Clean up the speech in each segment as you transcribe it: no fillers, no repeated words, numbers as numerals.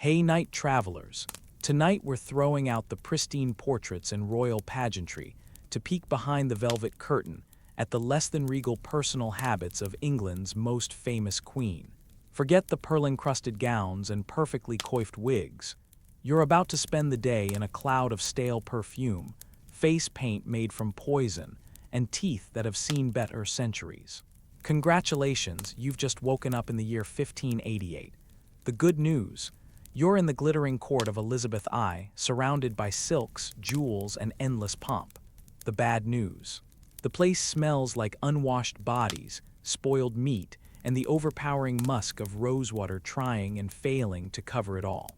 Hey night travelers! Tonight we're throwing out the pristine portraits and royal pageantry to peek behind the velvet curtain at the less-than-regal personal habits of England's most famous queen. Forget the pearl-encrusted gowns and perfectly coiffed wigs. You're about to spend the day in a cloud of stale perfume, face paint made from poison, and teeth that have seen better centuries. Congratulations, you've just woken up in the year 1588. The good news: you're in the glittering court of Elizabeth I, surrounded by silks, jewels, and endless pomp. The bad news: the place smells like unwashed bodies, spoiled meat, and the overpowering musk of rosewater trying and failing to cover it all.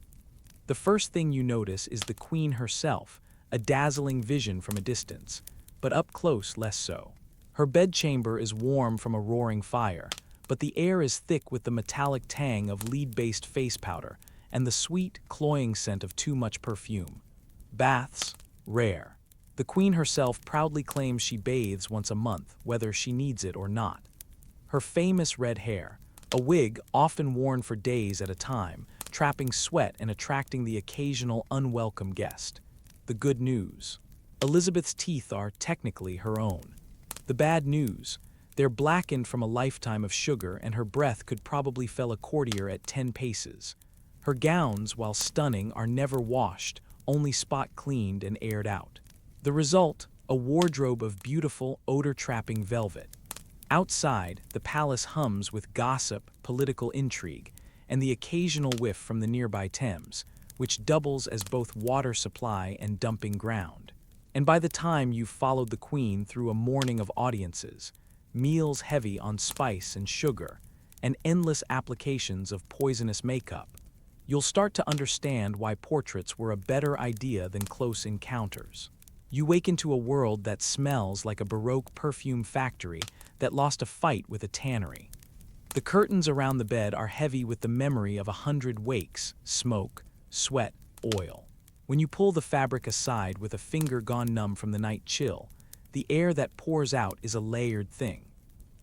The first thing you notice is the queen herself, a dazzling vision from a distance, but up close less so. Her bedchamber is warm from a roaring fire, but the air is thick with the metallic tang of lead-based face powder and the sweet, cloying scent of too much perfume. Baths, rare. The queen herself proudly claims she bathes once a month, whether she needs it or not. Her famous red hair, a wig often worn for days at a time, trapping sweat and attracting the occasional unwelcome guest. The good news: Elizabeth's teeth are technically her own. The bad news: they're blackened from a lifetime of sugar, and her breath could probably fell a courtier at 10 paces. Her gowns, while stunning, are never washed, only spot cleaned and aired out. The result: a wardrobe of beautiful, odor-trapping velvet. Outside, the palace hums with gossip, political intrigue, and the occasional whiff from the nearby Thames, which doubles as both water supply and dumping ground. And by the time you've followed the queen through a morning of audiences, meals heavy on spice and sugar, and endless applications of poisonous makeup, you'll start to understand why portraits were a better idea than close encounters. You wake into a world that smells like a Baroque perfume factory that lost a fight with a tannery. The curtains around the bed are heavy with the memory of 100 wakes, smoke, sweat, oil. When you pull the fabric aside with a finger gone numb from the night chill, the air that pours out is a layered thing.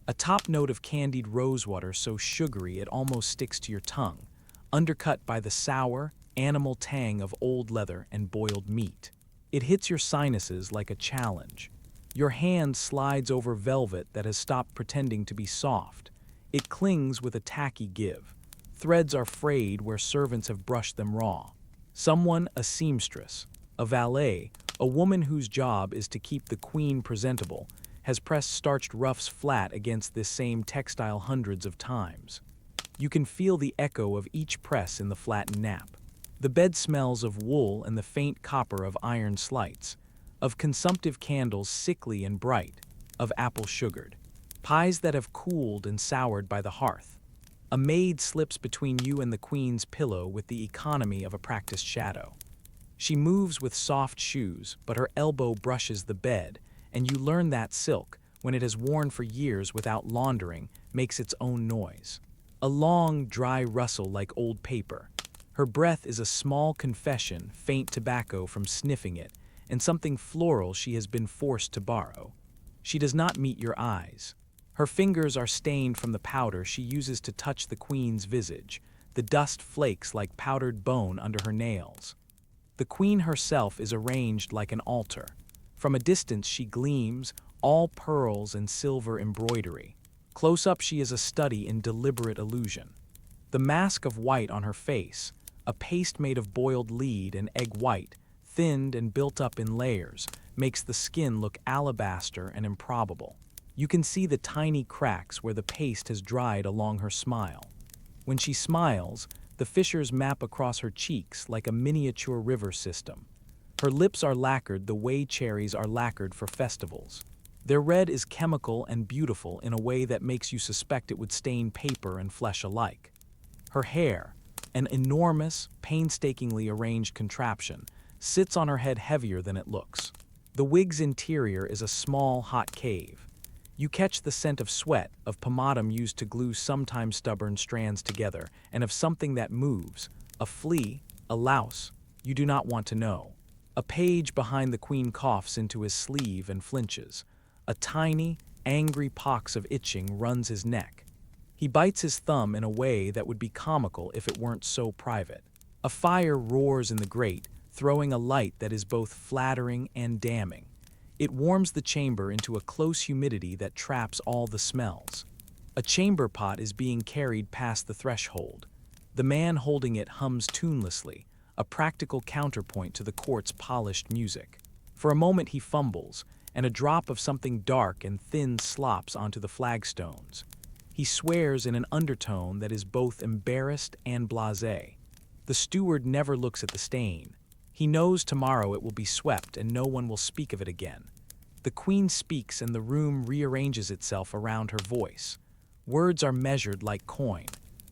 A top note of candied rosewater so sugary it almost sticks to your tongue, undercut by the sour, animal tang of old leather and boiled meat. It hits your sinuses like a challenge. Your hand slides over velvet that has stopped pretending to be soft. It clings with a tacky give. Threads are frayed where servants have brushed them raw. Someone, a seamstress, a valet, a woman whose job is to keep the queen presentable, has pressed starched ruffs flat against this same textile hundreds of times. You can feel the echo of each press in the flattened nap. The bed smells of wool and the faint copper of iron slites, of consumptive candles sickly and bright, of apple sugared, pies that have cooled and soured by the hearth. A maid slips between you and the queen's pillow with the economy of a practiced shadow. She moves with soft shoes, but her elbow brushes the bed, and you learn that silk, when it has worn for years without laundering, makes its own noise. A long, dry rustle like old paper. Her breath is a small confession, faint tobacco from sniffing it, and something floral she has been forced to borrow. She does not meet your eyes. Her fingers are stained from the powder she uses to touch the queen's visage. The dust flakes like powdered bone under her nails. The queen herself is arranged like an altar. From a distance she gleams, all pearls and silver embroidery. Close up she is a study in deliberate illusion. The mask of white on her face, a paste made of boiled lead and egg white, thinned and built up in layers, makes the skin look alabaster and improbable. You can see the tiny cracks where the paste has dried along her smile. When she smiles, the fissures map across her cheeks like a miniature river system. Her lips are lacquered the way cherries are lacquered for festivals. Their red is chemical and beautiful in a way that makes you suspect it would stain paper and flesh alike. Her hair, an enormous, painstakingly arranged contraption, sits on her head heavier than it looks. The wig's interior is a small, hot cave. You catch the scent of sweat, of pomatum used to glue sometimes stubborn strands together, and of something that moves, a flea, a louse, you do not want to know. A page behind the queen coughs into his sleeve and flinches. A tiny, angry pox of itching runs his neck. He bites his thumb in a way that would be comical if it weren't so private. A fire roars in the grate, throwing a light that is both flattering and damning. It warms the chamber into a close humidity that traps all the smells. A chamber pot is being carried past the threshold. The man holding it hums tunelessly, a practical counterpoint to the court's polished music. For a moment he fumbles, and a drop of something dark and thin slops onto the flagstones. He swears in an undertone that is both embarrassed and blasé. The steward never looks at the stain. He knows tomorrow it will be swept and no one will speak of it again. The queen speaks and the room rearranges itself around her voice. Words are measured like coin.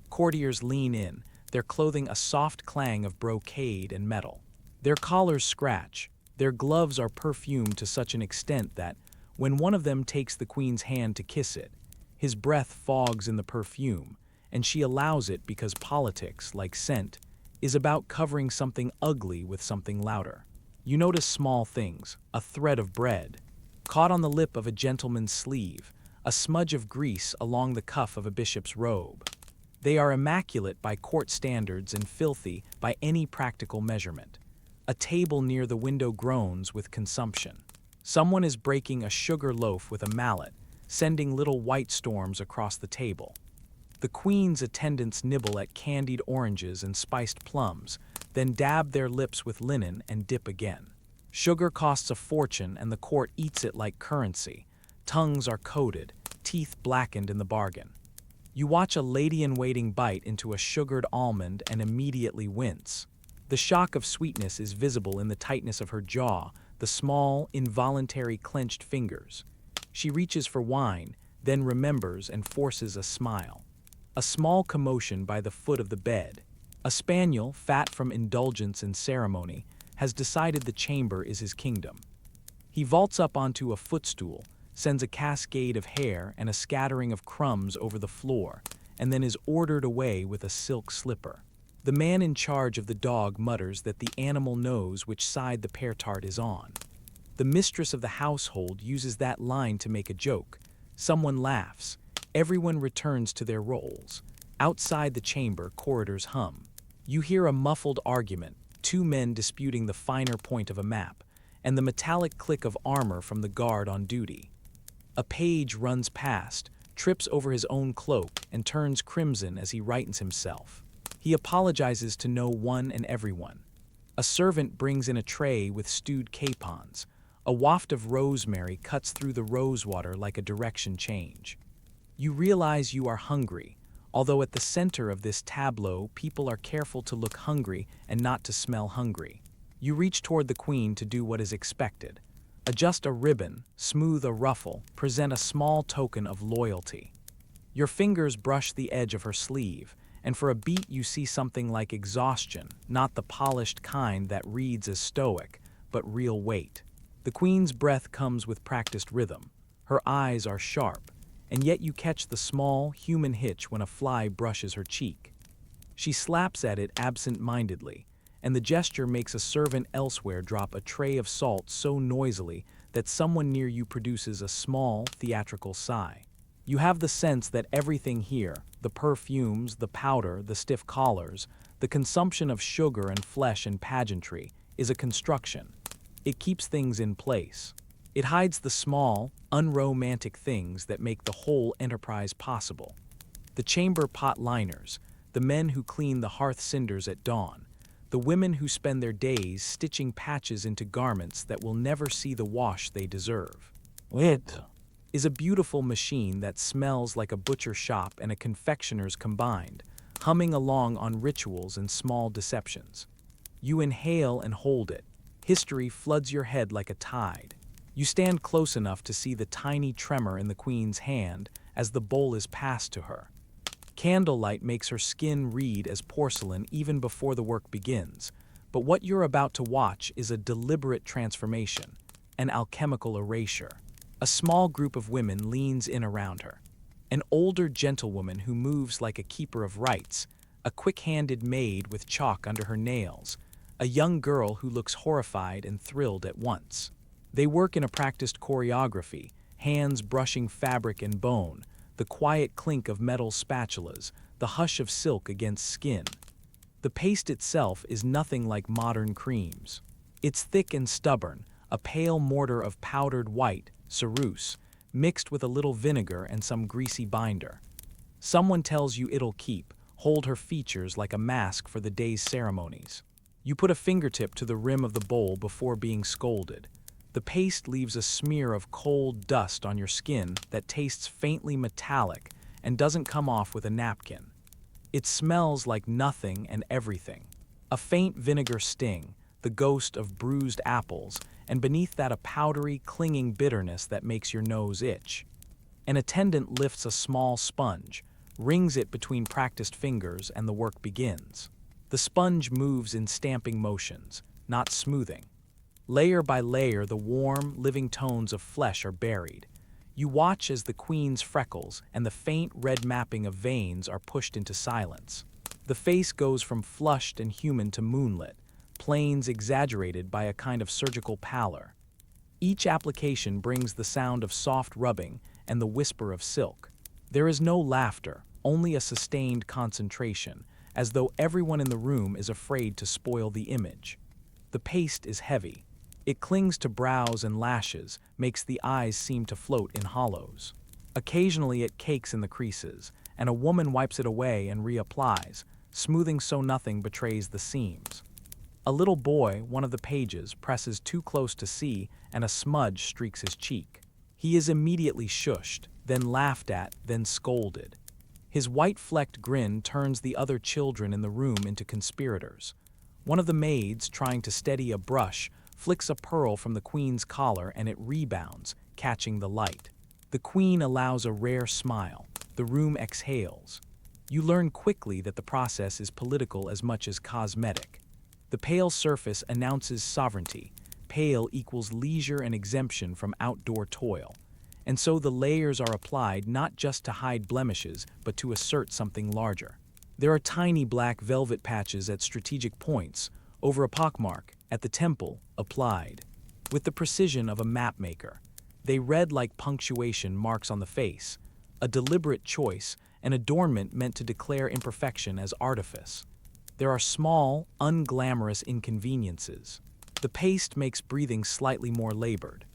Courtiers lean in, their clothing a soft clang of brocade and metal. Their collars scratch. Their gloves are perfumed to such an extent that, when one of them takes the queen's hand to kiss it, his breath fogs in the perfume, and she allows it because politics, like scent, is about covering something ugly with something louder. You notice small things, a thread of bread, caught on the lip of a gentleman's sleeve, a smudge of grease along the cuff of a bishop's robe. They are immaculate by court standards and filthy by any practical measurement. A table near the window groans with consumption. Someone is breaking a sugar loaf with a mallet, sending little white storms across the table. The queen's attendants nibble at candied oranges and spiced plums, then dab their lips with linen and dip again. Sugar costs a fortune and the court eats it like currency. Tongues are coated, teeth blackened in the bargain. You watch a lady-in-waiting bite into a sugared almond and immediately wince. The shock of sweetness is visible in the tightness of her jaw, the small, involuntary clenched fingers. She reaches for wine, then remembers and forces a smile. A small commotion by the foot of the bed. A spaniel, fat from indulgence and ceremony, has decided the chamber is his kingdom. He vaults up onto a footstool, sends a cascade of hair and a scattering of crumbs over the floor, and then is ordered away with a silk slipper. The man in charge of the dog mutters that the animal knows which side the pear tart is on. The mistress of the household uses that line to make a joke. Someone laughs. Everyone returns to their roles. Outside the chamber, corridors hum. You hear a muffled argument, two men disputing the finer point of a map, and the metallic click of armor from the guard on duty. A page runs past, trips over his own cloak, and turns crimson as he rightens himself. He apologizes to no one and everyone. A servant brings in a tray with stewed capons. A waft of rosemary cuts through the rosewater like a direction change. You realize you are hungry, although at the center of this tableau people are careful to look hungry and not to smell hungry. You reach toward the queen to do what is expected. Adjust a ribbon, smooth a ruffle, present a small token of loyalty. Your fingers brush the edge of her sleeve, and for a beat you see something like exhaustion, not the polished kind that reads as stoic, but real weight. The queen's breath comes with practiced rhythm. Her eyes are sharp, and yet you catch the small, human hitch when a fly brushes her cheek. She slaps at it absent-mindedly, and the gesture makes a servant elsewhere drop a tray of salt so noisily that someone near you produces a small, theatrical sigh. You have the sense that everything here, the perfumes, the powder, the stiff collars, the consumption of sugar and flesh and pageantry, is a construction. It keeps things in place. It hides the small, unromantic things that make the whole enterprise possible. The chamber pot liners, the men who clean the hearth cinders at dawn, the women who spend their days stitching patches into garments that will never see the wash they deserve. It is a beautiful machine that smells like a butcher shop and a confectioner's combined, humming along on rituals and small deceptions. You inhale and hold it. History floods your head like a tide. You stand close enough to see the tiny tremor in the queen's hand as the bowl is passed to her. Candlelight makes her skin read as porcelain even before the work begins, but what you're about to watch is a deliberate transformation, an alchemical erasure. A small group of women leans in around her. An older gentlewoman who moves like a keeper of rites, a quick-handed maid with chalk under her nails, a young girl who looks horrified and thrilled at once. They work in a practiced choreography, hands brushing fabric and bone, the quiet clink of metal spatulas, the hush of silk against skin. The paste itself is nothing like modern creams. It's thick and stubborn, a pale mortar of powdered white, ceruse, mixed with a little vinegar and some greasy binder. Someone tells you it'll keep, hold her features like a mask for the day's ceremonies. You put a fingertip to the rim of the bowl before being scolded. The paste leaves a smear of cold dust on your skin that tastes faintly metallic and doesn't come off with a napkin. It smells like nothing and everything. A faint vinegar sting, the ghost of bruised apples, and beneath that a powdery, clinging bitterness that makes your nose itch. An attendant lifts a small sponge, rings it between practiced fingers, and the work begins. The sponge moves in stamping motions, not smoothing. Layer by layer, the warm, living tones of flesh are buried. You watch as the queen's freckles and the faint red mapping of veins are pushed into silence. The face goes from flushed and human to moonlit, planes exaggerated by a kind of surgical pallor. Each application brings the sound of soft rubbing and the whisper of silk. There is no laughter, only a sustained concentration, as though everyone in the room is afraid to spoil the image. The paste is heavy. It clings to brows and lashes, makes the eyes seem to float in hollows. Occasionally it cakes in the creases, and a woman wipes it away and reapplies, smoothing so nothing betrays the seams. A little boy, one of the pages, presses too close to see, and a smudge streaks his cheek. He is immediately shushed, then laughed at, then scolded. His white-flecked grin turns the other children in the room into conspirators. One of the maids, trying to steady a brush, flicks a pearl from the queen's collar and it rebounds, catching the light. The queen allows a rare smile. The room exhales. You learn quickly that the process is political as much as cosmetic. The pale surface announces sovereignty. Pale equals leisure and exemption from outdoor toil. And so the layers are applied not just to hide blemishes, but to assert something larger. There are tiny black velvet patches at strategic points, over a pockmark, at the temple, applied. With the precision of a mapmaker, they read like punctuation marks on the face, a deliberate choice, an adornment meant to declare imperfection as artifice. There are small, unglamorous inconveniences. The paste makes breathing slightly more labored.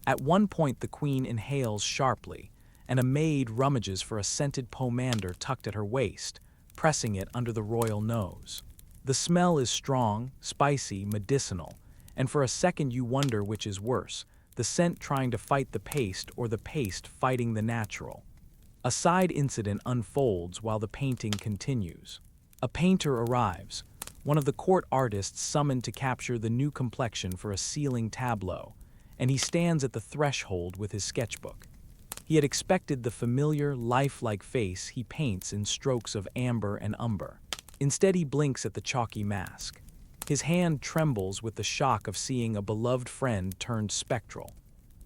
At one point the queen inhales sharply, and a maid rummages for a scented pomander tucked at her waist, pressing it under the royal nose. The smell is strong, spicy, medicinal, and for a second you wonder which is worse, the scent trying to fight the paste or the paste fighting the natural. A side incident unfolds while the painting continues. A painter arrives, one of the court artists summoned to capture the new complexion for a ceiling tableau, and he stands at the threshold with his sketchbook. He had expected the familiar, lifelike face he paints in strokes of amber and umber. Instead, he blinks at the chalky mask. His hand trembles with the shock of seeing a beloved friend turned spectral.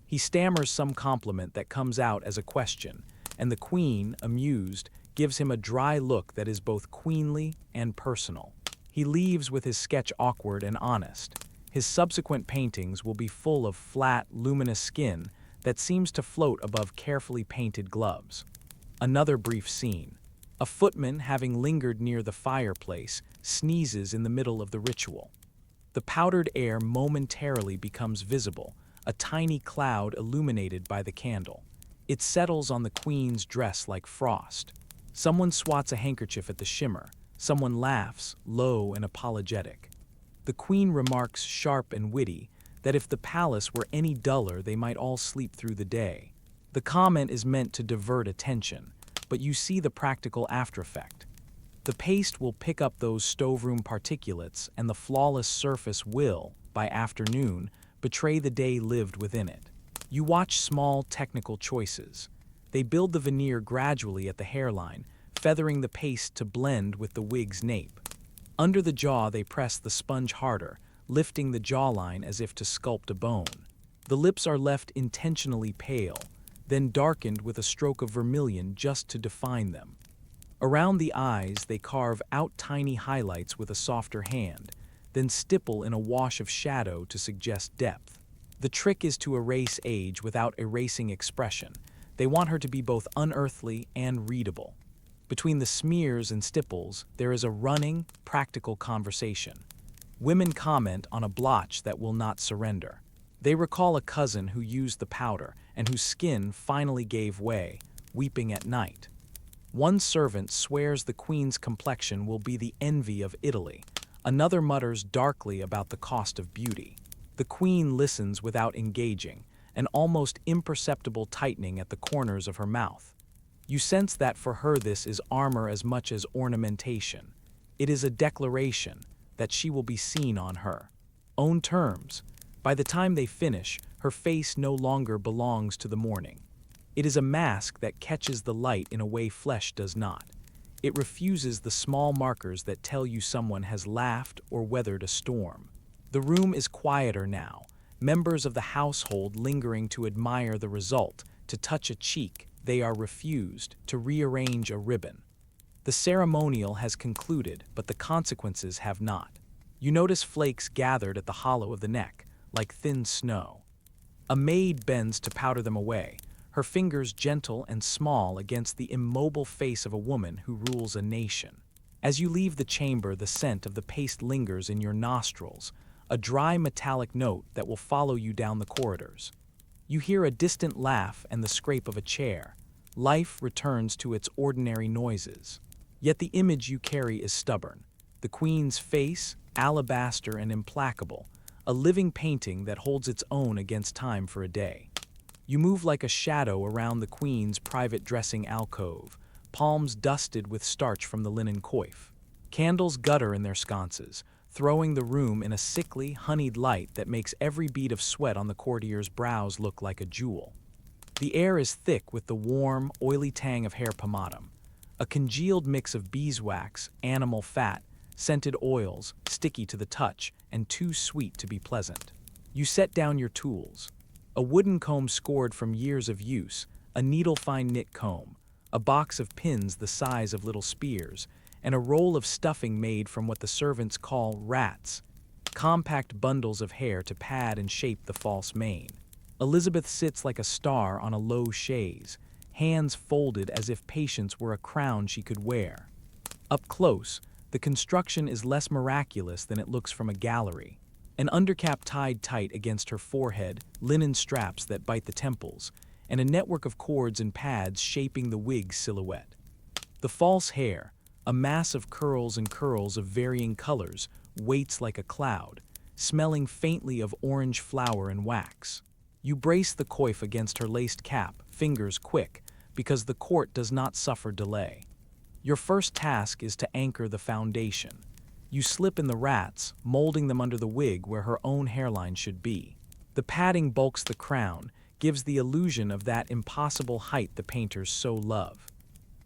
He stammers some compliment that comes out as a question, and the queen, amused, gives him a dry look that is both queenly and personal. He leaves with his sketch awkward and honest. His subsequent paintings will be full of flat, luminous skin that seems to float above carefully painted gloves. Another brief scene. A footman, having lingered near the fireplace, sneezes in the middle of the ritual. The powdered air momentarily becomes visible, a tiny cloud illuminated by the candle. It settles on the queen's dress like frost. Someone swats a handkerchief at the shimmer. Someone laughs, low and apologetic. The queen remarks, sharp and witty, that if the palace were any duller, they might all sleep through the day. The comment is meant to divert attention, but you see the practical aftereffect. The paste will pick up those stoveroom particulates, and the flawless surface will, by afternoon, betray the day lived within it. You watch small technical choices. They build the veneer gradually at the hairline, feathering the paste to blend with the wig's nape. Under the jaw they press the sponge harder, lifting the jawline as if to sculpt a bone. The lips are left intentionally pale, then darkened with a stroke of vermilion just to define them. Around the eyes they carve out tiny highlights with a softer hand, then stipple in a wash of shadow to suggest depth. The trick is to erase age without erasing expression. They want her to be both unearthly and readable. Between the smears and stipples, there is a running, practical conversation. Women comment on a blotch that will not surrender. They recall a cousin who used the powder and whose skin finally gave way, weeping at night. One servant swears the queen's complexion will be the envy of Italy. Another mutters darkly about the cost of beauty. The queen listens without engaging, an almost imperceptible tightening at the corners of her mouth. You sense that for her this is armor as much as ornamentation. It is a declaration that she will be seen on her own terms. By the time they finish, her face no longer belongs to the morning. It is a mask that catches the light in a way flesh does not. It refuses the small markers that tell you someone has laughed or weathered a storm. The room is quieter now, members of the household lingering to admire the result, to touch a cheek they are refused, to rearrange a ribbon. The ceremonial has concluded, but the consequences have not. You notice flakes gathered at the hollow of the neck, like thin snow. A maid bends to powder them away, her fingers gentle and small against the immobile face of a woman who rules a nation. As you leave the chamber, the scent of the paste lingers in your nostrils, a dry metallic note that will follow you down the corridors. You hear a distant laugh and the scrape of a chair. Life returns to its ordinary noises. Yet the image you carry is stubborn. The queen's face, alabaster and implacable, a living painting that holds its own against time for a day. You move like a shadow around the queen's private dressing alcove, palms dusted with starch from the linen coif. Candles gutter in their sconces, throwing the room in a sickly, honeyed light that makes every bead of sweat on the courtier's brows look like a jewel. The air is thick with the warm, oily tang of hair pomatum, a congealed mix of beeswax, animal fat, scented oils, sticky to the touch, and too sweet to be pleasant. You set down your tools. A wooden comb scored from years of use, a needle-fine knit comb, a box of pins the size of little spears, and a roll of stuffing made from what the servants call rats, compact bundles of hair to pad and shape the false mane. Elizabeth sits like a star on a low chaise, hands folded as if patience were a crown she could wear. Up close, the construction is less miraculous than it looks from a gallery. An undercap tied tight against her forehead, linen straps that bite the temples, and a network of cords and pads shaping the wig's silhouette. The false hair, a mass of curls and curls of varying colors, waits like a cloud, smelling faintly of orange flour and wax. You brace the coif against her laced cap, fingers quick, because the court does not suffer delay. Your first task is to anchor the foundation. You slip in the rats, molding them under the wig where her own hairline should be. The padding bulks the crown, gives the illusion of that impossible height the painters so love.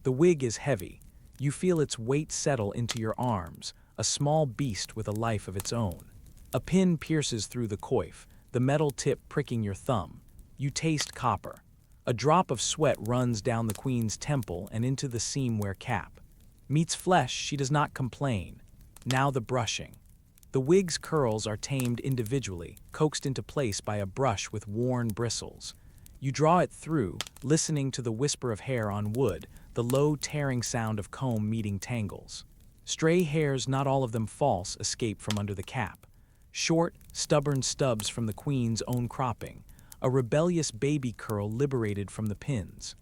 The wig is heavy. You feel its weight settle into your arms, a small beast with a life of its own. A pin pierces through the coif, the metal tip pricking your thumb. You taste copper. A drop of sweat runs down the queen's temple and into the seam where cap meets flesh. She does not complain. Now the brushing. The wig's curls are tamed individually, coaxed into place by a brush with worn bristles. You draw it through, listening to the whisper of hair on wood, the low tearing sound of comb meeting tangles. Stray hairs, not all of them false, escape from under the cap. Short, stubborn stubs from the queen's own cropping, a rebellious baby curl liberated from the pins.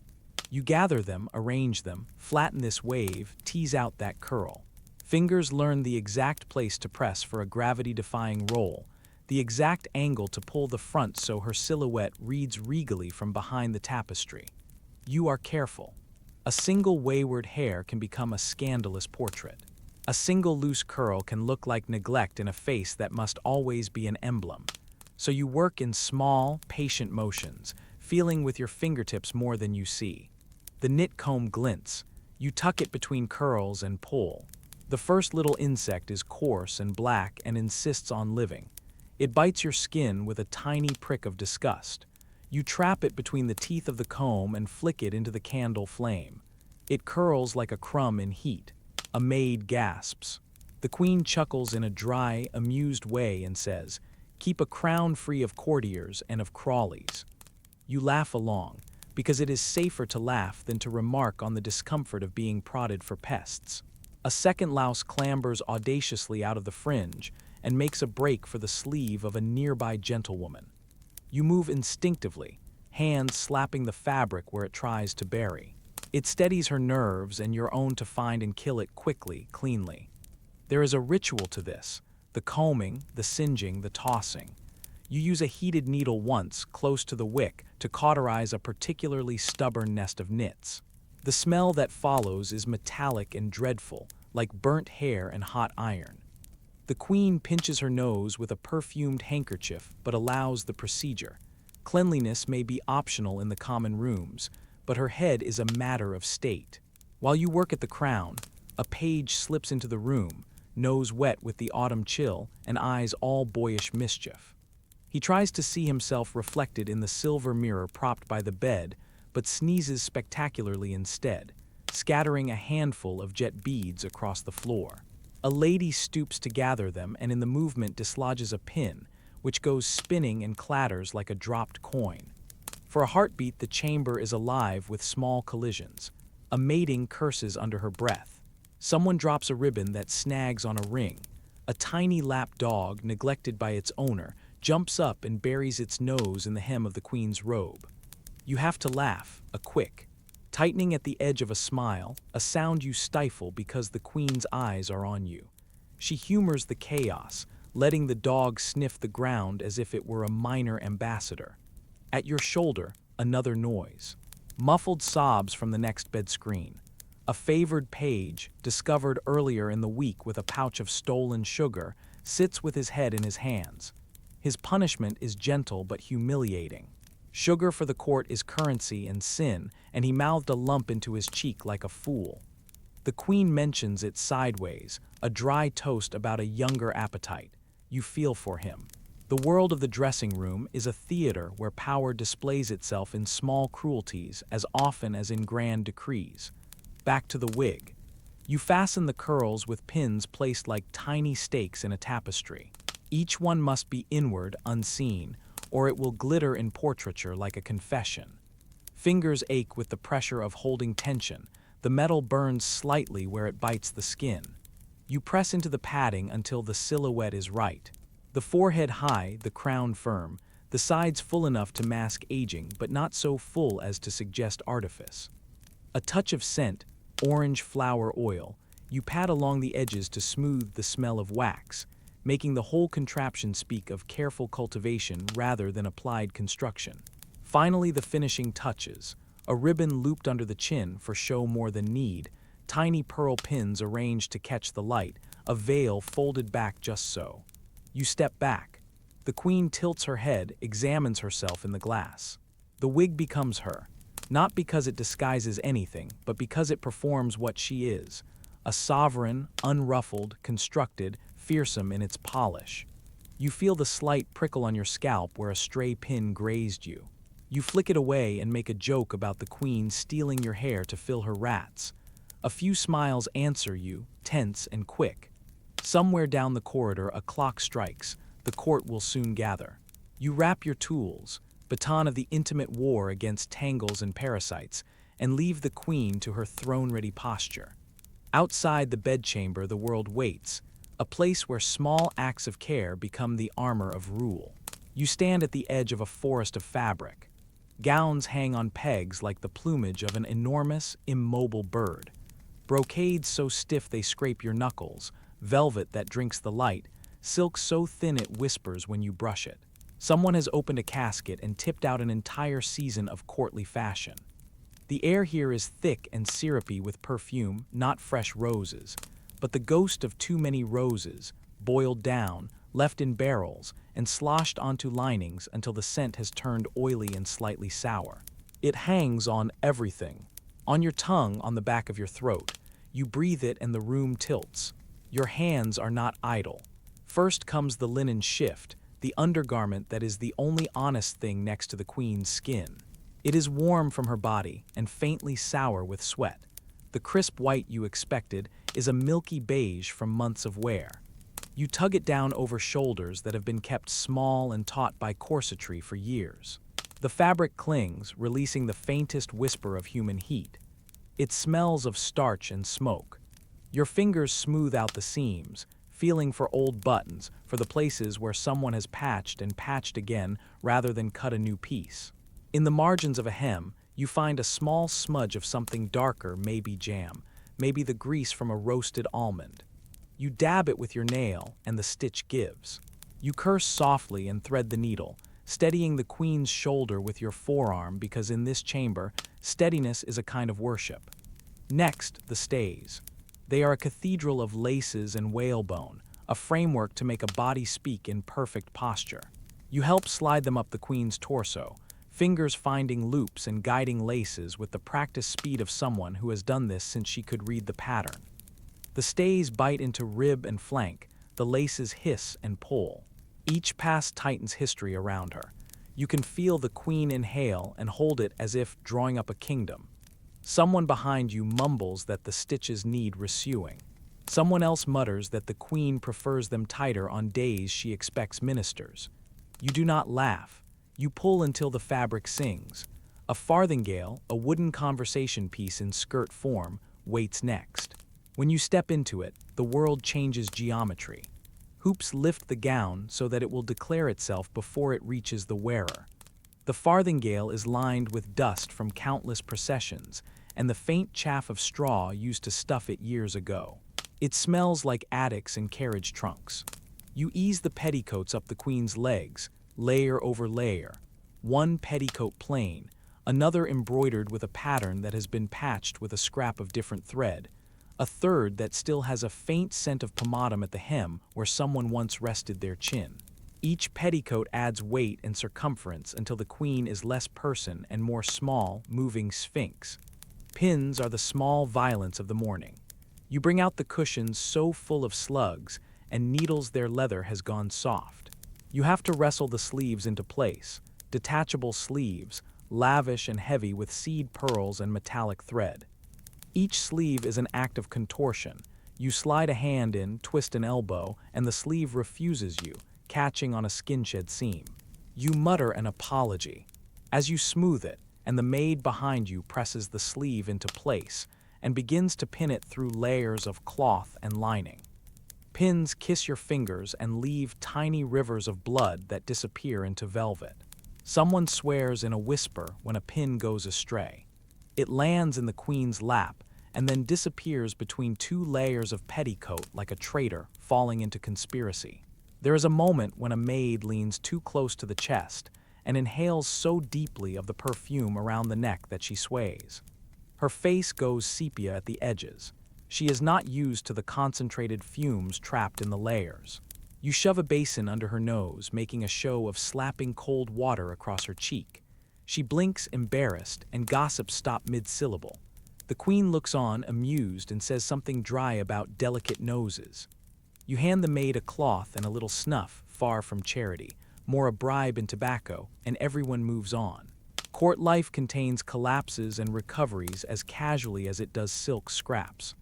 You gather them, arrange them, flatten this wave, tease out that curl. Fingers learn the exact place to press for a gravity-defying roll, the exact angle to pull the front so her silhouette reads regally from behind the tapestry. You are careful. A single wayward hair can become a scandalous portrait. A single loose curl can look like neglect in a face that must always be an emblem. So you work in small, patient motions, feeling with your fingertips more than you see. The knit comb glints. You tuck it between curls and pull. The first little insect is coarse and black and insists on living. It bites your skin with a tiny prick of disgust. You trap it between the teeth of the comb and flick it into the candle flame. It curls like a crumb in heat. A maid gasps. The queen chuckles in a dry, amused way and says, "Keep a crown free of courtiers and of crawlies." You laugh along. because it is safer to laugh than to remark on the discomfort of being prodded for pests. A second louse clambers audaciously out of the fringe and makes a break for the sleeve of a nearby gentlewoman. You move instinctively, hands slapping the fabric where it tries to bury. It steadies her nerves and your own to find and kill it quickly, cleanly. There is a ritual to this: the combing, the singeing, the tossing. You use a heated needle once, close to the wick, to cauterize a particularly stubborn nest of nits. The smell that follows is metallic and dreadful, like burnt hair and hot iron. The queen pinches her nose with a perfumed handkerchief but allows the procedure. Cleanliness may be optional in the common rooms, but her head is a matter of state. While you work at the crown, a page slips into the room, nose wet with the autumn chill and eyes all boyish mischief. He tries to see himself reflected in the silver mirror propped by the bed, but sneezes spectacularly instead, scattering a handful of jet beads across the floor. A lady stoops to gather them and in the movement dislodges a pin, which goes spinning and clatters like a dropped coin. For a heartbeat, the chamber is alive with small collisions. A maiden curses under her breath. Someone drops a ribbon that snags on a ring. A tiny lap dog, neglected by its owner, jumps up and buries its nose in the hem of the queen's robe. You have to laugh, a quick, tightening at the edge of a smile, a sound you stifle because the queen's eyes are on you. She humors the chaos, letting the dog sniff the ground as if it were a minor ambassador. At your shoulder, another noise. Muffled sobs from the next bed screen. A favored page, discovered earlier in the week with a pouch of stolen sugar, sits with his head in his hands. His punishment is gentle but humiliating. Sugar for the court is currency and sin, and he mouthed a lump into his cheek like a fool. The queen mentions it sideways, a dry toast about a younger appetite. You feel for him. The world of the dressing room is a theater where power displays itself in small cruelties as often as in grand decrees. Back to the wig. You fasten the curls with pins placed like tiny stakes in a tapestry. Each one must be inward, unseen, or it will glitter in portraiture like a confession. Fingers ache with the pressure of holding tension. The metal burns slightly where it bites the skin. You press into the padding until the silhouette is right. The forehead high, the crown firm, the sides full enough to mask aging, but not so full as to suggest artifice. A touch of scent, orange flower oil, you pat along the edges to smooth the smell of wax, making the whole contraption speak of careful cultivation rather than applied construction. Finally, the finishing touches. A ribbon looped under the chin for show more than need, tiny pearl pins arranged to catch the light, a veil folded back just so. You step back. The queen tilts her head, examines herself in the glass. The wig becomes her, not because it disguises anything, but because it performs what she is, a sovereign, unruffled, constructed, fearsome in its polish. You feel the slight prickle on your scalp where a stray pin grazed you. You flick it away and make a joke about the queen stealing your hair to fill her rats. A few smiles answer you, tense and quick. Somewhere down the corridor a clock strikes. The court will soon gather. You wrap your tools, baton of the intimate war against tangles and parasites, and leave the queen to her throne-ready posture. Outside the bedchamber the world waits, a place where small acts of care become the armor of rule. You stand at the edge of a forest of fabric. Gowns hang on pegs like the plumage of an enormous, immobile bird. Brocades so stiff they scrape your knuckles, velvet that drinks the light, silk so thin it whispers when you brush it. Someone has opened a casket and tipped out an entire season of courtly fashion. The air here is thick and syrupy with perfume, not fresh roses, but the ghost of too many roses, boiled down, left in barrels, and sloshed onto linings until the scent has turned oily and slightly sour. It hangs on everything. On your tongue, on the back of your throat. You breathe it and the room tilts. Your hands are not idle. First comes the linen shift, the undergarment that is the only honest thing next to the queen's skin. It is warm from her body and faintly sour with sweat. The crisp white you expected is a milky beige from months of wear. You tug it down over shoulders that have been kept small and taut by corsetry for years. The fabric clings, releasing the faintest whisper of human heat. It smells of starch and smoke. Your fingers smooth out the seams, feeling for old buttons, for the places where someone has patched and patched again rather than cut a new piece. In the margins of a hem, you find a small smudge of something darker, maybe jam, maybe the grease from a roasted almond. You dab it with your nail, and the stitch gives. You curse softly and thread the needle, steadying the queen's shoulder with your forearm because in this chamber, steadiness is a kind of worship. Next, the stays. They are a cathedral of laces and whalebone, a framework to make a body speak in perfect posture. You help slide them up the queen's torso, fingers finding loops and guiding laces with the practiced speed of someone who has done this since she could read the pattern. The stays bite into rib and flank, the laces hiss and pull. Each pass tightens history around her. You can feel the queen inhale and hold it as if drawing up a kingdom. Someone behind you mumbles that the stitches need resewing. Someone else mutters that the queen prefers them tighter on days she expects ministers. You do not laugh. You pull until the fabric sings. A farthingale, a wooden conversation piece in skirt form, waits next. When you step into it, the world changes geometry. Hoops lift the gown so that it will declare itself before it reaches the wearer. The farthingale is lined with dust from countless processions and the faint chaff of straw used to stuff it years ago. It smells like attics and carriage trunks. You ease the petticoats up the queen's legs, layer over layer. One petticoat plain, another embroidered with a pattern that has been patched with a scrap of different thread, a third that still has a faint scent of pomatum at the hem where someone once rested their chin. Each petticoat adds weight and circumference until the queen is less person and more small, moving sphinx. Pins are the small violence of the morning. You bring out the cushions so full of slugs, and needles their leather has gone soft. You have to wrestle the sleeves into place, detachable sleeves, lavish and heavy with seed pearls and metallic thread. Each sleeve is an act of contortion. You slide a hand in, twist an elbow, and the sleeve refuses you, catching on a skin-shed seam. You mutter an apology. As you smooth it, and the maid behind you presses the sleeve into place and begins to pin it through layers of cloth and lining. Pins kiss your fingers and leave tiny rivers of blood that disappear into velvet. Someone swears in a whisper when a pin goes astray. It lands in the queen's lap and then disappears between two layers of petticoat like a traitor falling into conspiracy. There is a moment when a maid leans too close to the chest and inhales so deeply of the perfume around the neck that she sways. Her face goes sepia at the edges. She is not used to the concentrated fumes trapped in the layers. You shove a basin under her nose, making a show of slapping cold water across her cheek. She blinks embarrassed, and gossips stop mid-syllable. The queen looks on, amused, and says something dry about delicate noses. You hand the maid a cloth and a little snuff, far from charity, more a bribe in tobacco, and everyone moves on. Court life contains collapses and recoveries as casually as it does silk scraps.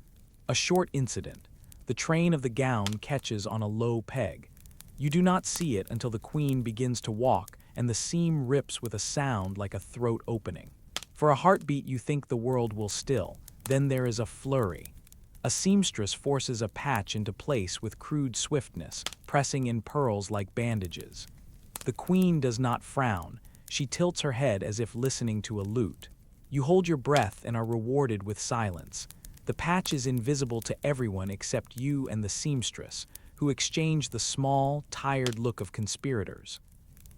A short incident. The train of the gown catches on a low peg. You do not see it until the queen begins to walk and the seam rips with a sound like a throat opening. For a heartbeat you think the world will still. Then there is a flurry. A seamstress forces a patch into place with crude swiftness, pressing in pearls like bandages. The queen does not frown. She tilts her head as if listening to a lute. You hold your breath and are rewarded with silence. The patch is invisible to everyone except you and the seamstress, who exchange the small, tired look of conspirators.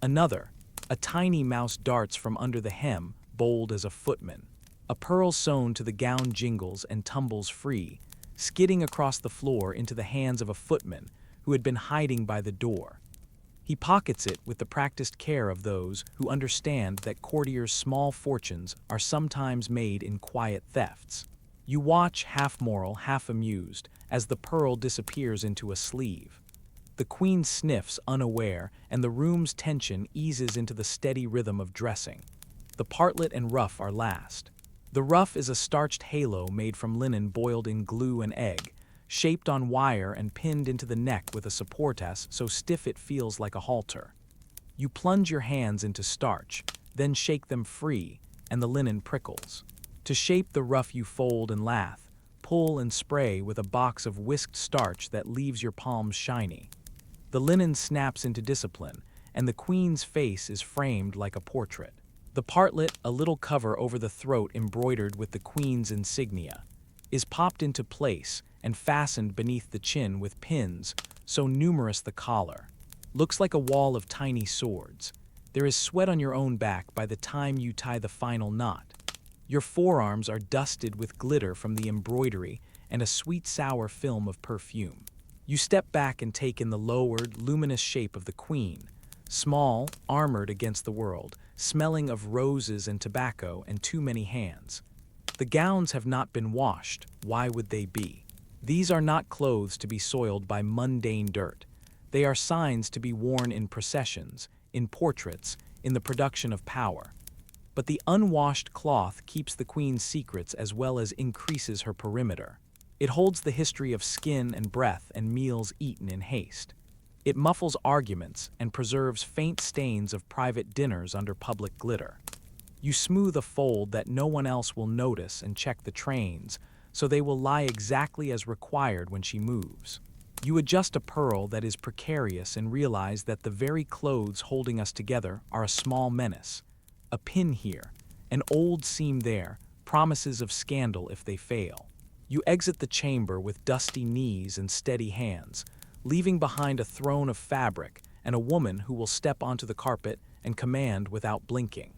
Another, a tiny mouse darts from under the hem, bold as a footman. A pearl sewn to the gown jingles and tumbles free, skidding across the floor into the hands of a footman who had been hiding by the door. He pockets it with the practiced care of those who understand that courtiers' small fortunes are sometimes made in quiet thefts. You watch, half moral, half amused, as the pearl disappears into a sleeve. The queen sniffs, unaware, and the room's tension eases into the steady rhythm of dressing. The partlet and ruff are last. The ruff is a starched halo made from linen boiled in glue and egg, shaped on wire and pinned into the neck with a supportass so stiff it feels like a halter. You plunge your hands into starch, Then shake them free, and the linen prickles. To shape the ruff you fold and lathe, pull and spray with a box of whisked starch that leaves your palms shiny. The linen snaps into discipline, and the queen's face is framed like a portrait. The partlet, a little cover over the throat embroidered with the queen's insignia, is popped into place and fastened beneath the chin with pins, so numerous the collar. Looks like a wall of tiny swords. There is sweat on your own back by the time you tie the final knot. Your forearms are dusted with glitter from the embroidery and a sweet sour film of perfume. You step back and take in the lowered, luminous shape of the queen, small, armored against the world, smelling of roses and tobacco and too many hands. The gowns have not been washed. Why would they be? These are not clothes to be soiled by mundane dirt. They are signs to be worn in processions, in portraits, in the production of power. But the unwashed cloth keeps the queen's secrets as well as increases her perimeter. It holds the history of skin and breath and meals eaten in haste. It muffles arguments and preserves faint stains of private dinners under public glitter. You smooth a fold that no one else will notice and check the trains, so they will lie exactly as required when she moves. You adjust a pearl that is precarious and realize that the very clothes holding us together are a small menace. A pin here, an old seam there, promises of scandal if they fail. You exit the chamber with dusty knees and steady hands, leaving behind a throne of fabric and a woman who will step onto the carpet and command without blinking.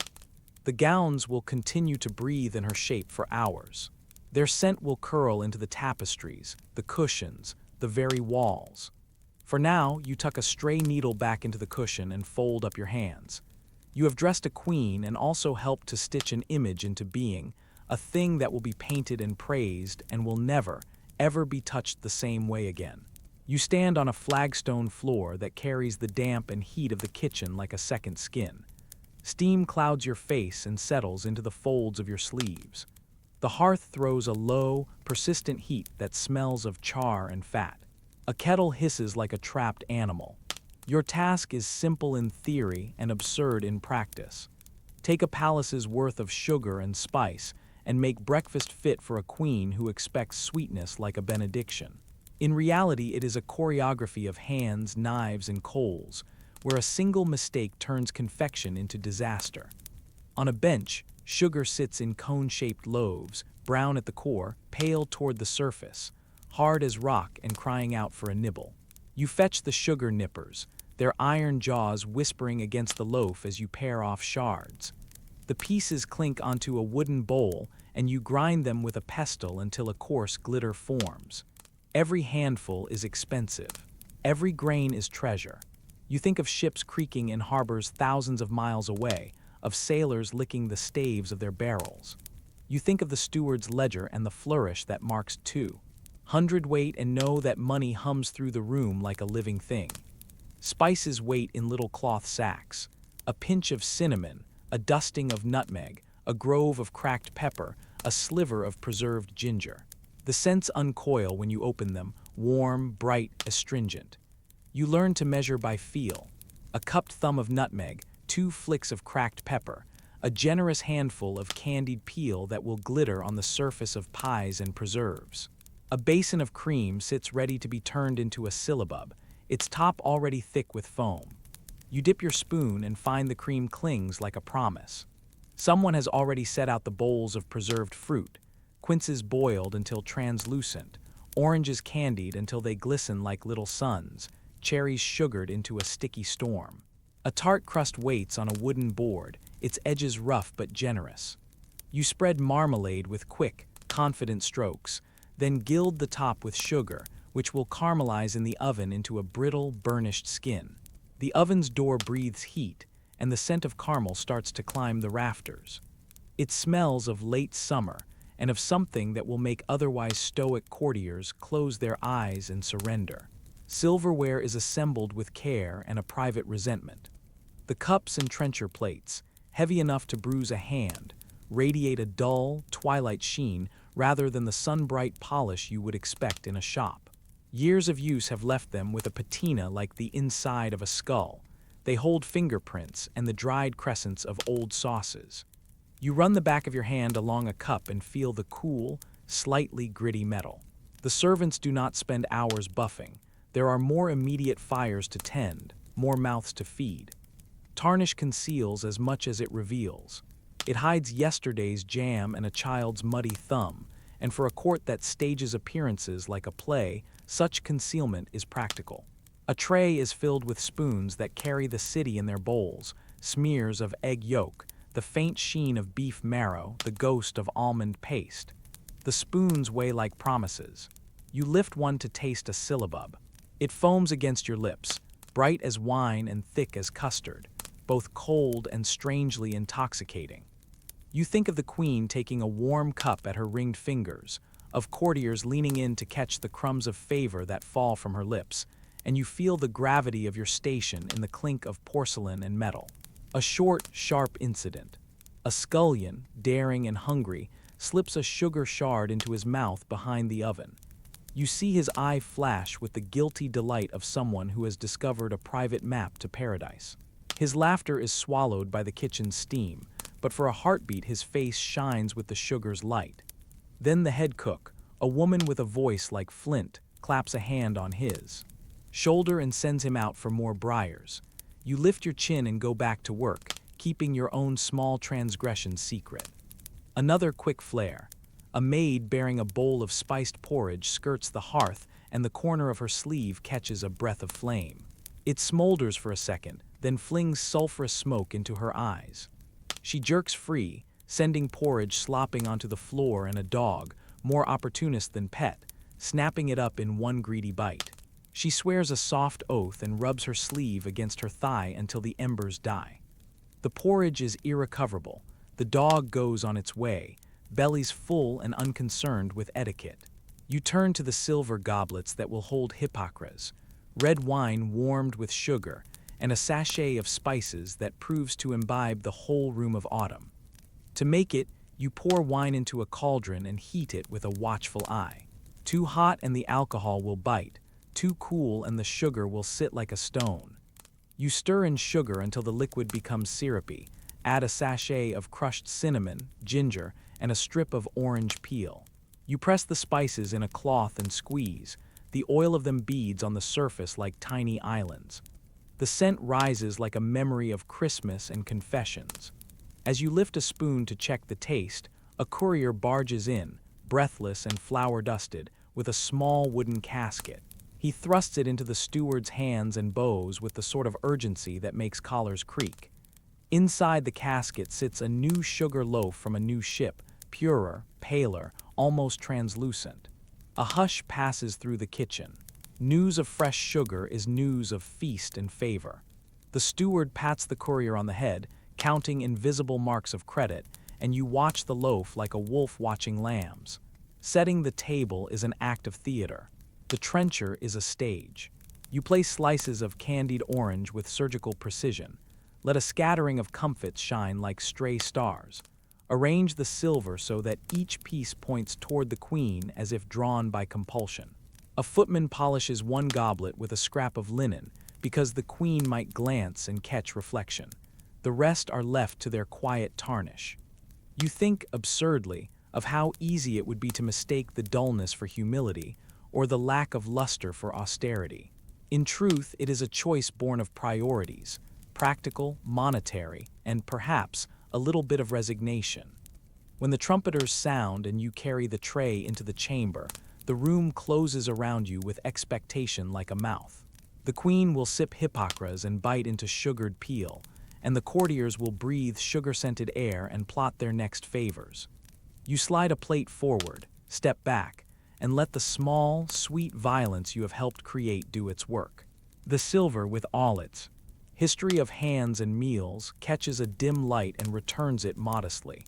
The gowns will continue to breathe in her shape for hours. Their scent will curl into the tapestries, the cushions, the very walls. For now, you tuck a stray needle back into the cushion and fold up your hands. You have dressed a queen and also helped to stitch an image into being, a thing that will be painted and praised and will never, ever be touched the same way again. You stand on a flagstone floor that carries the damp and heat of the kitchen like a second skin. Steam clouds your face and settles into the folds of your sleeves. The hearth throws a low, persistent heat that smells of char and fat. A kettle hisses like a trapped animal. Your task is simple in theory and absurd in practice. Take a palace's worth of sugar and spice and make breakfast fit for a queen who expects sweetness like a benediction. In reality, it is a choreography of hands, knives, and coals, where a single mistake turns confection into disaster. On a bench, sugar sits in cone-shaped loaves, brown at the core, pale toward the surface, hard as rock and crying out for a nibble. You fetch the sugar nippers, their iron jaws whispering against the loaf as you pare off shards. The pieces clink onto a wooden bowl, and you grind them with a pestle until a coarse glitter forms. Every handful is expensive. Every grain is treasure. You think of ships creaking in harbors thousands of miles away, of sailors licking the staves of their barrels. You think of the steward's ledger and the flourish that marks 200 and know that money hums through the room like a living thing. Spices wait in little cloth sacks. A pinch of cinnamon, a dusting of nutmeg, a grove of cracked pepper, a sliver of preserved ginger. The scents uncoil when you open them, warm, bright, astringent. You learn to measure by feel. A cupped thumb of nutmeg, 2 flicks of cracked pepper, a generous handful of candied peel that will glitter on the surface of pies and preserves. A basin of cream sits ready to be turned into a syllabub, its top already thick with foam. You dip your spoon and find the cream clings like a promise. Someone has already set out the bowls of preserved fruit, quinces boiled until translucent, oranges candied until they glisten like little suns, cherries sugared into a sticky storm. A tart crust waits on a wooden board, its edges rough but generous. You spread marmalade with quick, confident strokes, then gild the top with sugar, which will caramelize in the oven into a brittle, burnished skin. The oven's door breathes heat, and the scent of caramel starts to climb the rafters. It smells of late summer, and of something that will make otherwise stoic courtiers close their eyes and surrender. Silverware is assembled with care and a private resentment. The cups and trencher plates, heavy enough to bruise a hand, radiate a dull, twilight sheen rather than the sun-bright polish you would expect in a shop. Years of use have left them with a patina like the inside of a skull. They hold fingerprints and the dried crescents of old sauces. You run the back of your hand along a cup and feel the cool, slightly gritty metal. The servants do not spend hours buffing. There are more immediate fires to tend, more mouths to feed. Tarnish conceals as much as it reveals. It hides yesterday's jam and a child's muddy thumb, and for a court that stages appearances like a play, such concealment is practical. A tray is filled with spoons that carry the city in their bowls, smears of egg yolk, the faint sheen of beef marrow, the ghost of almond paste. The spoons weigh like promises. You lift one to taste a syllabub. It foams against your lips, bright as wine and thick as custard, both cold and strangely intoxicating. You think of the queen taking a warm cup at her ringed fingers, of courtiers leaning in to catch the crumbs of favor that fall from her lips, and you feel the gravity of your station in the clink of porcelain and metal. A short, sharp incident. A scullion, daring and hungry, slips a sugar shard into his mouth behind the oven. You see his eye flash with the guilty delight of someone who has discovered a private map to paradise. His laughter is swallowed by the kitchen's steam, but for a heartbeat his face shines with the sugar's light. Then the head cook, a woman with a voice like flint, claps a hand on his shoulder and sends him out for more briars. You lift your chin and go back to work, keeping your own small transgression secret. Another quick flare. A maid bearing a bowl of spiced porridge skirts the hearth, and the corner of her sleeve catches a breath of flame. It smolders for a second, then flings sulphurous smoke into her eyes. She jerks free, sending porridge slopping onto the floor, and a dog, more opportunist than pet, snapping it up in one greedy bite. She swears a soft oath and rubs her sleeve against her thigh until the embers die. The porridge is irrecoverable. The dog goes on its way, bellies full and unconcerned with etiquette. You turn to the silver goblets that will hold hippocras, red wine warmed with sugar, and a sachet of spices that proves to imbibe the whole room of autumn. To make it, you pour wine into a cauldron and heat it with a watchful eye. Too hot and the alcohol will bite, too cool and the sugar will sit like a stone. You stir in sugar until the liquid becomes syrupy, add a sachet of crushed cinnamon, ginger, and a strip of orange peel. You press the spices in a cloth and squeeze. The oil of them beads on the surface like tiny islands. The scent rises like a memory of Christmas and confessions. As you lift a spoon to check the taste, a courier barges in, breathless and flour-dusted, with a small wooden casket. He thrusts it into the steward's hands and bows with the sort of urgency that makes collars creak. Inside the casket sits a new sugar loaf from a new ship, purer, paler, almost translucent. A hush passes through the kitchen. News of fresh sugar is news of feast and favor. The steward pats the courier on the head, counting invisible marks of credit, and you watch the loaf like a wolf watching lambs. Setting the table is an act of theater. The trencher is a stage. You place slices of candied orange with surgical precision. Let a scattering of comfits shine like stray stars. Arrange the silver so that each piece points toward the queen as if drawn by compulsion. A footman polishes one goblet with a scrap of linen because the queen might glance and catch reflection. The rest are left to their quiet tarnish. You think, absurdly, of how easy it would be to mistake the dullness for humility or the lack of luster for austerity. In truth, it is a choice born of priorities, practical, monetary, and perhaps a little bit of resignation. When the trumpeters sound and you carry the tray into the chamber, the room closes around you with expectation like a mouth. The queen will sip hippocras and bite into sugared peel, and the courtiers will breathe sugar-scented air and plot their next favors. You slide a plate forward, step back, and let the small, sweet violence you have helped create do its work. The silver, with all its history of hands and meals, catches a dim light and returns it modestly.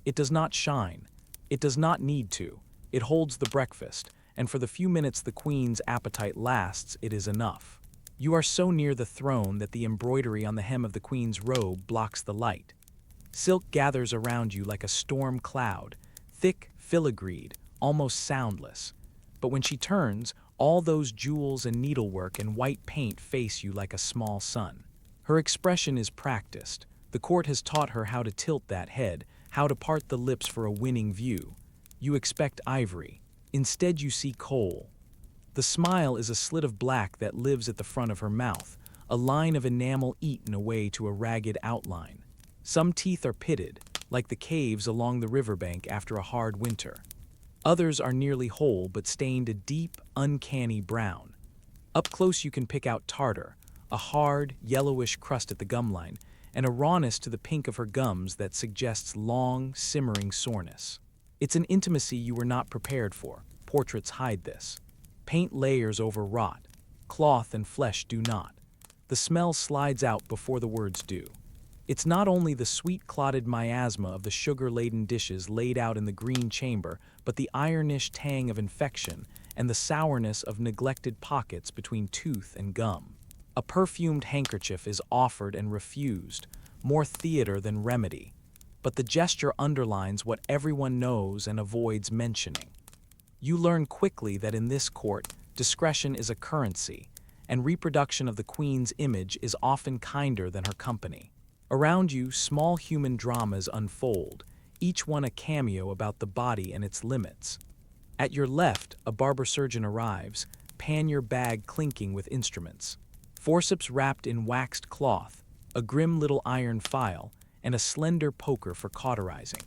It does not shine. It does not need to. It holds the breakfast, and for the few minutes the queen's appetite lasts, it is enough. You are so near the throne that the embroidery on the hem of the queen's robe blocks the light. Silk gathers around you like a storm cloud, thick, filigreed, almost soundless. But when she turns, all those jewels and needlework and white paint face you like a small sun. Her expression is practiced. The court has taught her how to tilt that head, how to part the lips for a winning view. You expect ivory. Instead you see coal. The smile is a slit of black that lives at the front of her mouth, a line of enamel eaten away to a ragged outline. Some teeth are pitted, like the caves along the riverbank after a hard winter. Others are nearly whole but stained a deep, uncanny brown. Up close you can pick out tartar, a hard, yellowish crust at the gum line, and a rawness to the pink of her gums that suggests long, simmering soreness. It's an intimacy you were not prepared for. Portraits hide this. Paint layers over rot. Cloth and flesh do not. The smell slides out before the words do. It's not only the sweet clotted miasma of the sugar-laden dishes laid out in the green chamber, but the ironish tang of infection and the sourness of neglected pockets between tooth and gum. A perfumed handkerchief is offered and refused, more theater than remedy. But the gesture underlines what everyone knows and avoids mentioning. You learn quickly that in this court, discretion is a currency, and reproduction of the queen's image is often kinder than her company. Around you, small human dramas unfold, each one a cameo about the body and its limits. At your left, a barber surgeon arrives, pannier bag clinking with instruments. Forceps wrapped in waxed cloth, a grim little iron file, and a slender poker for cauterizing.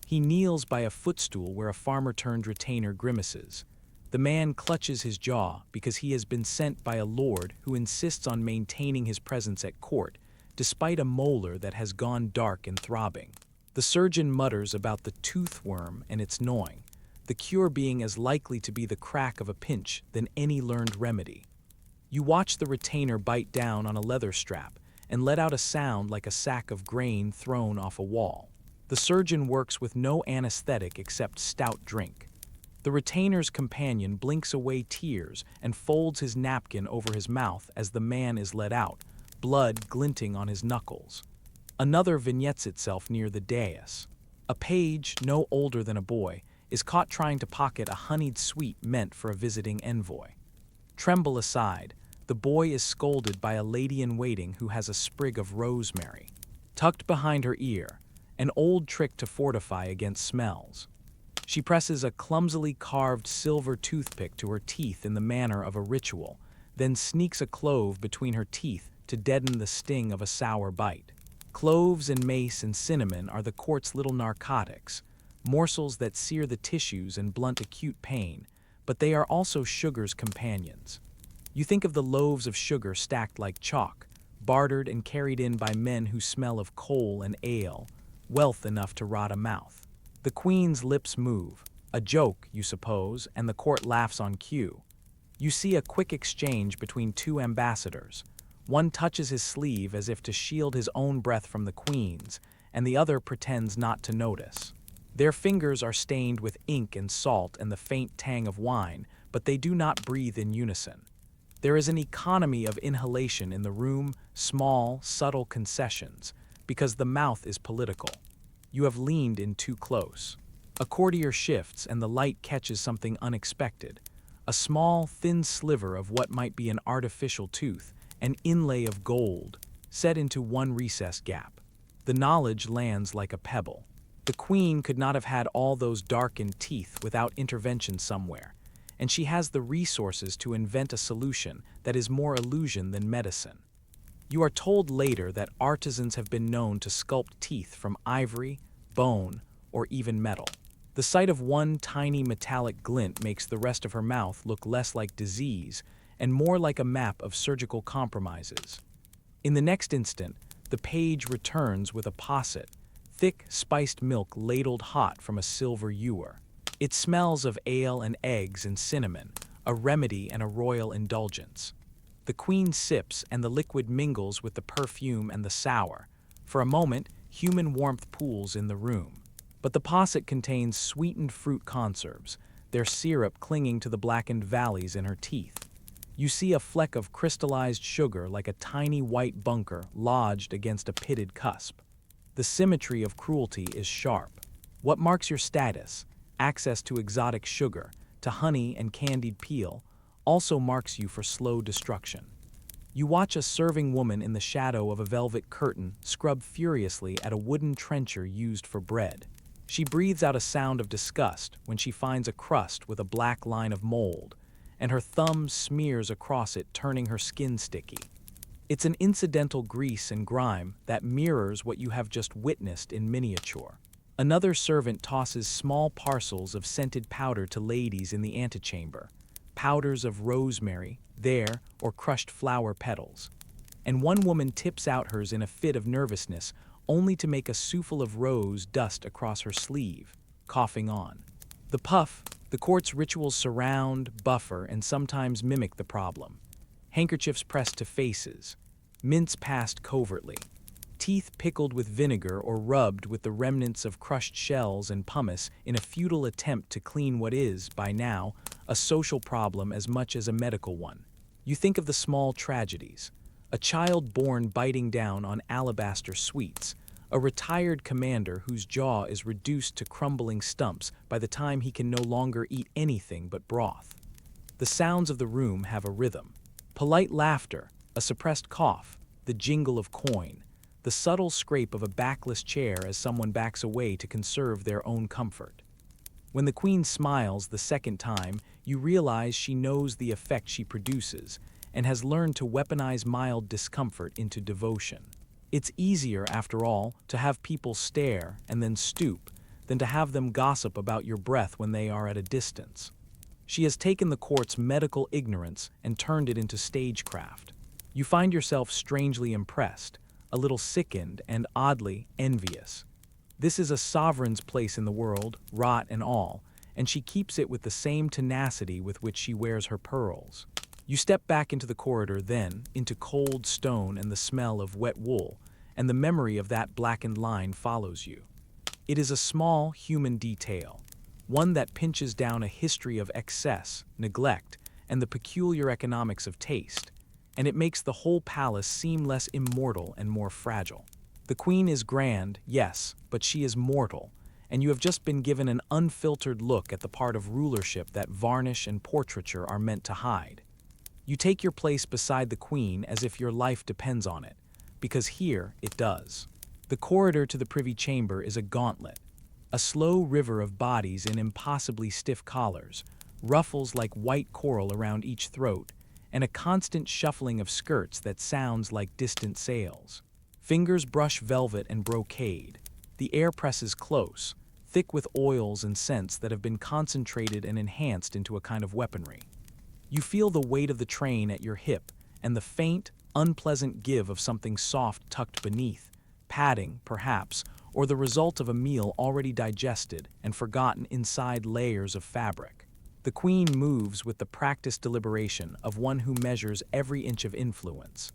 He kneels by a footstool where a farmer-turned-retainer grimaces. The man clutches his jaw because he has been sent by a lord who insists on maintaining his presence at court, despite a molar that has gone dark and throbbing. The surgeon mutters about the tooth worm and its gnawing, the cure being as likely to be the crack of a pinch than any learned remedy. You watch the retainer bite down on a leather strap and let out a sound like a sack of grain thrown off a wall. The surgeon works with no anesthetic except stout drink. The retainer's companion blinks away tears and folds his napkin over his mouth as the man is let out, blood glinting on his knuckles. Another vignettes itself near the dais. A page, no older than a boy, is caught trying to pocket a honeyed sweet meant for a visiting envoy. Tremble aside, the boy is scolded by a lady-in-waiting who has a sprig of rosemary tucked behind her ear, an old trick to fortify against smells. She presses a clumsily carved silver toothpick to her teeth in the manner of a ritual, then sneaks a clove between her teeth to deaden the sting of a sour bite. Cloves and mace and cinnamon are the court's little narcotics, morsels that sear the tissues and blunt acute pain, but they are also sugar's companions. You think of the loaves of sugar stacked like chalk, bartered and carried in by men who smell of coal and ale, wealth enough to rot a mouth. The queen's lips move, a joke, you suppose, and the court laughs on cue. You see a quick exchange between two ambassadors. One touches his sleeve as if to shield his own breath from the queen's, and the other pretends not to notice. Their fingers are stained with ink and salt and the faint tang of wine, but they do not breathe in unison. There is an economy of inhalation in the room, small, subtle concessions, because the mouth is political. You have leaned in too close. A courtier shifts and the light catches something unexpected. A small, thin sliver of what might be an artificial tooth, an inlay of gold, set into one recessed gap. The knowledge lands like a pebble. The queen could not have had all those darkened teeth without intervention somewhere, and she has the resources to invent a solution that is more illusion than medicine. You are told later that artisans have been known to sculpt teeth from ivory, bone, or even metal. The sight of one tiny metallic glint makes the rest of her mouth look less like disease and more like a map of surgical compromises. In the next instant, the page returns with a posset, thick, spiced milk ladled hot from a silver ewer. It smells of ale and eggs and cinnamon, a remedy and a royal indulgence. The queen sips, and the liquid mingles with the perfume and the sour. For a moment, human warmth pools in the room. But the posset contains sweetened fruit conserves, their syrup clinging to the blackened valleys in her teeth. You see a fleck of crystallized sugar like a tiny white bunker lodged against a pitted cusp. The symmetry of cruelty is sharp. What marks your status, access to exotic sugar, to honey and candied peel, also marks you for slow destruction. You watch a serving woman in the shadow of a velvet curtain scrub furiously at a wooden trencher used for bread. She breathes out a sound of disgust when she finds a crust with a black line of mold, and her thumb smears across it, turning her skin sticky. It's an incidental grease and grime that mirrors what you have just witnessed in miniature. Another servant tosses small parcels of scented powder to ladies in the antechamber, powders of rosemary, there, or crushed flower petals. And one woman tips out hers in a fit of nervousness, only to make a souffle of rose dust across her sleeve, coughing on. The court's rituals surround, buffer, and sometimes mimic the problem. Handkerchiefs pressed to faces, mints passed covertly, teeth pickled with vinegar or rubbed with the remnants of crushed shells and pumice in a futile attempt to clean what is, by now, a social problem as much as a medical one. You think of the small tragedies: a child born biting down on alabaster sweets, a retired commander whose jaw is reduced to crumbling stumps by the time he can no longer eat anything but broth. The sounds of the room have a rhythm: polite laughter, a suppressed cough, the jingle of coin, the subtle scrape of a backless chair as someone backs away to conserve their own comfort. When the queen smiles the second time, you realize she knows the effect she produces and has learned to weaponize mild discomfort into devotion. It's easier, after all, to have people stare and then stoop than to have them gossip about your breath when they are at a distance. She has taken the court's medical ignorance and turned it into stagecraft. You find yourself strangely impressed, a little sickened, and oddly envious. This is a sovereign's place in the world, rot and all, and she keeps it with the same tenacity with which she wears her pearls. You step back into the corridor, then into cold stone and the smell of wet wool, and the memory of that blackened line follows you. It is a small human detail, one that pinches down a history of excess, neglect, and the peculiar economics of taste, and it makes the whole palace seem less immortal and more fragile. The queen is grand, yes, but she is mortal, and you have just been given an unfiltered look at the part of rulership that varnish and portraiture are meant to hide. You take your place beside the queen as if your life depends on it, because here it does. The corridor to the privy chamber is a gauntlet, a slow river of bodies in impossibly stiff collars, ruffles like white coral around each throat, and a constant shuffling of skirts that sounds like distant sails. Fingers brush velvet and brocade. The air presses close, thick with oils and scents that have been concentrated and enhanced into a kind of weaponry. You feel the weight of the train at your hip and the faint, unpleasant give of something soft tucked beneath, padding, perhaps, or the result of a meal already digested and forgotten inside layers of fabric. The queen moves with the practiced deliberation of one who measures every inch of influence.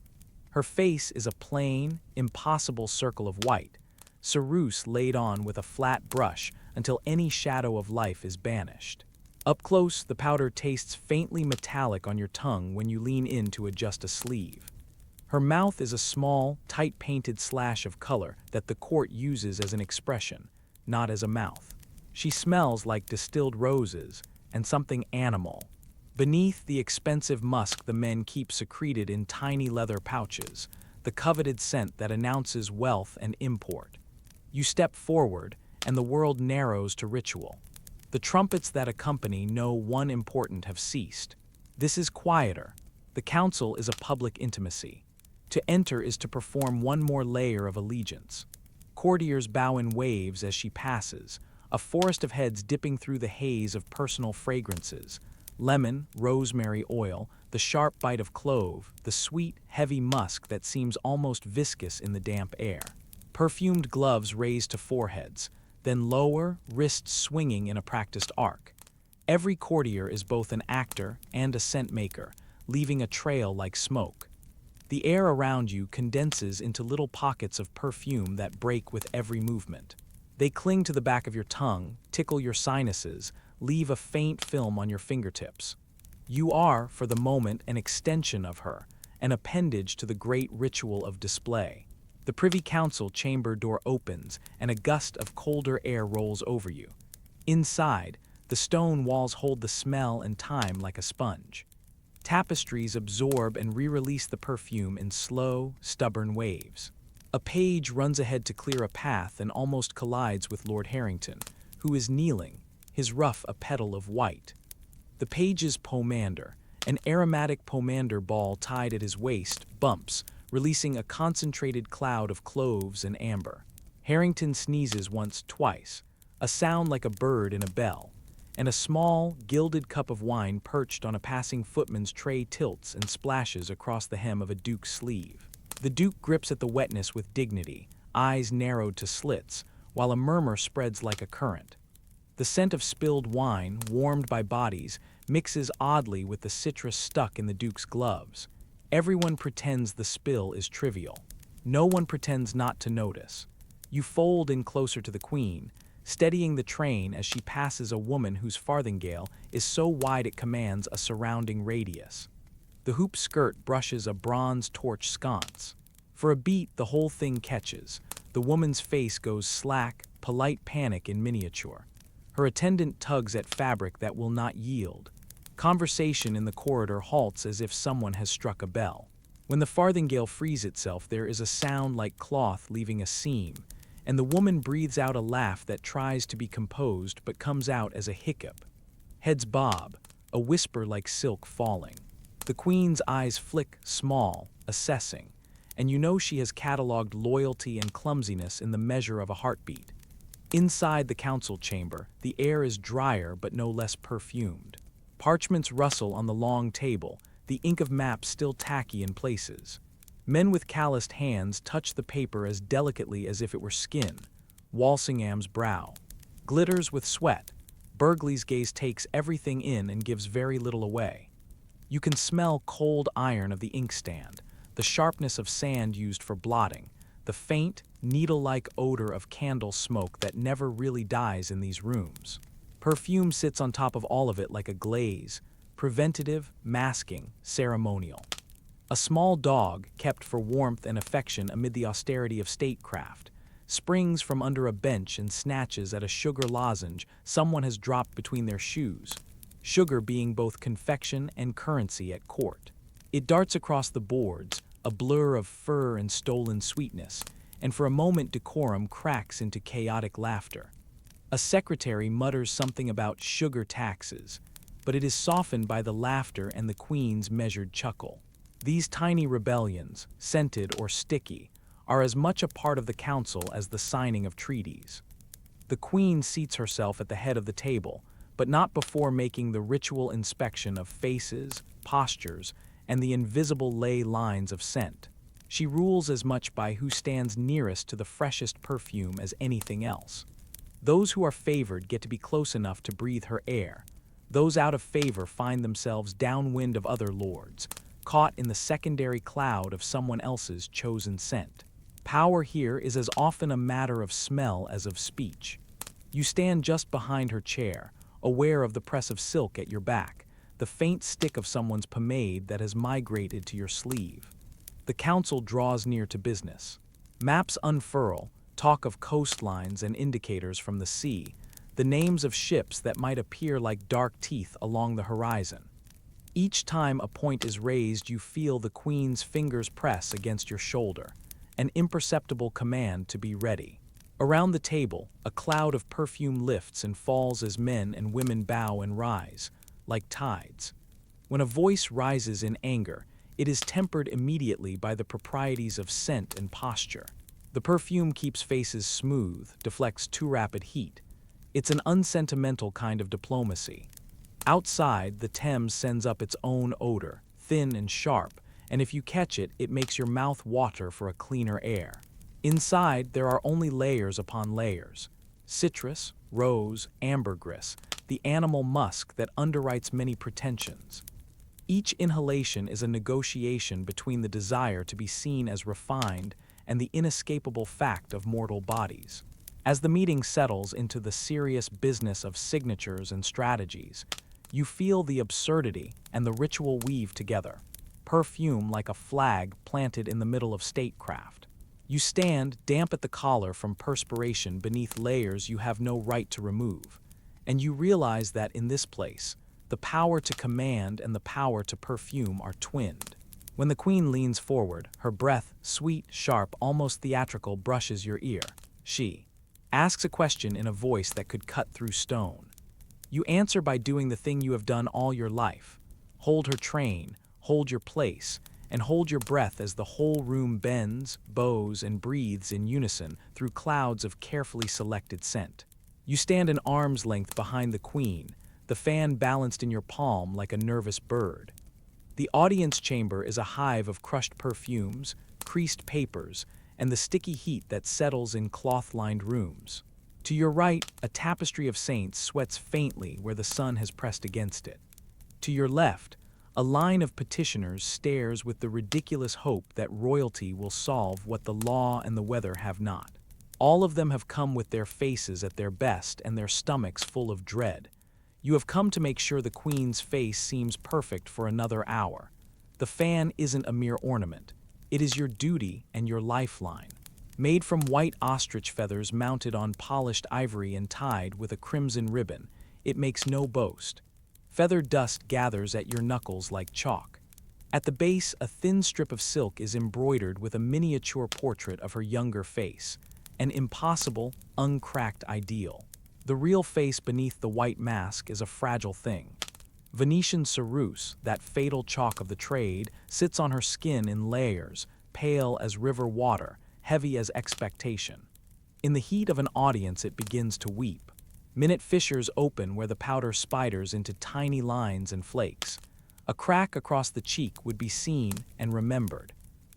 Her face is a plain, impossible circle of white, ceruse laid on with a flat brush until any shadow of life is banished. Up close, the powder tastes faintly metallic on your tongue when you lean in to adjust a sleeve. Her mouth is a small, tight-painted slash of color that the court uses as an expression, not as a mouth. She smells like distilled roses and something animal. Beneath the expensive musk the men keep secreted in tiny leather pouches, the coveted scent that announces wealth and import. You step forward, and the world narrows to ritual. The trumpets that accompany no one important have ceased. This is quieter. The council is a public intimacy. To enter is to perform one more layer of allegiance. Courtiers bow in waves as she passes, a forest of heads dipping through the haze of personal fragrances: lemon, rosemary oil, the sharp bite of clove, the sweet, heavy musk that seems almost viscous in the damp air. Perfumed gloves raised to foreheads, then lower, wrists swinging in a practiced arc. Every courtier is both an actor and a scent maker, leaving a trail like smoke. The air around you condenses into little pockets of perfume that break with every movement. They cling to the back of your tongue, tickle your sinuses, leave a faint film on your fingertips. You are, for the moment, an extension of her, an appendage to the great ritual of display. The Privy Council chamber door opens, and a gust of colder air rolls over you. Inside, the stone walls hold the smell and time like a sponge. Tapestries absorb and re-release the perfume in slow, stubborn waves. A page runs ahead to clear a path and almost collides with Lord Harrington, who is kneeling, his ruff a petal of white. The page's pomander, an aromatic pomander ball tied at his waist, bumps, releasing a concentrated cloud of cloves and amber. Harrington sneezes once, twice, a sound like a bird in a bell, and a small, gilded cup of wine perched on a passing footman's tray tilts and splashes across the hem of a duke's sleeve. The duke grips at the wetness with dignity, eyes narrowed to slits, while a murmur spreads like a current. The scent of spilled wine, warmed by bodies, mixes oddly with the citrus stuck in the duke's gloves. Everyone pretends the spill is trivial. No one pretends not to notice. You fold in closer to the queen, steadying the train as she passes a woman whose farthingale is so wide it commands a surrounding radius. The hoop skirt brushes a bronze torch sconce. For a beat, the whole thing catches. The woman's face goes slack, polite panic in miniature. Her attendant tugs at fabric that will not yield. Conversation in the corridor halts as if someone has struck a bell. When the farthingale frees itself, there is a sound like cloth leaving a seam, and the woman breathes out a laugh that tries to be composed but comes out as a hiccup. Heads bob, a whisper like silk falling. The queen's eyes flick, small, assessing, and you know she has catalogued loyalty and clumsiness in the measure of a heartbeat. Inside the council chamber, the air is drier but no less perfumed. Parchments rustle on the long table, the ink of maps still tacky in places. Men with calloused hands touch the paper as delicately as if it were skin. Walsingham's brow glitters with sweat. Burghley's gaze takes everything in and gives very little away. You can smell cold iron of the inkstand, the sharpness of sand used for blotting, the faint, needle-like odor of candle smoke that never really dies in these rooms. Perfume sits on top of all of it like a glaze, preventative, masking, ceremonial. A small dog, kept for warmth and affection amid the austerity of statecraft, springs from under a bench and snatches at a sugar lozenge someone has dropped between their shoes, sugar being both confection and currency at court. It darts across the boards, a blur of fur and stolen sweetness, and for a moment decorum cracks into chaotic laughter. A secretary mutters something about sugar taxes, but it is softened by the laughter and the queen's measured chuckle. These tiny rebellions, scented or sticky, are as much a part of the council as the signing of treaties. The queen seats herself at the head of the table, but not before making the ritual inspection of faces, postures, and the invisible ley lines of scent. She rules as much by who stands nearest to the freshest perfume as anything else. Those who are favored get to be close enough to breathe her air. Those out of favor find themselves downwind of other lords, caught in the secondary cloud of someone else's chosen scent. Power here is as often a matter of smell as of speech. You stand just behind her chair, aware of the press of silk at your back, the faint stick of someone's pomade that has migrated to your sleeve. The council draws near to business. Maps unfurl, talk of coastlines and indicators from the sea, the names of ships that might appear like dark teeth along the horizon. Each time a point is raised, you feel the queen's fingers press against your shoulder, an imperceptible command to be ready. Around the table, a cloud of perfume lifts and falls as men and women bow and rise, like tides. When a voice rises in anger, it is tempered immediately by the proprieties of scent and posture. The perfume keeps faces smooth, deflects too rapid heat. It's an unsentimental kind of diplomacy. Outside, the Thames sends up its own odor, thin and sharp, and if you catch it, it makes your mouth water for a cleaner air. Inside, there are only layers upon layers. Citrus, rose, ambergris, the animal musk that underwrites many pretensions. Each inhalation is a negotiation between the desire to be seen as refined and the inescapable fact of mortal bodies. As the meeting settles into the serious business of signatures and strategies, you feel the absurdity and the ritual weave together, perfume like a flag planted in the middle of statecraft. You stand, damp at the collar from perspiration beneath layers you have no right to remove, and you realize that in this place, The power to command and the power to perfume are twinned. When the queen leans forward, her breath, sweet, sharp, almost theatrical, brushes your ear. She asks a question in a voice that could cut through stone. You answer by doing the thing you have done all your life. Hold her train, hold your place, and hold your breath as the whole room bends, bows, and breathes in unison through clouds of carefully selected scent. You stand an arm's length behind the queen, the fan balanced in your palm like a nervous bird. The audience chamber is a hive of crushed perfumes, creased papers, and the sticky heat that settles in cloth-lined rooms. To your right, a tapestry of saints sweats faintly where the sun has pressed against it. To your left, a line of petitioners stares with the ridiculous hope that royalty will solve what the law and the weather have not. All of them have come with their faces at their best and their stomachs full of dread. You have come to make sure the queen's face seems perfect for another hour. The fan isn't a mere ornament. It is your duty and your lifeline. Made from white ostrich feathers mounted on polished ivory and tied with a crimson ribbon, it makes no boast. Feather dust gathers at your knuckles like chalk. At the base, a thin strip of silk is embroidered with a miniature portrait of her younger face, an impossible, uncracked ideal. The real face beneath the white mask is a fragile thing. Venetian ceruse, that fatal chalk of the trade, sits on her skin in layers, pale as river water, heavy as expectation. In the heat of an audience, it begins to weep. Minute fissures open where the powder spiders into tiny lines and flakes. A crack across the cheek would be seen and remembered.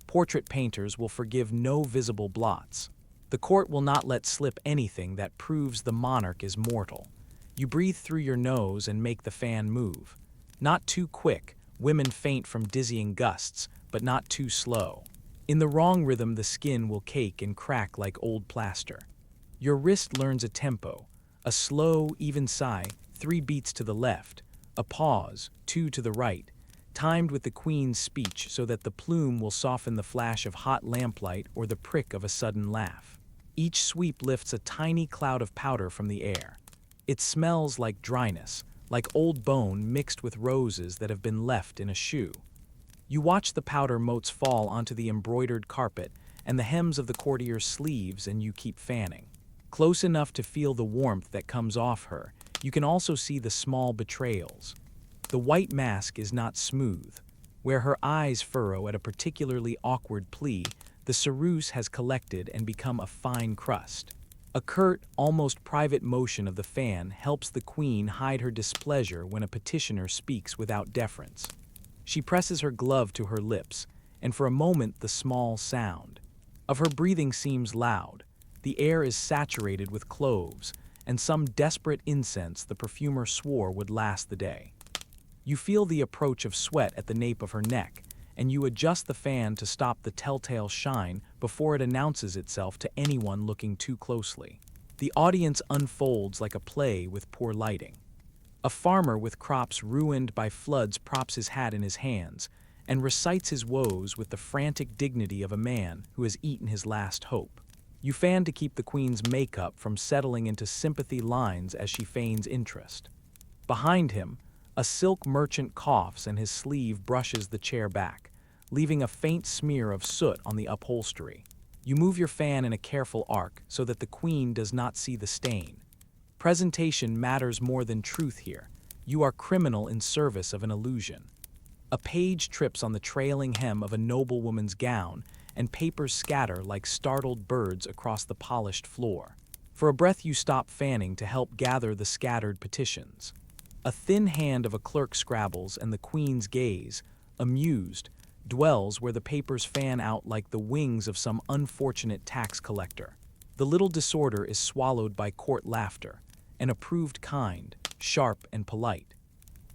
Portrait painters will forgive no visible blots. The court will not let slip anything that proves the monarch is mortal. You breathe through your nose and make the fan move. Not too quick, women faint from dizzying gusts, but not too slow. In the wrong rhythm, the skin will cake and crack like old plaster. Your wrist learns a tempo, a slow, even sigh, 3 beats to the left, a pause, 2 to the right, timed with the queen's speech so that the plume will soften the flash of hot lamplight or the prick of a sudden laugh. Each sweep lifts a tiny cloud of powder from the air. It smells like dryness, like old bone mixed with roses that have been left in a shoe. You watch the powder motes fall onto the embroidered carpet and the hems of the courtier's sleeves, and you keep fanning. Close enough to feel the warmth that comes off her, you can also see the small betrayals. The white mask is not smooth. Where her eyes furrow at a particularly awkward plea, the ceruse has collected and become a fine crust. A curt, almost private motion of the fan helps the queen hide her displeasure when a petitioner speaks without deference. She presses her glove to her lips, and for a moment the small sound of her breathing seems loud. The air is saturated with cloves, and some desperate incense the perfumer swore would last the day. You feel the approach of sweat at the nape of her neck, and you adjust the fan to stop the telltale shine before it announces itself to anyone looking too closely. The audience unfolds like a play with poor lighting. A farmer with crops ruined by floods props his hat in his hands and recites his woes with the frantic dignity of a man who has eaten his last hope. You fan to keep the queen's makeup from settling into sympathy lines as she feigns interest. Behind him, a silk merchant coughs and his sleeve brushes the chair back, leaving a faint smear of soot on the upholstery. You move your fan in a careful arc so that the queen does not see the stain. Presentation matters more than truth here. You are criminal in service of an illusion. A page trips on the trailing hem of a noblewoman's gown, and papers scatter like startled birds across the polished floor. For a breath you stop fanning to help gather the scattered petitions. A thin hand of a clerk scrabbles, and the queen's gaze, amused, dwells where the papers fan out like the wings of some unfortunate tax collector. The little disorder is swallowed by court laughter, an approved kind, sharp and polite.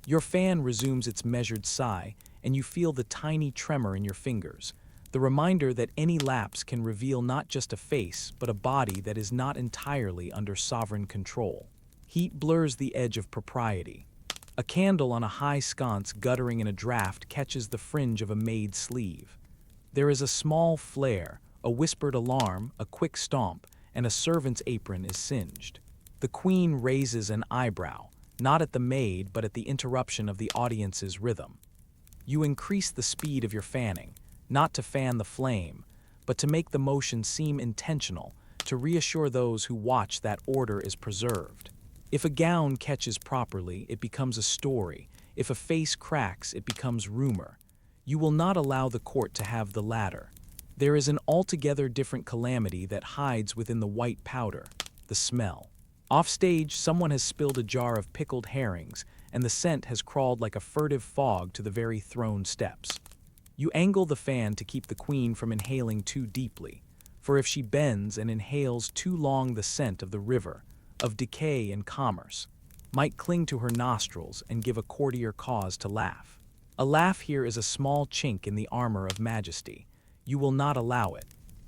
Your fan resumes its measured sigh, and you feel the tiny tremor in your fingers, the reminder that any lapse can reveal not just a face, but a body that is not entirely under sovereign control. Heat blurs the edge of propriety. A candle on a high sconce guttering in a draught catches the fringe of a maid's sleeve. There is a small flare, a whispered alarm, a quick stomp, and a servant's apron is singed. The queen raises an eyebrow, not at the maid but at the interruption of the audience's rhythm. You increase the speed of your fanning, not to fan the flame, but to make the motion seem intentional, to reassure those who watch that order is preserved. If a gown catches properly, it becomes a story. If a face cracks, it becomes rumor. You will not allow the court to have the latter. There is an altogether different calamity that hides within the white powder, the smell. Offstage, someone has spilled a jar of pickled herrings, and the scent has crawled like a furtive fog to the very throne steps. You angle the fan to keep the queen from inhaling too deeply, for if she bends and inhales too long, the scent of the river, of decay and commerce, might cling to her nostrils and give a courtier cause to laugh. A laugh here is a small chink in the armor of majesty. You will not allow it.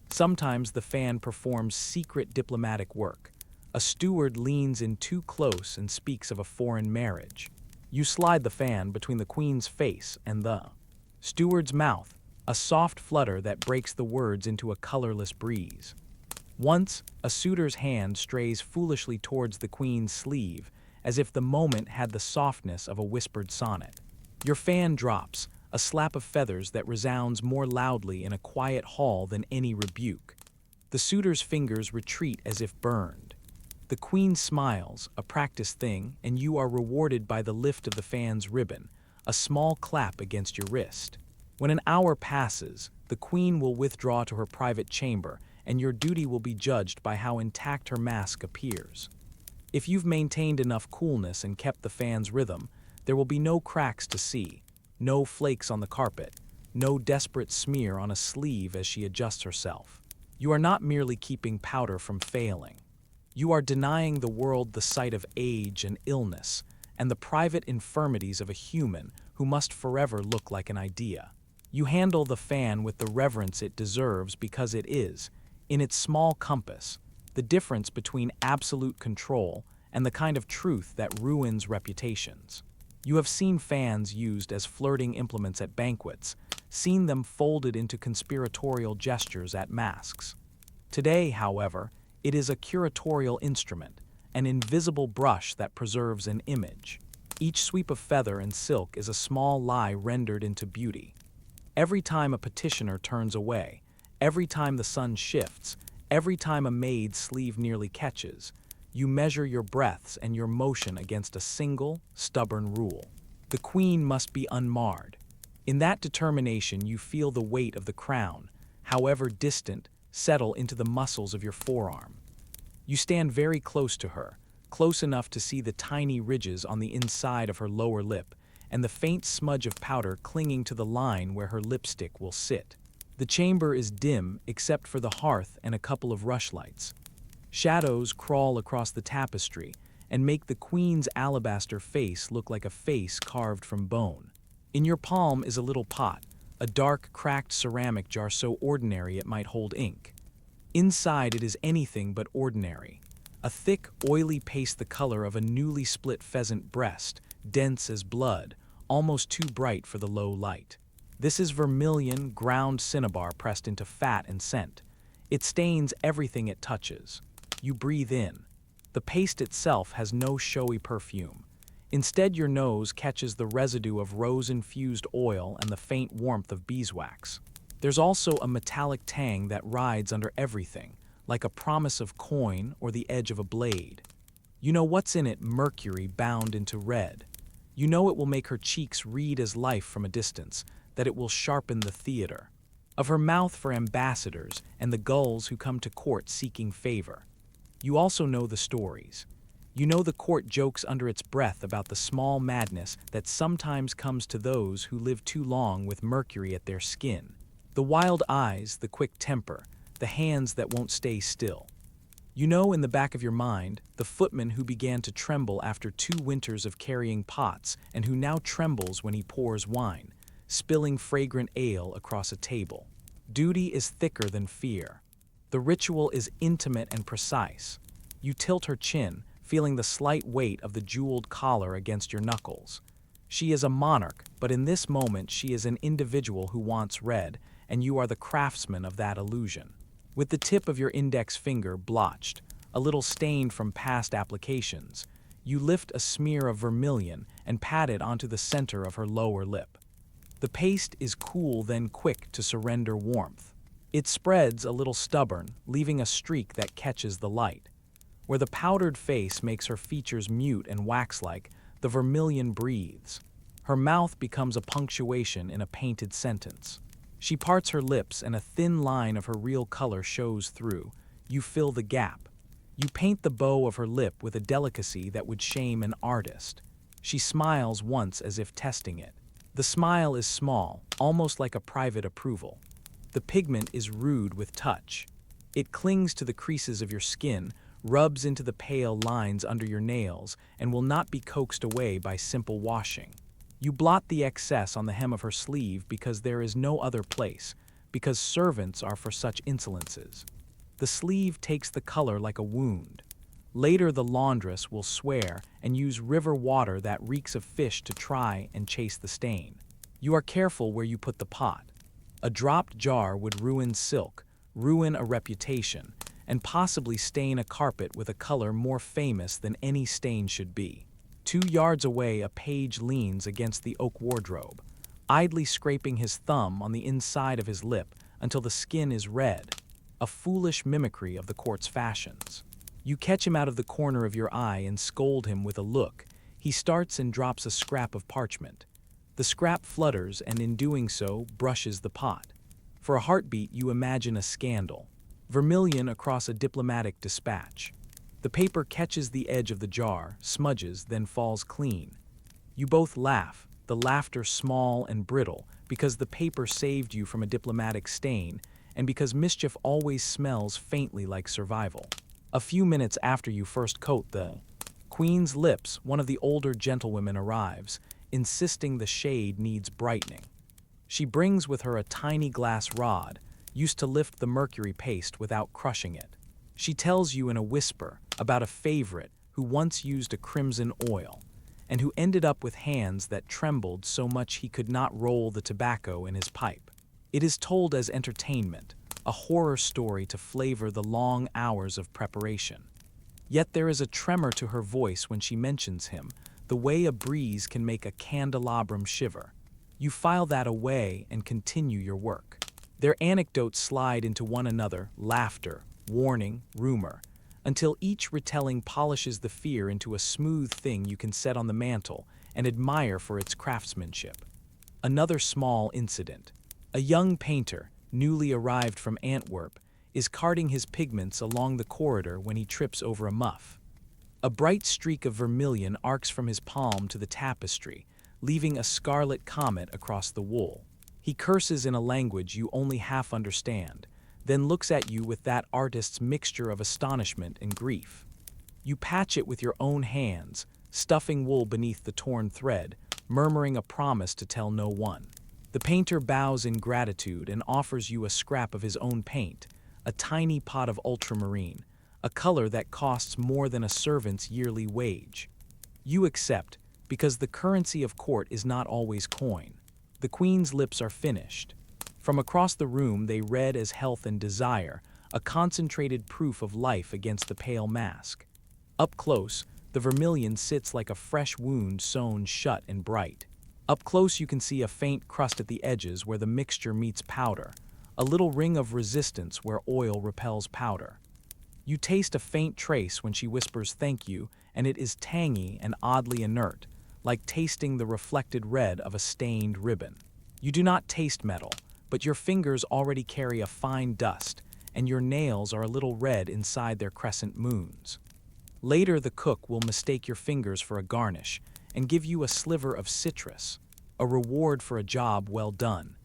Sometimes the fan performs secret diplomatic work. A steward leans in too close and speaks of a foreign marriage. You slide the fan between the queen's face and the steward's mouth, a soft flutter that breaks the words into a colorless breeze. Once, a suitor's hand strays foolishly towards the queen's sleeve, as if the moment had the softness of a whispered sonnet. Your fan drops, a slap of feathers that resounds more loudly in a quiet hall than any rebuke. The suitor's fingers retreat as if burned. The queen smiles, a practiced thing, and you are rewarded by the lift of the fan's ribbon, a small clap against your wrist. When an hour passes, the queen will withdraw to her private chamber, and your duty will be judged by how intact her mask appears. If you've maintained enough coolness and kept the fan's rhythm, there will be no cracks to see, no flakes on the carpet, no desperate smear on a sleeve as she adjusts herself. You are not merely keeping powder from failing. You are denying the world the sight of age and illness, and the private infirmities of a human who must forever look like an idea. You handle the fan with the reverence it deserves because it is, in its small compass, the difference between absolute control and the kind of truth that ruins reputations. You have seen fans used as flirting implements at banquets, seen them folded into conspiratorial gestures at masques. Today, however, it is a curatorial instrument, an invisible brush that preserves an image. Each sweep of feather and silk is a small lie rendered into beauty. Every time a petitioner turns away, every time the sun shifts, every time a maid's sleeve nearly catches, you measure your breaths and your motion against a single, stubborn rule. The queen must be unmarred. In that determination you feel the weight of the crown, however distant, settle into the muscles of your forearm. You stand very close to her, close enough to see the tiny ridges on the inside of her lower lip and the faint smudge of powder clinging to the line where her lipstick will sit. The chamber is dim except for the hearth and a couple of rushlights. Shadows crawl across the tapestry and make the queen's alabaster face look like a face carved from bone. In your palm is a little pot, a dark, cracked ceramic jar so ordinary it might hold ink. Inside it is anything but ordinary. A thick, oily paste the color of a newly split pheasant breast, dense as blood, almost too bright for the low light. This is vermilion, ground cinnabar pressed into fat and scent. It stains everything it touches. You breathe in. The paste itself has no showy perfume. Instead, your nose catches the residue of rose-infused oil and the faint warmth of beeswax. There's also a metallic tang that rides under everything, like a promise of coin or the edge of a blade. You know what's in it, mercury bound into red. You know it will make her cheeks read as life from a distance, that it will sharpen the theater. Of her mouth for ambassadors and the gulls who come to court seeking favor. You also know the stories. You know the court jokes under its breath about the small madness that sometimes comes to those who live too long with mercury at their skin. The wild eyes, the quick temper, the hands that won't stay still. You know in the back of your mind the footman who began to tremble after 2 winters of carrying pots and who now trembles when he pours wine, spilling fragrant ale across a table. Duty is thicker than fear. The ritual is intimate and precise. You tilt her chin, feeling the slight weight of the jeweled collar against your knuckles. She is a monarch, but in this moment she is an individual who wants red, and you are the craftsman of that illusion. With the tip of your index finger blotched, a little stained from past applications, You lift a smear of vermilion and pat it onto the center of her lower lip. The paste is cool then quick to surrender warmth. It spreads a little stubborn, leaving a streak that catches the light. Where the powdered face makes her features mute and wax-like, the vermilion breathes. Her mouth becomes a punctuation in a painted sentence. She parts her lips and a thin line of her real color shows through. You fill the gap. You paint the bow of her lip with a delicacy that would shame an artist. She smiles once as if testing it. The smile is small, almost like a private approval. The pigment is rude with touch. It clings to the creases of your skin, rubs into the pale lines under your nails, and will not be coaxed away by simple washing. You blot the excess on the hem of her sleeve because there is no other place, because servants are for such insolences. The sleeve takes the color like a wound. Later the laundress will swear and use river water that reeks of fish to try and chase the stain. You are careful where you put the pot. A dropped jar would ruin silk, ruin a reputation, and possibly stain a carpet with a color more famous than any stain should be. 2 yards away, a page leans against the oak wardrobe, idly scraping his thumb on the inside of his lip until the skin is red, a foolish mimicry of the court's fashions. You catch him out of the corner of your eye and scold him with a look. He starts and drops a scrap of parchment. The scrap flutters and in doing so brushes the pot. For a heartbeat you imagine a scandal. Vermilion across a diplomatic dispatch. The paper catches the edge of the jar, smudges, then falls clean. You both laugh, the laughter small and brittle, because the paper saved you from a diplomatic stain, and because mischief always smells faintly like survival. A few minutes after you first coat the Queen's lips, one of the older gentlewomen arrives, insisting the shade needs brightening. She brings with her a tiny glass rod, used to lift the mercury paste without crushing it. She tells you in a whisper about a favorite who once used a crimson oil, and who ended up with hands that trembled so much he could not roll the tobacco in his pipe. It is told as entertainment, a horror story to flavor the long hours of preparation. Yet there is a tremor to her voice when she mentions him, the way a breeze can make a candelabrum shiver. You file that away and continue your work. Their anecdotes slide into one another, laughter, warning, rumor, until each retelling polishes the fear into a smooth thing you can set on the mantel and admire for its craftsmanship. Another small incident. A young painter, newly arrived from Antwerp, is carting his pigments along the corridor when he trips over a muff. A bright streak of vermilion arcs from his palm to the tapestry, leaving a scarlet comet across the wool. He curses in a language you only half understand, then looks at you with that artist's mixture of astonishment and grief. You patch it with your own hands, stuffing wool beneath the torn thread, murmuring a promise to tell no one. The painter bows in gratitude and offers you a scrap of his own paint, a tiny pot of ultramarine, a color that costs more than a servant's yearly wage. You accept, because the currency of court is not always coin. The Queen's lips are finished. From across the room they read as health and desire, a concentrated proof of life against the pale mask. Up close, the vermilion sits like a fresh wound sewn shut and bright. Up close you can see a faint crust at the edges where the mixture meets powder, a little ring of resistance where oil repels powder. You taste a faint trace when she whispers thank you, and it is tangy and oddly inert, like tasting the reflected red of a stained ribbon. You do not taste metal, but your fingers already carry a fine dust, and your nails are a little red inside their crescent moons. Later the cook will mistake your fingers for a garnish and give you a sliver of citrus, a reward for a job well done,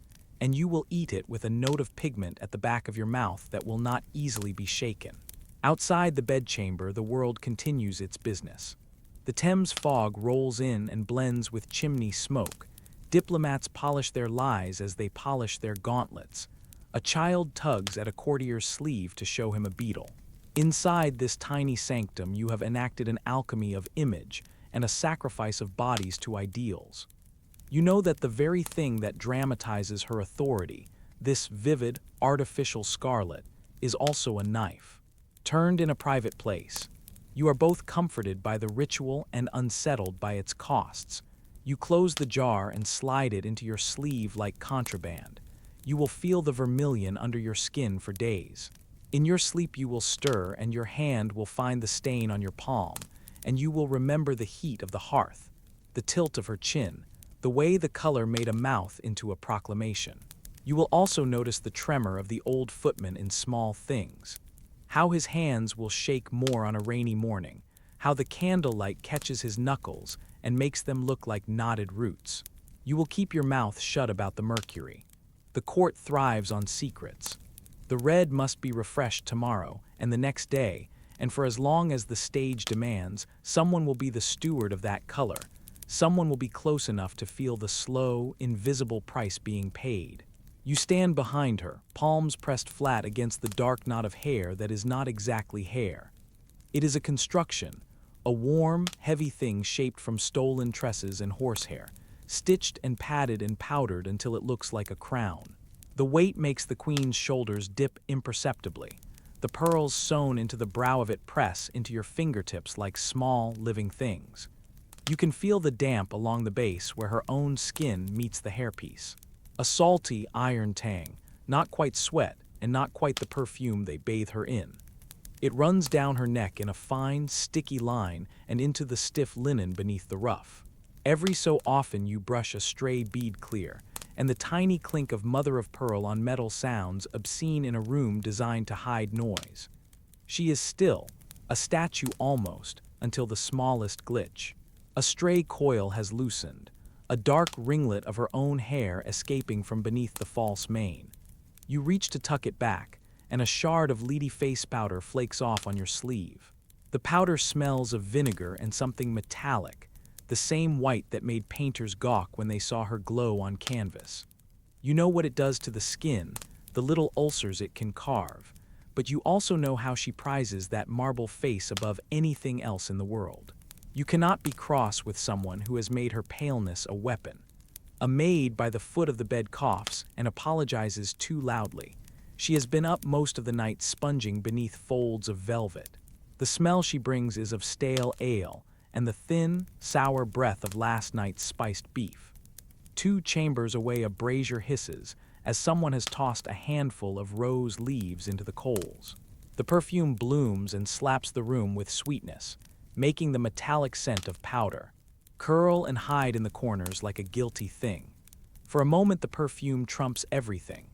and you will eat it with a note of pigment at the back of your mouth that will not easily be shaken. Outside the bedchamber, the world continues its business. The Thames fog rolls in and blends with chimney smoke. Diplomats polish their lies as they polish their gauntlets. A child tugs at a courtier's sleeve to show him a beetle. Inside this tiny sanctum you have enacted an alchemy of image and a sacrifice of bodies to ideals. You know that the very thing that dramatizes her authority, this vivid, artificial scarlet, is also a knife, turned in a private place. You are both comforted by the ritual and unsettled by its costs. You close the jar and slide it into your sleeve like contraband. You will feel the vermilion under your skin for days. In your sleep you will stir, and your hand will find the stain on your palm, and you will remember the heat of the hearth, the tilt of her chin, the way the color made a mouth into a proclamation. You will also notice the tremor of the old footman in small things, how his hands will shake more on a rainy morning, how the candlelight catches his knuckles and makes them look like knotted roots. You will keep your mouth shut about the mercury. The court thrives on secrets. The red must be refreshed tomorrow and the next day, and for as long as the stage demands, someone will be the steward of that color. Someone will be close enough to feel the slow, invisible price being paid. You stand behind her, palms pressed flat against the dark knot of hair that is not exactly hair. It is a construction, a warm, heavy thing shaped from stolen tresses and horsehair, stitched and padded and powdered until it looks like a crown. The weight makes the queen's shoulders dip imperceptibly. The pearls sewn into the brow of it press into your fingertips like small, living things. You can feel the damp along the base where her own skin meets the hairpiece. A salty, iron tang, not quite sweat and not quite the perfume they bathe her in. It runs down her neck in a fine, sticky line and into the stiff linen beneath the ruff. Every so often you brush a stray bead clear, and the tiny clink of mother-of-pearl on metal sounds obscene in a room designed to hide noise. She is still, a statue almost, until the smallest glitch. A stray coil has loosened, a dark ringlet of her own hair escaping from beneath the false mane. You reach to tuck it back, and a shard of leady face powder flakes off on your sleeve. The powder smells of vinegar and something metallic, the same white that made painters gawk when they saw her glow on canvas. You know what it does to the skin, the little ulcers it can carve, but you also know how she prizes that marble face above anything else in the world. You cannot be cross with someone who has made her paleness a weapon. A maid by the foot of the bed coughs and apologizes too loudly. She has been up most of the night sponging beneath folds of velvet. The smell she brings is of stale ale and the thin, sour breath of last night's spiced beef. 2 chambers away a brazier hisses as someone has tossed a handful of rose leaves into the coals. The perfume blooms and slaps the room with sweetness, making the metallic scent of powder. Curl and hide in the corners like a guilty thing. For a moment the perfume trumps everything.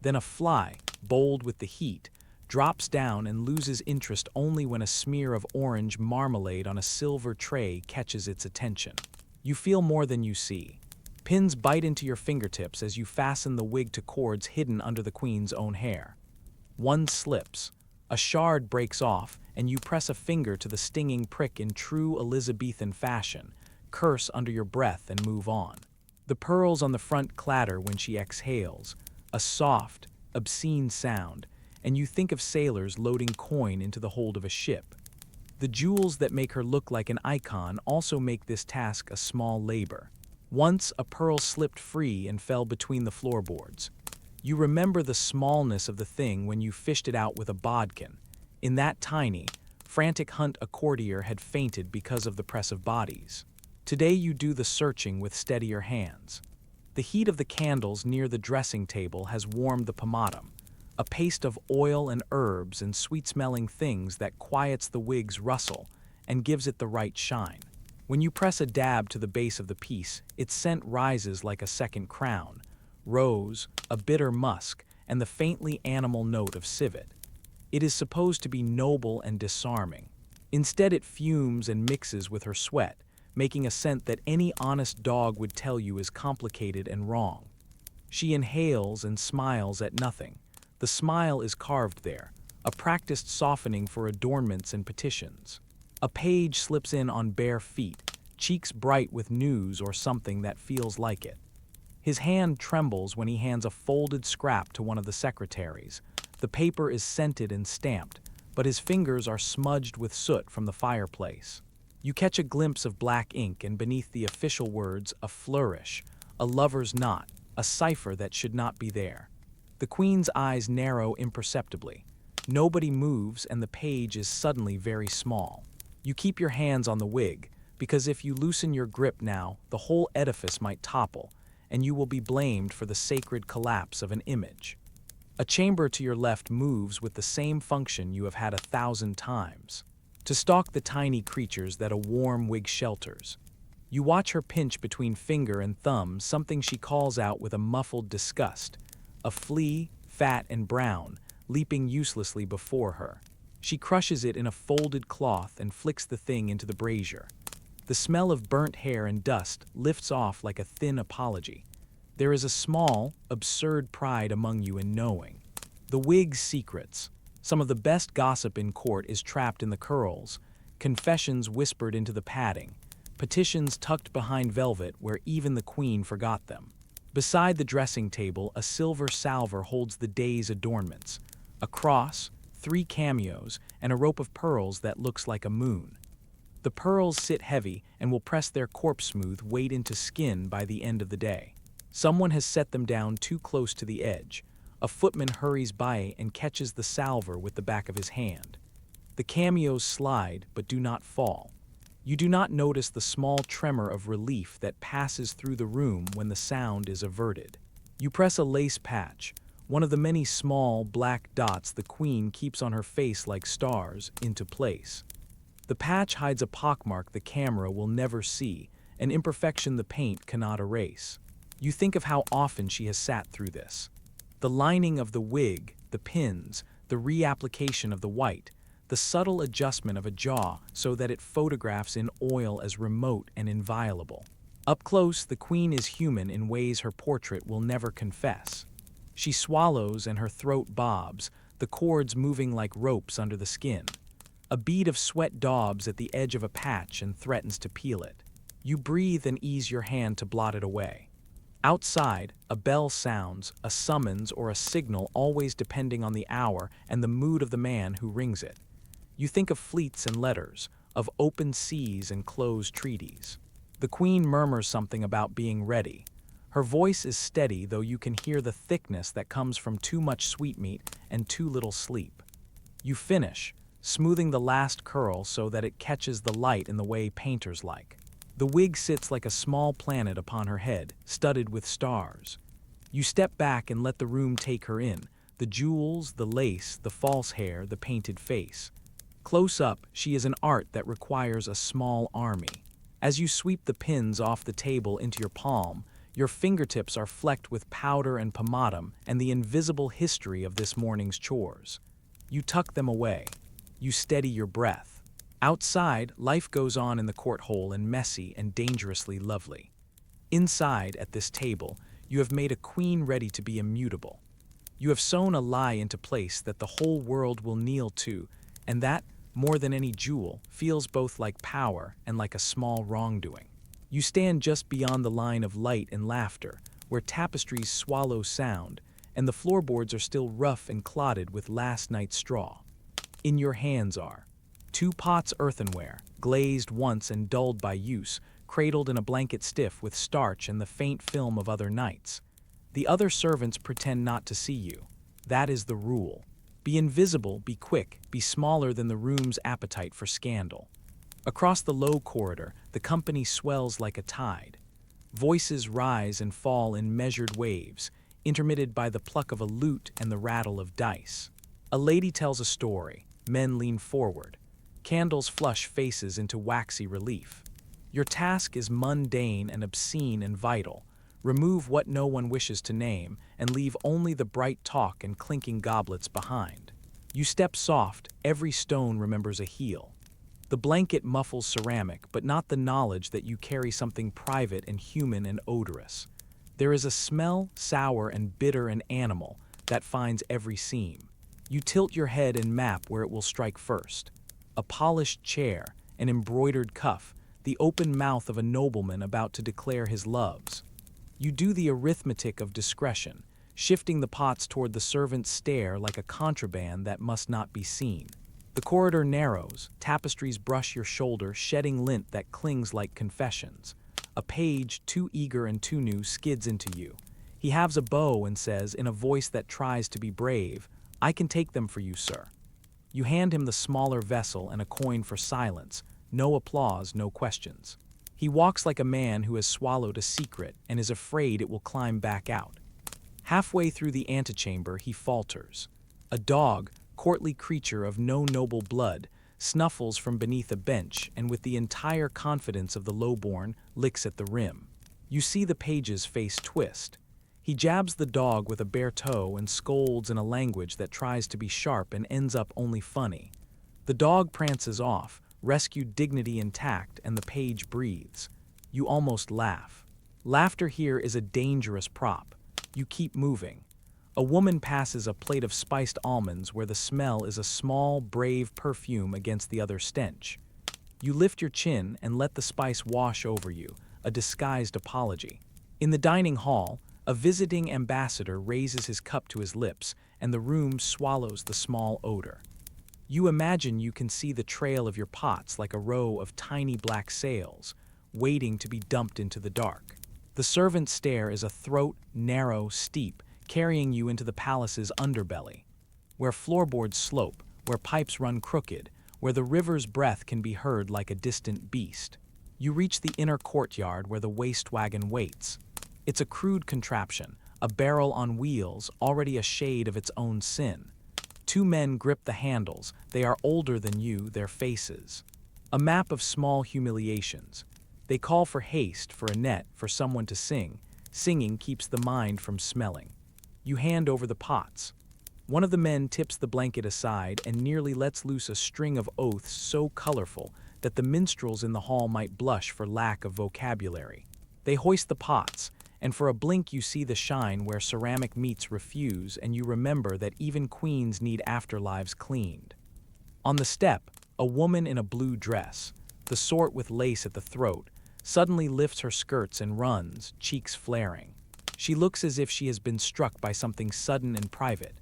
Then a fly, bold with the heat, drops down and loses interest only when a smear of orange marmalade on a silver tray catches its attention. You feel more than you see. Pins bite into your fingertips as you fasten the wig to cords hidden under the queen's own hair. One slips. A shard breaks off, and you press a finger to the stinging prick in true Elizabethan fashion, curse under your breath and move on. The pearls on the front clatter when she exhales, a soft, obscene sound, and you think of sailors loading coin into the hold of a ship. The jewels that make her look like an icon also make this task a small labor. Once a pearl slipped free and fell between the floorboards. You remember the smallness of the thing when you fished it out with a bodkin. In that tiny, frantic hunt a courtier had fainted because of the press of bodies. Today you do the searching with steadier hands. The heat of the candles near the dressing table has warmed the pomatum, a paste of oil and herbs and sweet-smelling things that quiets the wig's rustle and gives it the right shine. When you press a dab to the base of the piece, its scent rises like a second crown, rose, a bitter musk, and the faintly animal note of civet. It is supposed to be noble and disarming. Instead it fumes and mixes with her sweat, making a scent that any honest dog would tell you is complicated and wrong. She inhales and smiles at nothing. The smile is carved there, a practiced softening for adornments and petitions. A page slips in on bare feet, cheeks bright with news or something that feels like it. His hand trembles when he hands a folded scrap to one of the secretaries. The paper is scented and stamped, but his fingers are smudged with soot from the fireplace. You catch a glimpse of black ink, and beneath the official words, a flourish, a lover's knot, a cipher that should not be there. The queen's eyes narrow imperceptibly. Nobody moves, and the page is suddenly very small. You keep your hands on the wig, because if you loosen your grip now, the whole edifice might topple, and you will be blamed for the sacred collapse of an image. A chamber to your left moves with the same function you have had 1,000 times, to stalk the tiny creatures that a warm wig shelters. You watch her pinch between finger and thumb something she calls out with a muffled disgust, a flea, fat and brown, leaping uselessly before her. She crushes it in a folded cloth and flicks the thing into the brazier. The smell of burnt hair and dust lifts off like a thin apology. There is a small, absurd pride among you in knowing. The wig's secrets. Some of the best gossip in court is trapped in the curls, confessions whispered into the padding, petitions tucked behind velvet where even the queen forgot them. Beside the dressing table, a silver salver holds the day's adornments, a cross, 3 cameos, and a rope of pearls that looks like a moon. The pearls sit heavy and will press their corpse-smooth weight into skin by the end of the day. Someone has set them down too close to the edge. A footman hurries by and catches the salver with the back of his hand. The cameos slide but do not fall. You do not notice the small tremor of relief that passes through the room when the sound is averted. You press a lace patch, one of the many small black dots the queen keeps on her face like stars, into place. The patch hides a pockmark the camera will never see, an imperfection the paint cannot erase. You think of how often she has sat through this. The lining of the wig, the pins, the reapplication of the white, the subtle adjustment of a jaw so that it photographs in oil as remote and inviolable. Up close, the queen is human in ways her portrait will never confess. She swallows and her throat bobs, the cords moving like ropes under the skin. A bead of sweat daubs at the edge of a patch and threatens to peel it. You breathe and ease your hand to blot it away. Outside, a bell sounds, a summons or a signal, always depending on the hour and the mood of the man who rings it. You think of fleets and letters, of open seas and closed treaties. The queen murmurs something about being ready. Her voice is steady, though you can hear the thickness that comes from too much sweetmeat and too little sleep. You finish, smoothing the last curl so that it catches the light in the way painters like. The wig sits like a small planet upon her head, studded with stars. You step back and let the room take her in, the jewels, the lace, the false hair, the painted face. Close up, she is an art that requires a small army. As you sweep the pins off the table into your palm, your fingertips are flecked with powder and pomatum and the invisible history of this morning's chores. You tuck them away. You steady your breath. Outside, life goes on in the court hole and messy and dangerously lovely. Inside, at this table, you have made a queen ready to be immutable. You have sewn a lie into place that the whole world will kneel to, and that, more than any jewel, feels both like power and like a small wrongdoing. You stand just beyond the line of light and laughter, where tapestries swallow sound, and the floorboards are still rough and clotted with last night's straw. In your hands are 2 pots earthenware, glazed once and dulled by use, cradled in a blanket stiff with starch and the faint film of other nights. The other servants pretend not to see you. That is the rule. Be invisible, be quick, be smaller than the room's appetite for scandal. Across the low corridor, the company swells like a tide. Voices rise and fall in measured waves, intermitted by the pluck of a lute and the rattle of dice. A lady tells a story. Men lean forward. Candles flush faces into waxy relief. Your task is mundane and obscene and vital. Remove what no one wishes to name, and leave only the bright talk and clinking goblets behind. You step soft, every stone remembers a heel. The blanket muffles ceramic, but not the knowledge that you carry something private and human and odorous. There is a smell, sour and bitter and animal, that finds every seam. You tilt your head and map where it will strike first. A polished chair, an embroidered cuff, the open mouth of a nobleman about to declare his loves. You do the arithmetic of discretion, shifting the pots toward the servant's stare like a contraband that must not be seen. The corridor narrows, tapestries brush your shoulder, shedding lint that clings like confessions. A page, too eager and too new, skids into you. He halves a bow and says, in a voice that tries to be brave, "I can take them for you, sir." You hand him the smaller vessel and a coin for silence, No applause, no questions. He walks like a man who has swallowed a secret and is afraid it will climb back out. Halfway through the antechamber, he falters. A dog, courtly creature of no noble blood, snuffles from beneath a bench and with the entire confidence of the lowborn, licks at the rim. You see the page's face twist. He jabs the dog with a bare toe and scolds in a language that tries to be sharp and ends up only funny. The dog prances off, rescued dignity intact, and the page breathes. You almost laugh. Laughter here is a dangerous prop. You keep moving. A woman passes a plate of spiced almonds where the smell is a small, brave perfume against the other stench. You lift your chin and let the spice wash over you, a disguised apology. In the dining hall, a visiting ambassador raises his cup to his lips, and the room swallows the small odor. You imagine you can see the trail of your pots like a row of tiny black sails, waiting to be dumped into the dark. The servant's stair is a throat, narrow, steep, carrying you into the palace's underbelly, where floorboards slope, where pipes run crooked, where the river's breath can be heard like a distant beast. You reach the inner courtyard where the waste wagon waits. It's a crude contraption, a barrel on wheels, already a shade of its own sin. Two men grip the handles. They are older than you, their faces. A map of small humiliations. They call for haste, for a net, for someone to sing. Singing keeps the mind from smelling. You hand over the pots. One of the men tips the blanket aside and nearly lets loose a string of oaths so colorful that the minstrels in the hall might blush for lack of vocabulary. They hoist the pots, and for a blink you see the shine where ceramic meets refuse, and you remember that even queens need afterlives cleaned. On the step, a woman in a blue dress, the sort with lace at the throat, suddenly lifts her skirts and runs, cheeks flaring. She looks as if she has been struck by something sudden and private.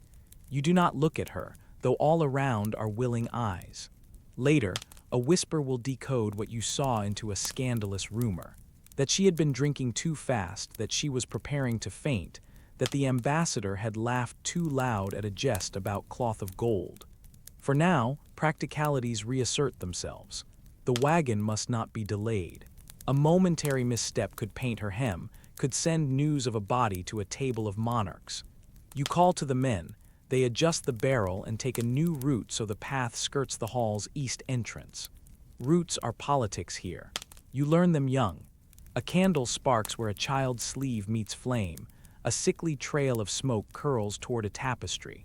You do not look at her, though all around are willing eyes. Later, a whisper will decode what you saw into a scandalous rumor. That she had been drinking too fast, that she was preparing to faint, that the ambassador had laughed too loud at a jest about cloth of gold. For now, practicalities reassert themselves. The wagon must not be delayed. A momentary misstep could paint her hem, could send news of a body to a table of monarchs. You call to the men. They adjust the barrel and take a new route so the path skirts the hall's east entrance. Routes are politics here. You learn them young. A candle sparks where a child's sleeve meets flame. A sickly trail of smoke curls toward a tapestry.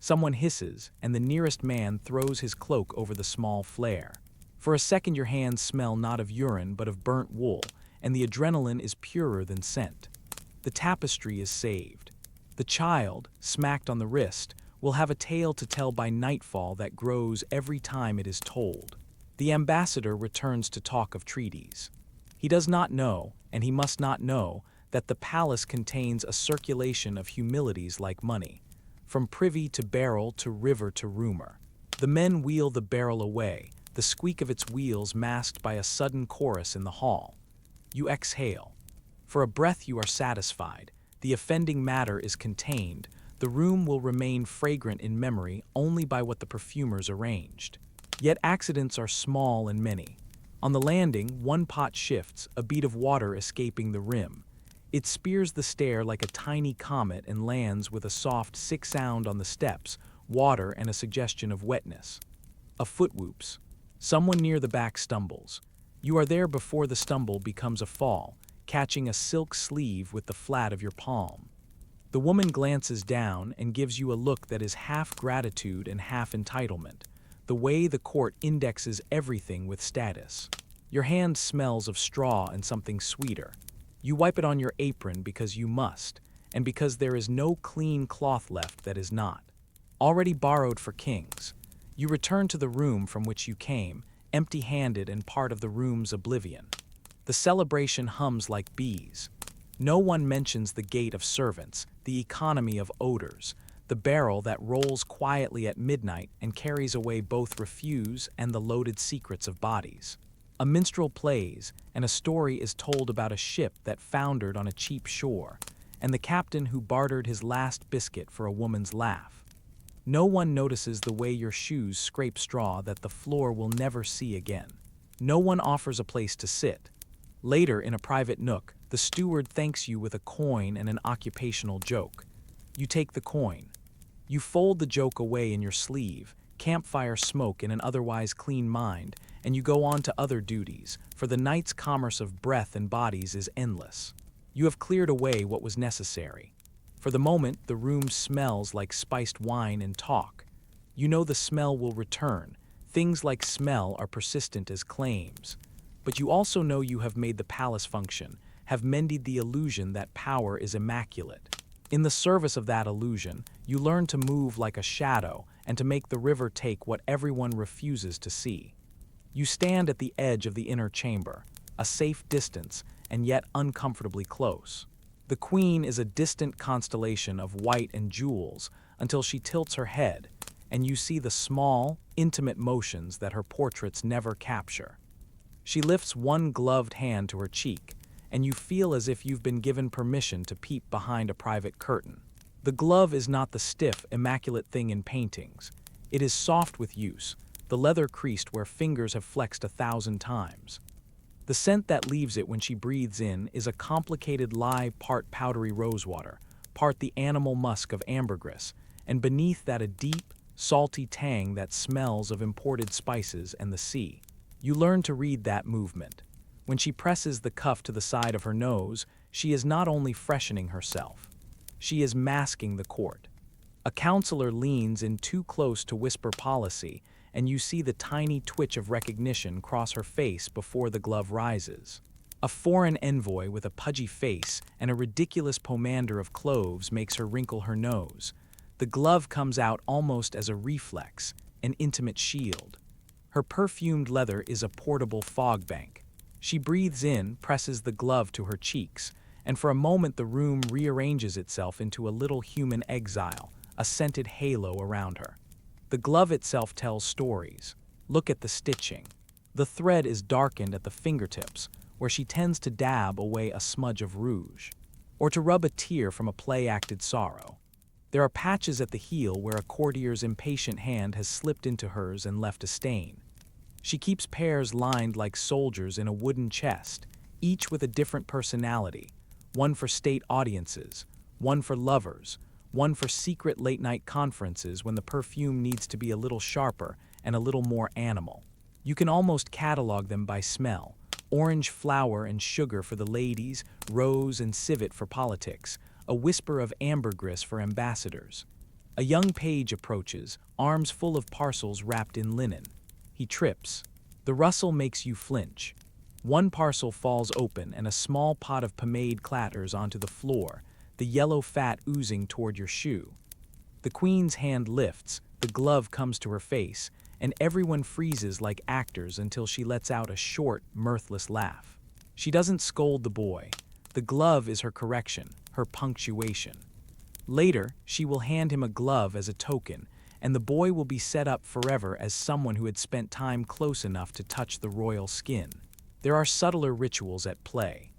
Someone hisses, and the nearest man throws his cloak over the small flare. For a second your hands smell not of urine but of burnt wool, and the adrenaline is purer than scent. The tapestry is saved. The child, smacked on the wrist, will have a tale to tell by nightfall that grows every time it is told. The ambassador returns to talk of treaties. He does not know, and he must not know, that the palace contains a circulation of humilities like money, from privy to barrel to river to rumor. The men wheel the barrel away, the squeak of its wheels masked by a sudden chorus in the hall. You exhale. For a breath you are satisfied. The offending matter is contained. The room will remain fragrant in memory only by what the perfumers arranged. Yet accidents are small and many. On the landing, one pot shifts, a bead of water escaping the rim. It spears the stair like a tiny comet and lands with a soft, sick sound on the steps, water and a suggestion of wetness. A foot whoops. Someone near the back stumbles. You are there before the stumble becomes a fall, catching a silk sleeve with the flat of your palm. The woman glances down and gives you a look that is half gratitude and half entitlement, the way the court indexes everything with status. Your hand smells of straw and something sweeter. You wipe it on your apron because you must, and because there is no clean cloth left that is not. Already borrowed for kings. You return to the room from which you came, empty-handed and part of the room's oblivion. The celebration hums like bees. No one mentions the gate of servants, the economy of odors, the barrel that rolls quietly at midnight and carries away both refuse and the loaded secrets of bodies. A minstrel plays, and a story is told about a ship that foundered on a cheap shore, and the captain who bartered his last biscuit for a woman's laugh. No one notices the way your shoes scrape straw that the floor will never see again. No one offers a place to sit. Later, in a private nook, the steward thanks you with a coin and an occupational joke. You take the coin. You fold the joke away in your sleeve, campfire smoke in an otherwise clean mind, and you go on to other duties, for the night's commerce of breath and bodies is endless. You have cleared away what was necessary. For the moment, the room smells like spiced wine and talk. You know the smell will return. Things like smell are persistent as claims. But you also know you have made the palace function, have mended the illusion that power is immaculate. In the service of that illusion, you learn to move like a shadow and to make the river take what everyone refuses to see. You stand at the edge of the inner chamber, a safe distance and yet uncomfortably close. The queen is a distant constellation of white and jewels until she tilts her head, and you see the small, intimate motions that her portraits never capture. She lifts one gloved hand to her cheek, and you feel as if you've been given permission to peep behind a private curtain. The glove is not the stiff, immaculate thing in paintings. It is soft with use, the leather creased where fingers have flexed 1,000 times. The scent that leaves it when she breathes in is a complicated lye, part powdery rosewater, part the animal musk of ambergris, and beneath that a deep, salty tang that smells of imported spices and the sea. You learn to read that movement. When she presses the cuff to the side of her nose, she is not only freshening herself. She is masking the court. A counselor leans in too close to whisper policy, and you see the tiny twitch of recognition cross her face before the glove rises. A foreign envoy with a pudgy face and a ridiculous pomander of cloves makes her wrinkle her nose. The glove comes out almost as a reflex, an intimate shield. Her perfumed leather is a portable fog bank. She breathes in, presses the glove to her cheeks, and for a moment the room rearranges itself into a little human exile, a scented halo around her. The glove itself tells stories. Look at the stitching. The thread is darkened at the fingertips, where she tends to dab away a smudge of rouge, or to rub a tear from a play-acted sorrow. There are patches at the heel where a courtier's impatient hand has slipped into hers and left a stain. She keeps pairs lined like soldiers in a wooden chest, each with a different personality, one for state audiences, one for lovers, one for secret late-night conferences when the perfume needs to be a little sharper and a little more animal. You can almost catalog them by smell: orange flower and sugar for the ladies, rose and civet for politics, a whisper of ambergris for ambassadors. A young page approaches, arms full of parcels wrapped in linen. He trips. The rustle makes you flinch. One parcel falls open and a small pot of pomade clatters onto the floor, the yellow fat oozing toward your shoe. The queen's hand lifts, the glove comes to her face, and everyone freezes like actors until she lets out a short, mirthless laugh. She doesn't scold the boy. The glove is her correction, her punctuation. Later, she will hand him a glove as a token, and the boy will be set up forever as someone who had spent time close enough to touch the royal skin. There are subtler rituals at play.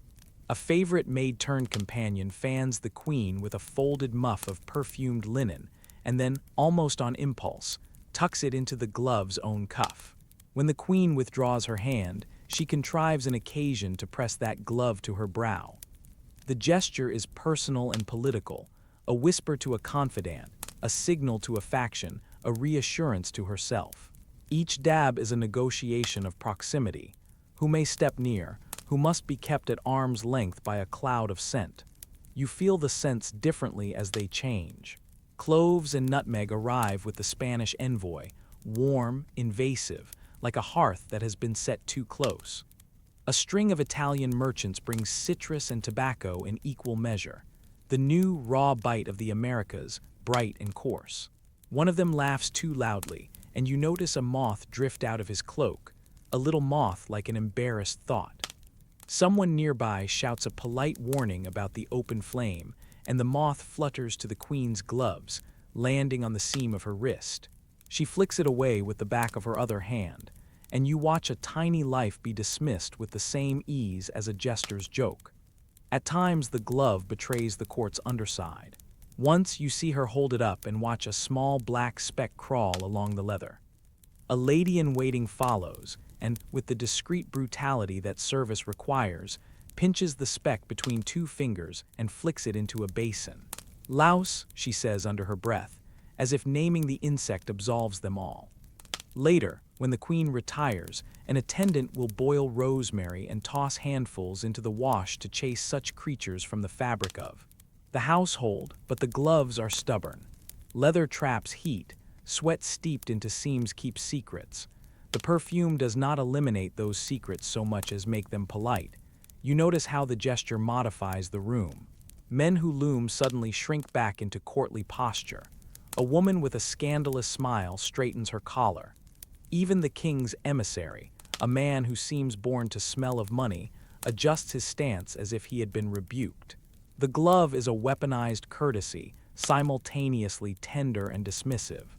A favorite maid-turned-companion fans the queen with a folded muff of perfumed linen, and then, almost on impulse, tucks it into the glove's own cuff. When the queen withdraws her hand, she contrives an occasion to press that glove to her brow. The gesture is personal and political, a whisper to a confidant, a signal to a faction, a reassurance to herself. Each dab is a negotiation of proximity. Who may step near, who must be kept at arm's length by a cloud of scent. You feel the scents differently as they change. Cloves and nutmeg arrive with the Spanish envoy, warm, invasive, like a hearth that has been set too close. A string of Italian merchants brings citrus and tobacco in equal measure. The new, raw bite of the Americas, bright and coarse. One of them laughs too loudly, and you notice a moth drift out of his cloak, a little moth like an embarrassed thought. Someone nearby shouts a polite warning about the open flame, and the moth flutters to the queen's gloves, landing on the seam of her wrist. She flicks it away with the back of her other hand, and you watch a tiny life be dismissed with the same ease as a jester's joke. At times, the glove betrays the court's underside. Once you see her hold it up and watch a small black speck crawl along the leather. A lady-in-waiting follows, and, with the discreet brutality that service requires, pinches the speck between two fingers and flicks it into a basin. "Louse," she says under her breath, as if naming the insect absolves them all. Later, when the queen retires, an attendant will boil rosemary and toss handfuls into the wash to chase such creatures from the fabric of the household, but the gloves are stubborn. Leather traps heat, sweat steeped into seams keeps secrets. The perfume does not eliminate those secrets so much as make them polite. You notice how the gesture modifies the room. Men who loom suddenly shrink back into courtly posture. A woman with a scandalous smile straightens her collar. Even the king's emissary, a man who seems born to smell of money, adjusts his stance as if he had been rebuked. The glove is a weaponized courtesy, simultaneously tender and dismissive.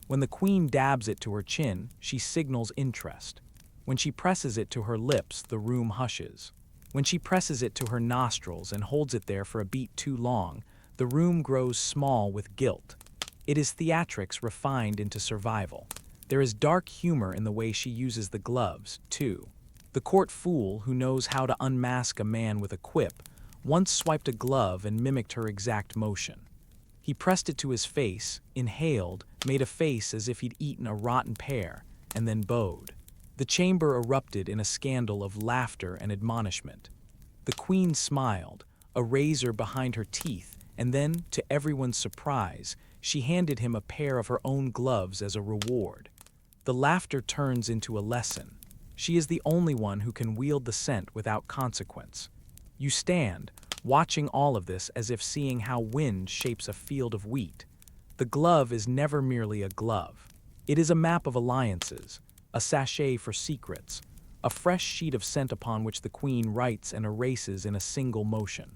When the queen dabs it to her chin, she signals interest. When she presses it to her lips, the room hushes. When she presses it to her nostrils and holds it there for a beat too long, the room grows small with guilt. It is theatrics refined into survival. There is dark humor in the way she uses the gloves, too. The court fool who knows how to unmask a man with a quip once swiped a glove and mimicked her exact motion. He pressed it to his face, inhaled, made a face as if he'd eaten a rotten pear, and then bowed. The chamber erupted in a scandal of laughter and admonishment. The queen smiled, a razor behind her teeth, and then, to everyone's surprise, she handed him a pair of her own gloves as a reward. The laughter turns into a lesson. She is the only one who can wield the scent without consequence. You stand, watching all of this as if seeing how wind shapes a field of wheat. The glove is never merely a glove. It is a map of alliances, a sachet for secrets, a fresh sheet of scent upon which the queen writes and erases in a single motion.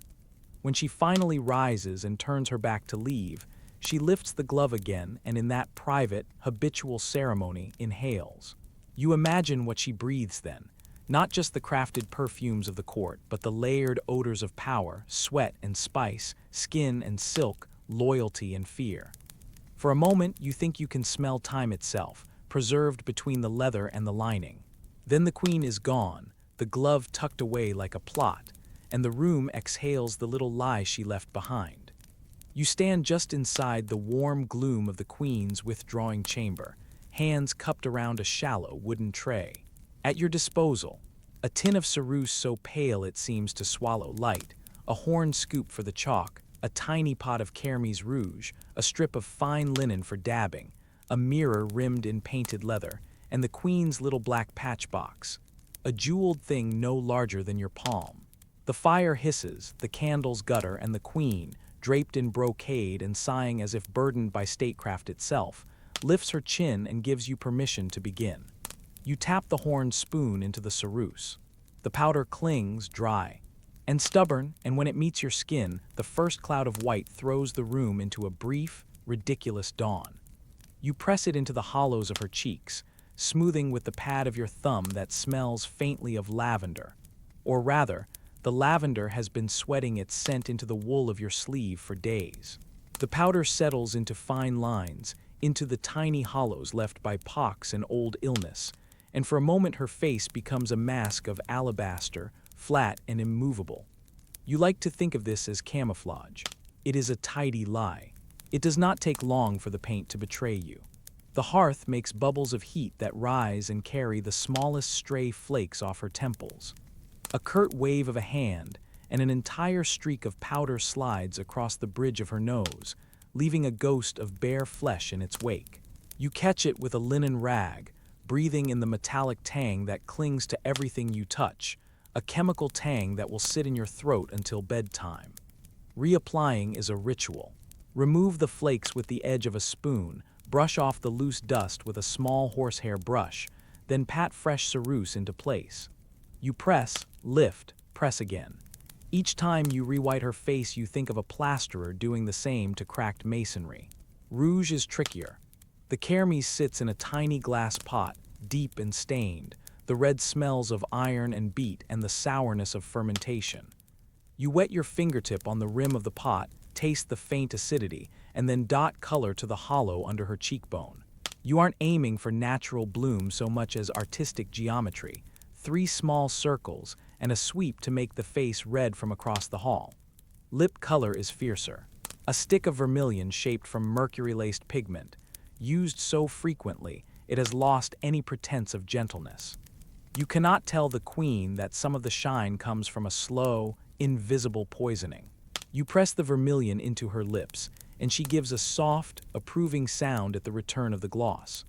When she finally rises and turns her back to leave, she lifts the glove again and in that private, habitual ceremony inhales. You imagine what she breathes then. Not just the crafted perfumes of the court, but the layered odors of power, sweat and spice, skin and silk, loyalty and fear. For a moment, you think you can smell time itself, preserved between the leather and the lining. Then the queen is gone, the glove tucked away like a plot, and the room exhales the little lie she left behind. You stand just inside the warm gloom of the queen's withdrawing chamber, hands cupped around a shallow wooden tray. At your disposal, a tin of ceruse so pale it seems to swallow light, a horn scoop for the chalk, a tiny pot of Kermes rouge, a strip of fine linen for dabbing, a mirror rimmed in painted leather, and the queen's little black patch box, a jeweled thing no larger than your palm. The fire hisses, the candles gutter, and the queen, draped in brocade and sighing as if burdened by statecraft itself, lifts her chin and gives you permission to begin. You tap the horn spoon into the ceruse. The powder clings, dry and stubborn, and when it meets your skin, the first cloud of white throws the room into a brief, ridiculous dawn. You press it into the hollows of her cheeks, smoothing with the pad of your thumb that smells faintly of lavender. Or rather, the lavender has been sweating its scent into the wool of your sleeve for days. The powder settles into fine lines, into the tiny hollows left by pox and old illness, and for a moment her face becomes a mask of alabaster, flat and immovable. You like to think of this as camouflage. It is a tidy lie. It does not take long for the paint to betray you. The hearth makes bubbles of heat that rise and carry the smallest stray flakes off her temples. A curt wave of a hand, and an entire streak of powder slides across the bridge of her nose, leaving a ghost of bare flesh in its wake. You catch it with a linen rag, breathing in the metallic tang that clings to everything you touch, a chemical tang that will sit in your throat until bedtime. Reapplying is a ritual. Remove the flakes with the edge of a spoon, brush off the loose dust with a small horsehair brush, then pat fresh ceruse into place. You press, lift, press again. Each time you re-white her face, you think of a plasterer doing the same to cracked masonry. Rouge is trickier. The Kermes sits in a tiny glass pot, deep and stained, the red smells of iron and beet and the sourness of fermentation. You wet your fingertip on the rim of the pot, taste the faint acidity, and then dot color to the hollow under her cheekbone. You aren't aiming for natural bloom so much as artistic geometry, 3 small circles, and a sweep to make the face red from across the hall. Lip color is fiercer. A stick of vermilion shaped from mercury-laced pigment, used so frequently it has lost any pretense of gentleness. You cannot tell the queen that some of the shine comes from a slow, invisible poisoning. You press the vermilion into her lips, and she gives a soft, approving sound at the return of the gloss.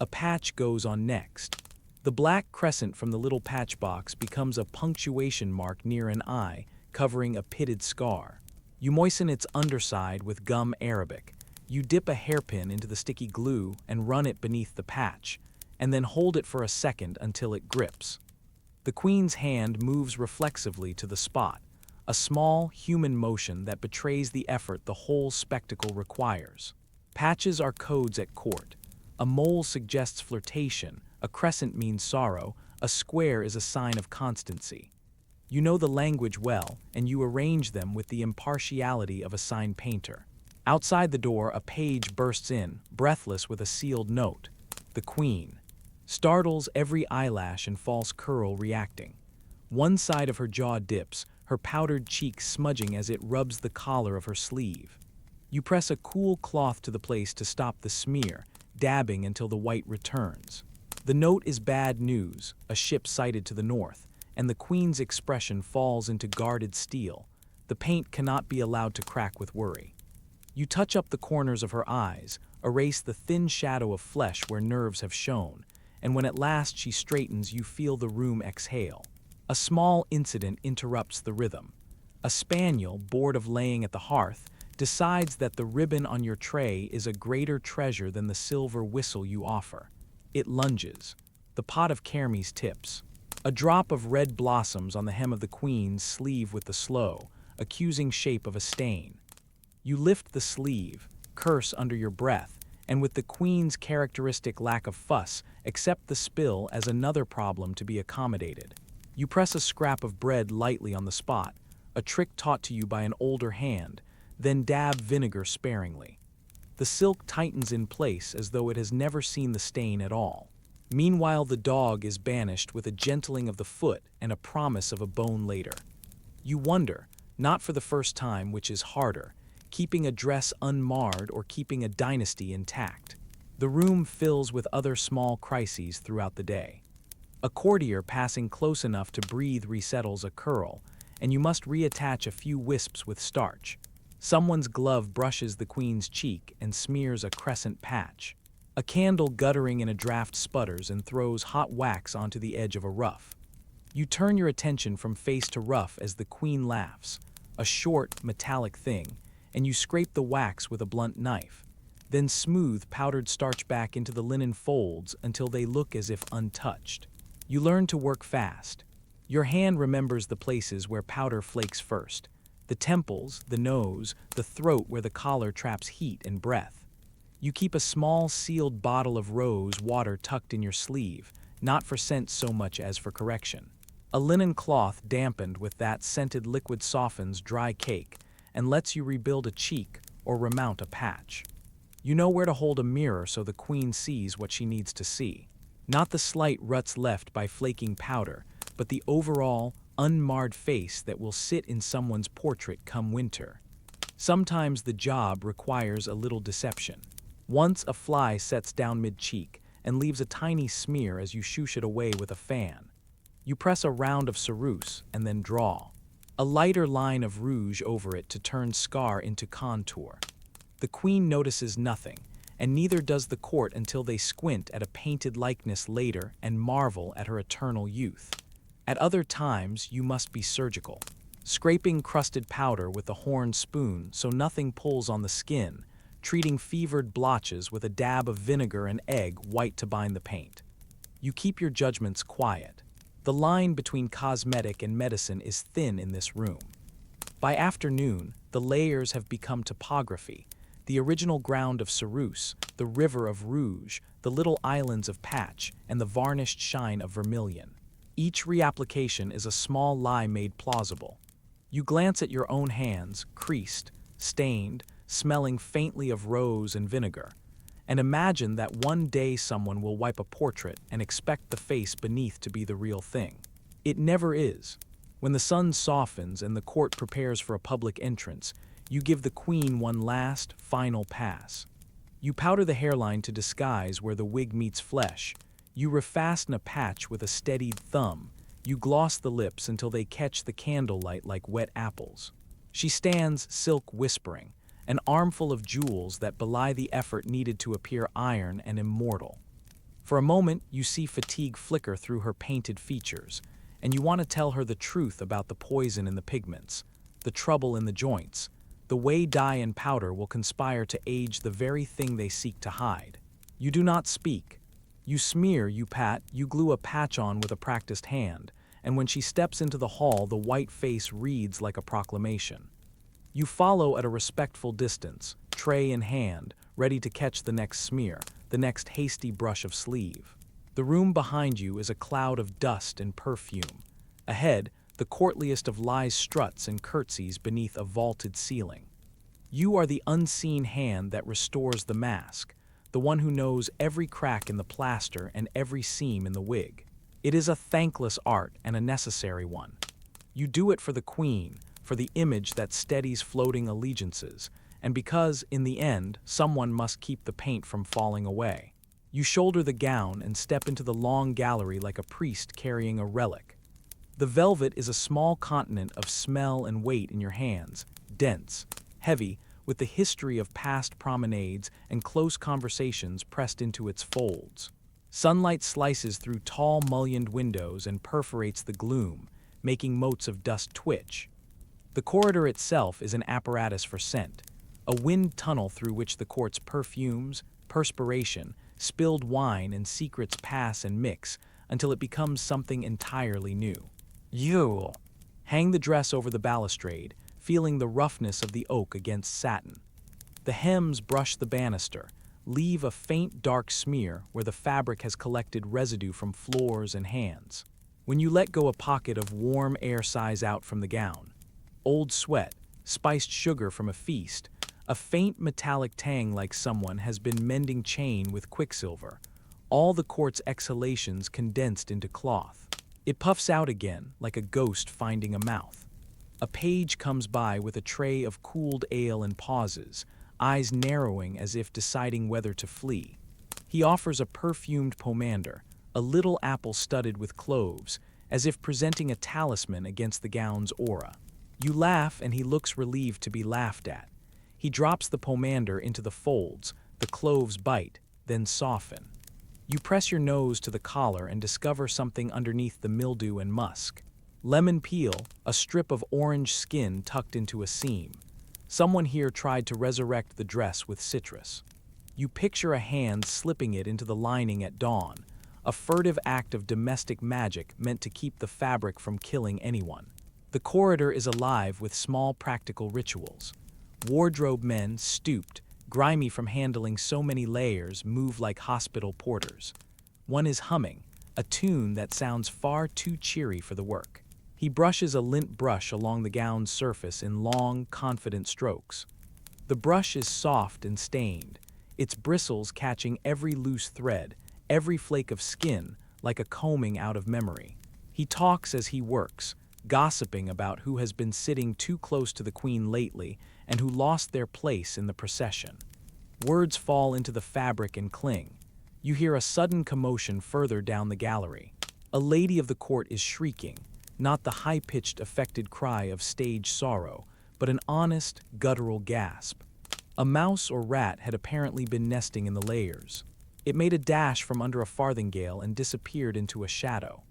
A patch goes on next. The black crescent from the little patch box becomes a punctuation mark near an eye, covering a pitted scar. You moisten its underside with gum arabic. You dip a hairpin into the sticky glue and run it beneath the patch, and then hold it for a second until it grips. The queen's hand moves reflexively to the spot, a small human motion that betrays the effort the whole spectacle requires. Patches are codes at court. A mole suggests flirtation, a crescent means sorrow, a square is a sign of constancy. You know the language well, and you arrange them with the impartiality of a sign painter. Outside the door, a page bursts in, breathless with a sealed note. The queen startles every eyelash and false curl reacting. One side of her jaw dips, her powdered cheek smudging as it rubs the collar of her sleeve. You press a cool cloth to the place to stop the smear, dabbing until the white returns. The note is bad news, a ship sighted to the north, and the queen's expression falls into guarded steel. The paint cannot be allowed to crack with worry. You touch up the corners of her eyes, erase the thin shadow of flesh where nerves have shown, and when at last she straightens, you feel the room exhale. A small incident interrupts the rhythm. A spaniel, bored of laying at the hearth, decides that the ribbon on your tray is a greater treasure than the silver whistle you offer. It lunges. The pot of kermes tips. A drop of red blossoms on the hem of the queen's sleeve with the slow, accusing shape of a stain. You lift the sleeve, curse under your breath, and with the queen's characteristic lack of fuss, accept the spill as another problem to be accommodated. You press a scrap of bread lightly on the spot, a trick taught to you by an older hand, then dab vinegar sparingly. The silk tightens in place as though it has never seen the stain at all. Meanwhile, the dog is banished with a gentling of the foot and a promise of a bone later. You wonder, not for the first time, which is harder, keeping a dress unmarred or keeping a dynasty intact. The room fills with other small crises throughout the day. A courtier passing close enough to breathe resettles a curl, and you must reattach a few wisps with starch. Someone's glove brushes the queen's cheek and smears a crescent patch. A candle guttering in a draft sputters and throws hot wax onto the edge of a ruff. You turn your attention from face to ruff as the queen laughs, a short, metallic thing, and you scrape the wax with a blunt knife, then smooth powdered starch back into the linen folds until they look as if untouched. You learn to work fast. Your hand remembers the places where powder flakes first, the temples, the nose, the throat where the collar traps heat and breath. You keep a small sealed bottle of rose water tucked in your sleeve, not for scent so much as for correction. A linen cloth dampened with that scented liquid softens dry cake and lets you rebuild a cheek or remount a patch. You know where to hold a mirror so the queen sees what she needs to see. Not the slight ruts left by flaking powder, but the overall, unmarred face that will sit in someone's portrait come winter. Sometimes the job requires a little deception. Once a fly sets down mid-cheek and leaves a tiny smear as you shoosh it away with a fan. You press a round of ceruse and then draw. A lighter line of rouge over it to turn scar into contour. The queen notices nothing, and neither does the court until they squint at a painted likeness later and marvel at her eternal youth. At other times, you must be surgical, scraping crusted powder with a horn spoon so nothing pulls on the skin, treating fevered blotches with a dab of vinegar and egg white to bind the paint. You keep your judgments quiet. The line between cosmetic and medicine is thin in this room. By afternoon, the layers have become topography, the original ground of ceruse, the river of rouge, the little islands of patch, and the varnished shine of vermilion. Each reapplication is a small lie made plausible. You glance at your own hands, creased, stained, smelling faintly of rose and vinegar, and imagine that one day someone will wipe a portrait and expect the face beneath to be the real thing. It never is. When the sun softens and the court prepares for a public entrance, you give the queen one last, final pass. You powder the hairline to disguise where the wig meets flesh. You refasten a patch with a steadied thumb. You gloss the lips until they catch the candlelight like wet apples. She stands silk whispering, an armful of jewels that belie the effort needed to appear iron and immortal. For a moment, you see fatigue flicker through her painted features, and you want to tell her the truth about the poison in the pigments, the trouble in the joints, the way dye and powder will conspire to age the very thing they seek to hide. You do not speak. You smear, you pat, you glue a patch on with a practiced hand, and when she steps into the hall, the white face reads like a proclamation. You follow at a respectful distance, tray in hand, ready to catch the next smear, the next hasty brush of sleeve. The room behind you is a cloud of dust and perfume. Ahead, the courtliest of lies struts and curtsies beneath a vaulted ceiling. You are the unseen hand that restores the mask, the one who knows every crack in the plaster and every seam in the wig. It is a thankless art and a necessary one. You do it for the queen, for the image that steadies floating allegiances, and because, in the end, someone must keep the paint from falling away. You shoulder the gown and step into the long gallery like a priest carrying a relic. The velvet is a small continent of smell and weight in your hands, dense, heavy, with the history of past promenades and close conversations pressed into its folds. Sunlight slices through tall mullioned windows and perforates the gloom, making motes of dust twitch. The corridor itself is an apparatus for scent, a wind tunnel through which the court's perfumes, perspiration, spilled wine and secrets pass and mix until it becomes something entirely new. You hang the dress over the balustrade, feeling the roughness of the oak against satin. The hems brush the banister, leave a faint dark smear where the fabric has collected residue from floors and hands. When you let go, a pocket of warm air sighs out from the gown. Old sweat, spiced sugar from a feast, a faint metallic tang like someone has been mending chain with quicksilver, all the court's exhalations condensed into cloth. It puffs out again like a ghost finding a mouth. A page comes by with a tray of cooled ale and pauses, eyes narrowing as if deciding whether to flee. He offers a perfumed pomander, a little apple studded with cloves, as if presenting a talisman against the gown's aura. You laugh and he looks relieved to be laughed at. He drops the pomander into the folds, the cloves bite, then soften. You press your nose to the collar and discover something underneath the mildew and musk. Lemon peel, a strip of orange skin tucked into a seam. Someone here tried to resurrect the dress with citrus. You picture a hand slipping it into the lining at dawn, a furtive act of domestic magic meant to keep the fabric from killing anyone. The corridor is alive with small practical rituals. Wardrobe men, stooped, grimy from handling so many layers, move like hospital porters. One is humming, a tune that sounds far too cheery for the work. He brushes a lint brush along the gown's surface in long, confident strokes. The brush is soft and stained, its bristles catching every loose thread, every flake of skin, like a combing out of memory. He talks as he works, gossiping about who has been sitting too close to the queen lately and who lost their place in the procession. Words fall into the fabric and cling. You hear a sudden commotion further down the gallery. A lady of the court is shrieking, not the high-pitched, affected cry of stage sorrow, but an honest, guttural gasp. A mouse or rat had apparently been nesting in the layers. It made a dash from under a farthingale and disappeared into a shadow.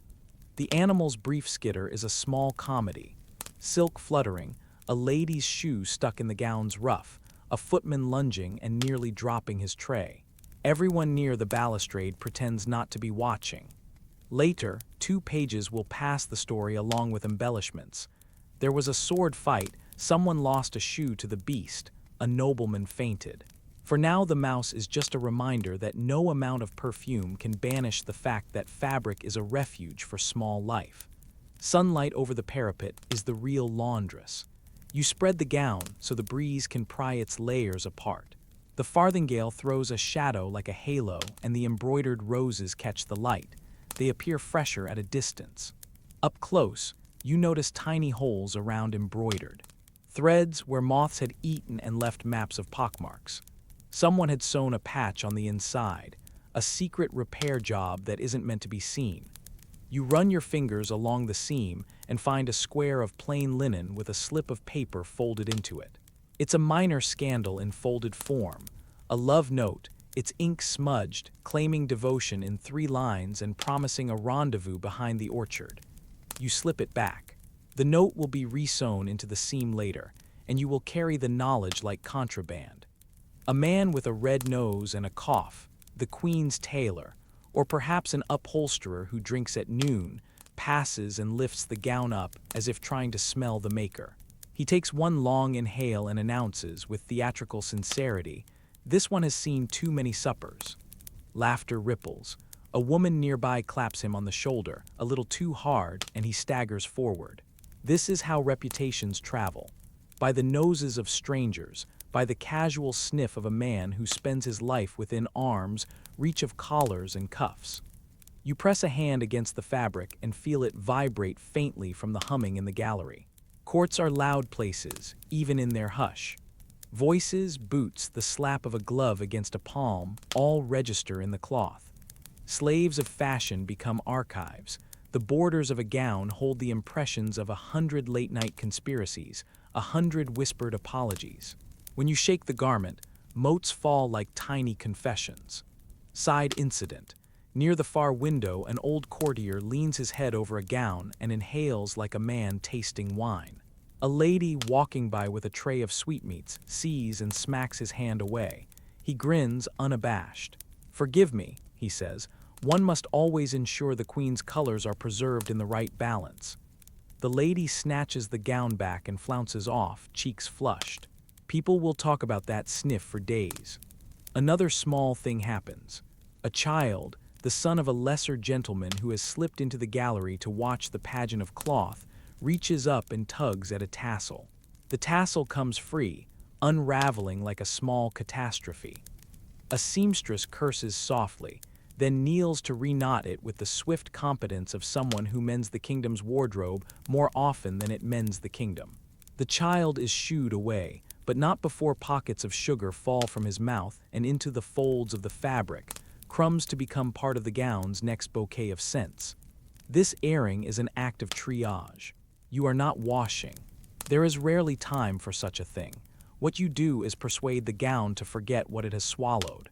The animal's brief skitter is a small comedy. Silk fluttering, a lady's shoe stuck in the gown's ruff, a footman lunging and nearly dropping his tray. Everyone near the balustrade pretends not to be watching. Later, 2 pages will pass the story along with embellishments. There was a sword fight, someone lost a shoe to the beast, a nobleman fainted. For now, the mouse is just a reminder that no amount of perfume can banish the fact that fabric is a refuge for small life. Sunlight over the parapet is the real laundress. You spread the gown so the breeze can pry its layers apart. The farthingale throws a shadow like a halo, and the embroidered roses catch the light. They appear fresher at a distance. Up close, you notice tiny holes around embroidered threads where moths had eaten and left maps of pockmarks. Someone had sewn a patch on the inside, a secret repair job that isn't meant to be seen. You run your fingers along the seam and find a square of plain linen with a slip of paper folded into it. It's a minor scandal in folded form, a love note, its ink smudged, claiming devotion in 3 lines and promising a rendezvous behind the orchard. You slip it back. The note will be resewn into the seam later, and you will carry the knowledge like contraband. A man with a red nose and a cough, the Queen's tailor, or perhaps an upholsterer who drinks at noon, passes and lifts the gown up as if trying to smell the maker. He takes one long inhale and announces, with theatrical sincerity, "This one has seen too many suppers." Laughter ripples. A woman nearby claps him on the shoulder, a little too hard, and he staggers forward. This is how reputations travel. By the noses of strangers, by the casual sniff of a man who spends his life within arm's reach of collars and cuffs. You press a hand against the fabric and feel it vibrate faintly from the humming in the gallery. Courts are loud places, even in their hush. Voices, boots, the slap of a glove against a palm, all register in the cloth. Slaves of fashion become archives. The borders of a gown hold the impressions of 100 late-night conspiracies, 100 whispered apologies. When you shake the garment, motes fall like tiny confessions. Side incident. Near the far window, an old courtier leans his head over a gown and inhales like a man tasting wine. A lady walking by with a tray of sweetmeats sees and smacks his hand away. He grins unabashed. "Forgive me," he says, "one must always ensure the Queen's colors are preserved in the right balance." The lady snatches the gown back and flounces off, cheeks flushed. People will talk about that sniff for days. Another small thing happens. A child, the son of a lesser gentleman who has slipped into the gallery to watch the pageant of cloth, reaches up and tugs at a tassel. The tassel comes free, unraveling like a small catastrophe. A seamstress curses softly, then kneels to reknot it with the swift competence of someone who mends the kingdom's wardrobe more often than it mends the kingdom. The child is shooed away, but not before pockets of sugar fall from his mouth and into the folds of the fabric, crumbs to become part of the gown's next bouquet of scents. This airing is an act of triage. You are not washing. There is rarely time for such a thing. What you do is persuade the gown to forget what it has swallowed.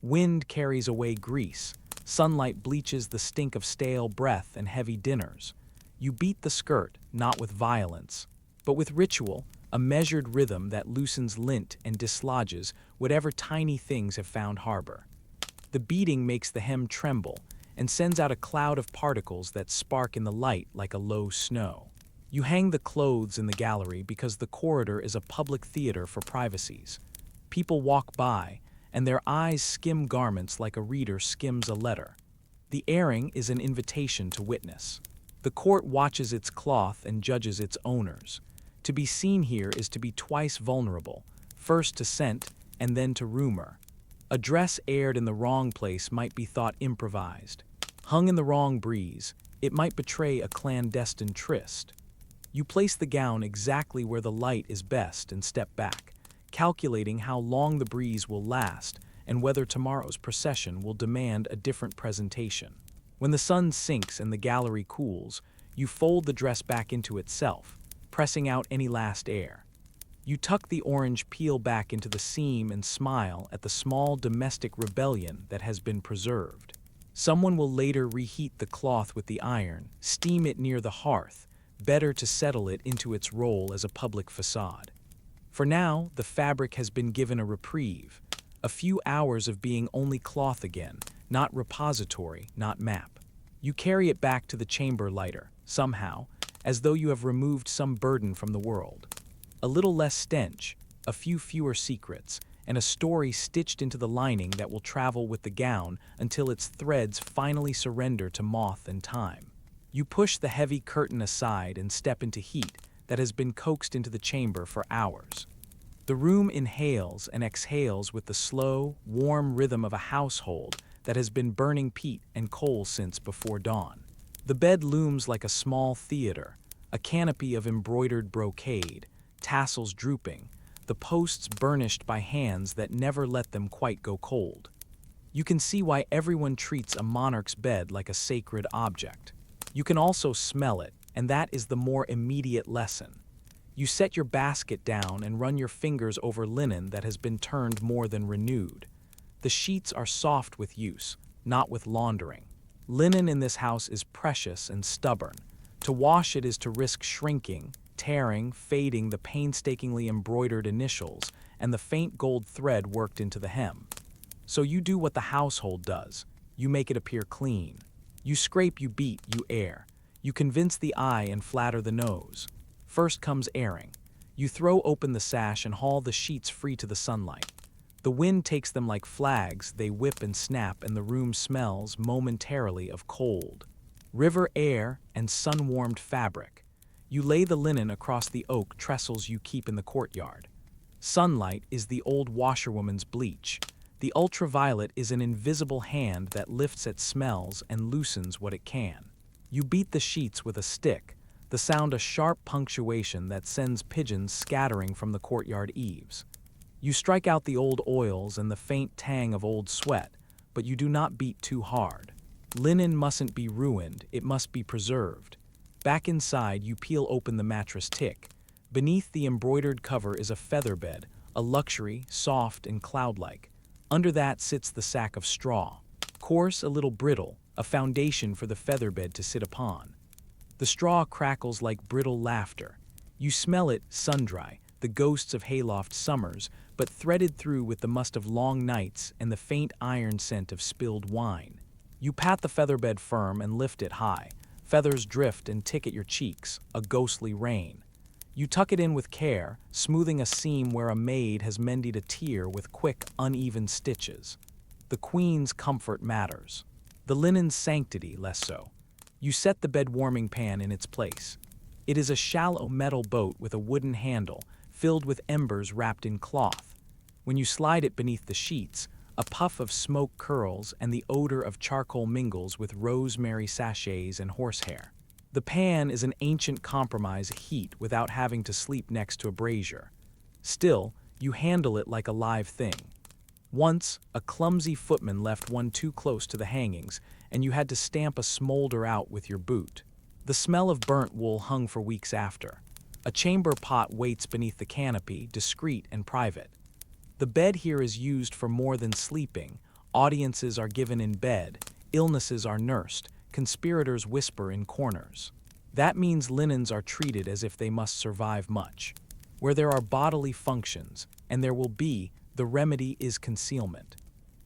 Wind carries away grease. Sunlight bleaches the stink of stale breath and heavy dinners. You beat the skirt, not with violence, but with ritual, a measured rhythm that loosens lint and dislodges whatever tiny things have found harbor. The beating makes the hem tremble and sends out a cloud of particles that spark in the light like a low snow. You hang the clothes in the gallery because the corridor is a public theater for privacies. People walk by, and their eyes skim garments like a reader skims a letter. The airing is an invitation to witness. The court watches its cloth and judges its owners. To be seen here is to be twice vulnerable, first to scent and then to rumor. A dress aired in the wrong place might be thought improvised. Hung in the wrong breeze, it might betray a clandestine tryst. You place the gown exactly where the light is best and step back, calculating how long the breeze will last and whether tomorrow's procession will demand a different presentation. When the sun sinks and the gallery cools, you fold the dress back into itself, pressing out any last air. You tuck the orange peel back into the seam and smile at the small domestic rebellion that has been preserved. Someone will later reheat the cloth with the iron, steam it near the hearth, better to settle it into its role as a public facade. For now, the fabric has been given a reprieve, a few hours of being only cloth again, not repository, not map. You carry it back to the chamber lighter, somehow, as though you have removed some burden from the world. A little less stench, a few fewer secrets, and a story stitched into the lining that will travel with the gown until its threads finally surrender to moth and time. You push the heavy curtain aside and step into heat that has been coaxed into the chamber for hours. The room inhales and exhales with the slow, warm rhythm of a household that has been burning peat and coal since before dawn. The bed looms like a small theater, a canopy of embroidered brocade, tassels drooping, the posts burnished by hands that never let them quite go cold. You can see why everyone treats a monarch's bed like a sacred object. You can also smell it, and that is the more immediate lesson. You set your basket down and run your fingers over linen that has been turned more than renewed. The sheets are soft with use, not with laundering. Linen in this house is precious and stubborn. To wash it is to risk shrinking, tearing, fading the painstakingly embroidered initials and the faint gold thread worked into the hem. So you do what the household does. You make it appear clean. You scrape, you beat, you air. You convince the eye and flatter the nose. First comes airing. You throw open the sash and haul the sheets free to the sunlight. The wind takes them like flags, they whip and snap, and the room smells momentarily of cold. River air and sun-warmed fabric. You lay the linen across the oak trestles you keep in the courtyard. Sunlight is the old washerwoman's bleach. The ultraviolet is an invisible hand that lifts at smells and loosens what it can. You beat the sheets with a stick, the sound a sharp punctuation that sends pigeons scattering from the courtyard eaves. You strike out the old oils and the faint tang of old sweat, but you do not beat too hard. Linen mustn't be ruined, it must be preserved. Back inside, you peel open the mattress tick. Beneath the embroidered cover is a feather bed, a luxury, soft and cloud-like. Under that sits the sack of straw. Coarse, a little brittle, a foundation for the feather bed to sit upon. The straw crackles like brittle laughter. You smell it sun-dry, the ghosts of hayloft summers, but threaded through with the must of long nights and the faint iron scent of spilled wine. You pat the featherbed firm and lift it high. Feathers drift and tick at your cheeks, a ghostly rain. You tuck it in with care, smoothing a seam where a maid has mended a tear with quick, uneven stitches. The queen's comfort matters. The linen's sanctity less so. You set the bed warming pan in its place. It is a shallow metal boat with a wooden handle, filled with embers wrapped in cloth. When you slide it beneath the sheets, a puff of smoke curls and the odor of charcoal mingles with rosemary sachets and horsehair. The pan is an ancient compromise heat without having to sleep next to a brazier. Still, you handle it like a live thing. Once, a clumsy footman left one too close to the hangings, and you had to stamp a smolder out with your boot. The smell of burnt wool hung for weeks after. A chamber pot waits beneath the canopy, discreet and private. The bed here is used for more than sleeping. Audiences are given in bed, illnesses are nursed, conspirators whisper in corners. That means linens are treated as if they must survive much. Where there are bodily functions, and there will be, the remedy is concealment.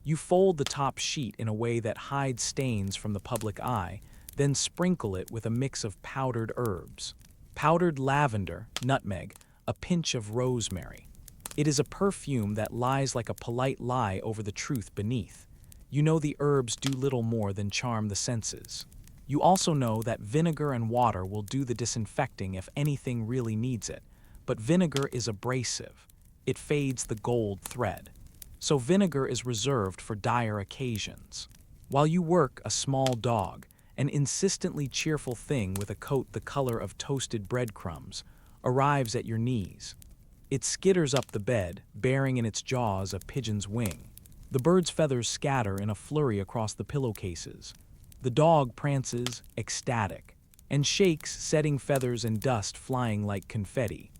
You fold the top sheet in a way that hides stains from the public eye, then sprinkle it with a mix of powdered herbs. Powdered lavender, nutmeg, a pinch of rosemary. It is a perfume that lies like a polite lie over the truth beneath. You know the herbs do little more than charm the senses. You also know that vinegar and water will do the disinfecting if anything really needs it, but vinegar is abrasive. It fades the gold thread. So vinegar is reserved for dire occasions. While you work, a small dog, an insistently cheerful thing with a coat the color of toasted breadcrumbs, arrives at your knees. It skitters up the bed, bearing in its jaws a pigeon's wing. The bird's feathers scatter in a flurry across the pillowcases. The dog prances, ecstatic, and shakes, setting feathers and dust flying like confetti.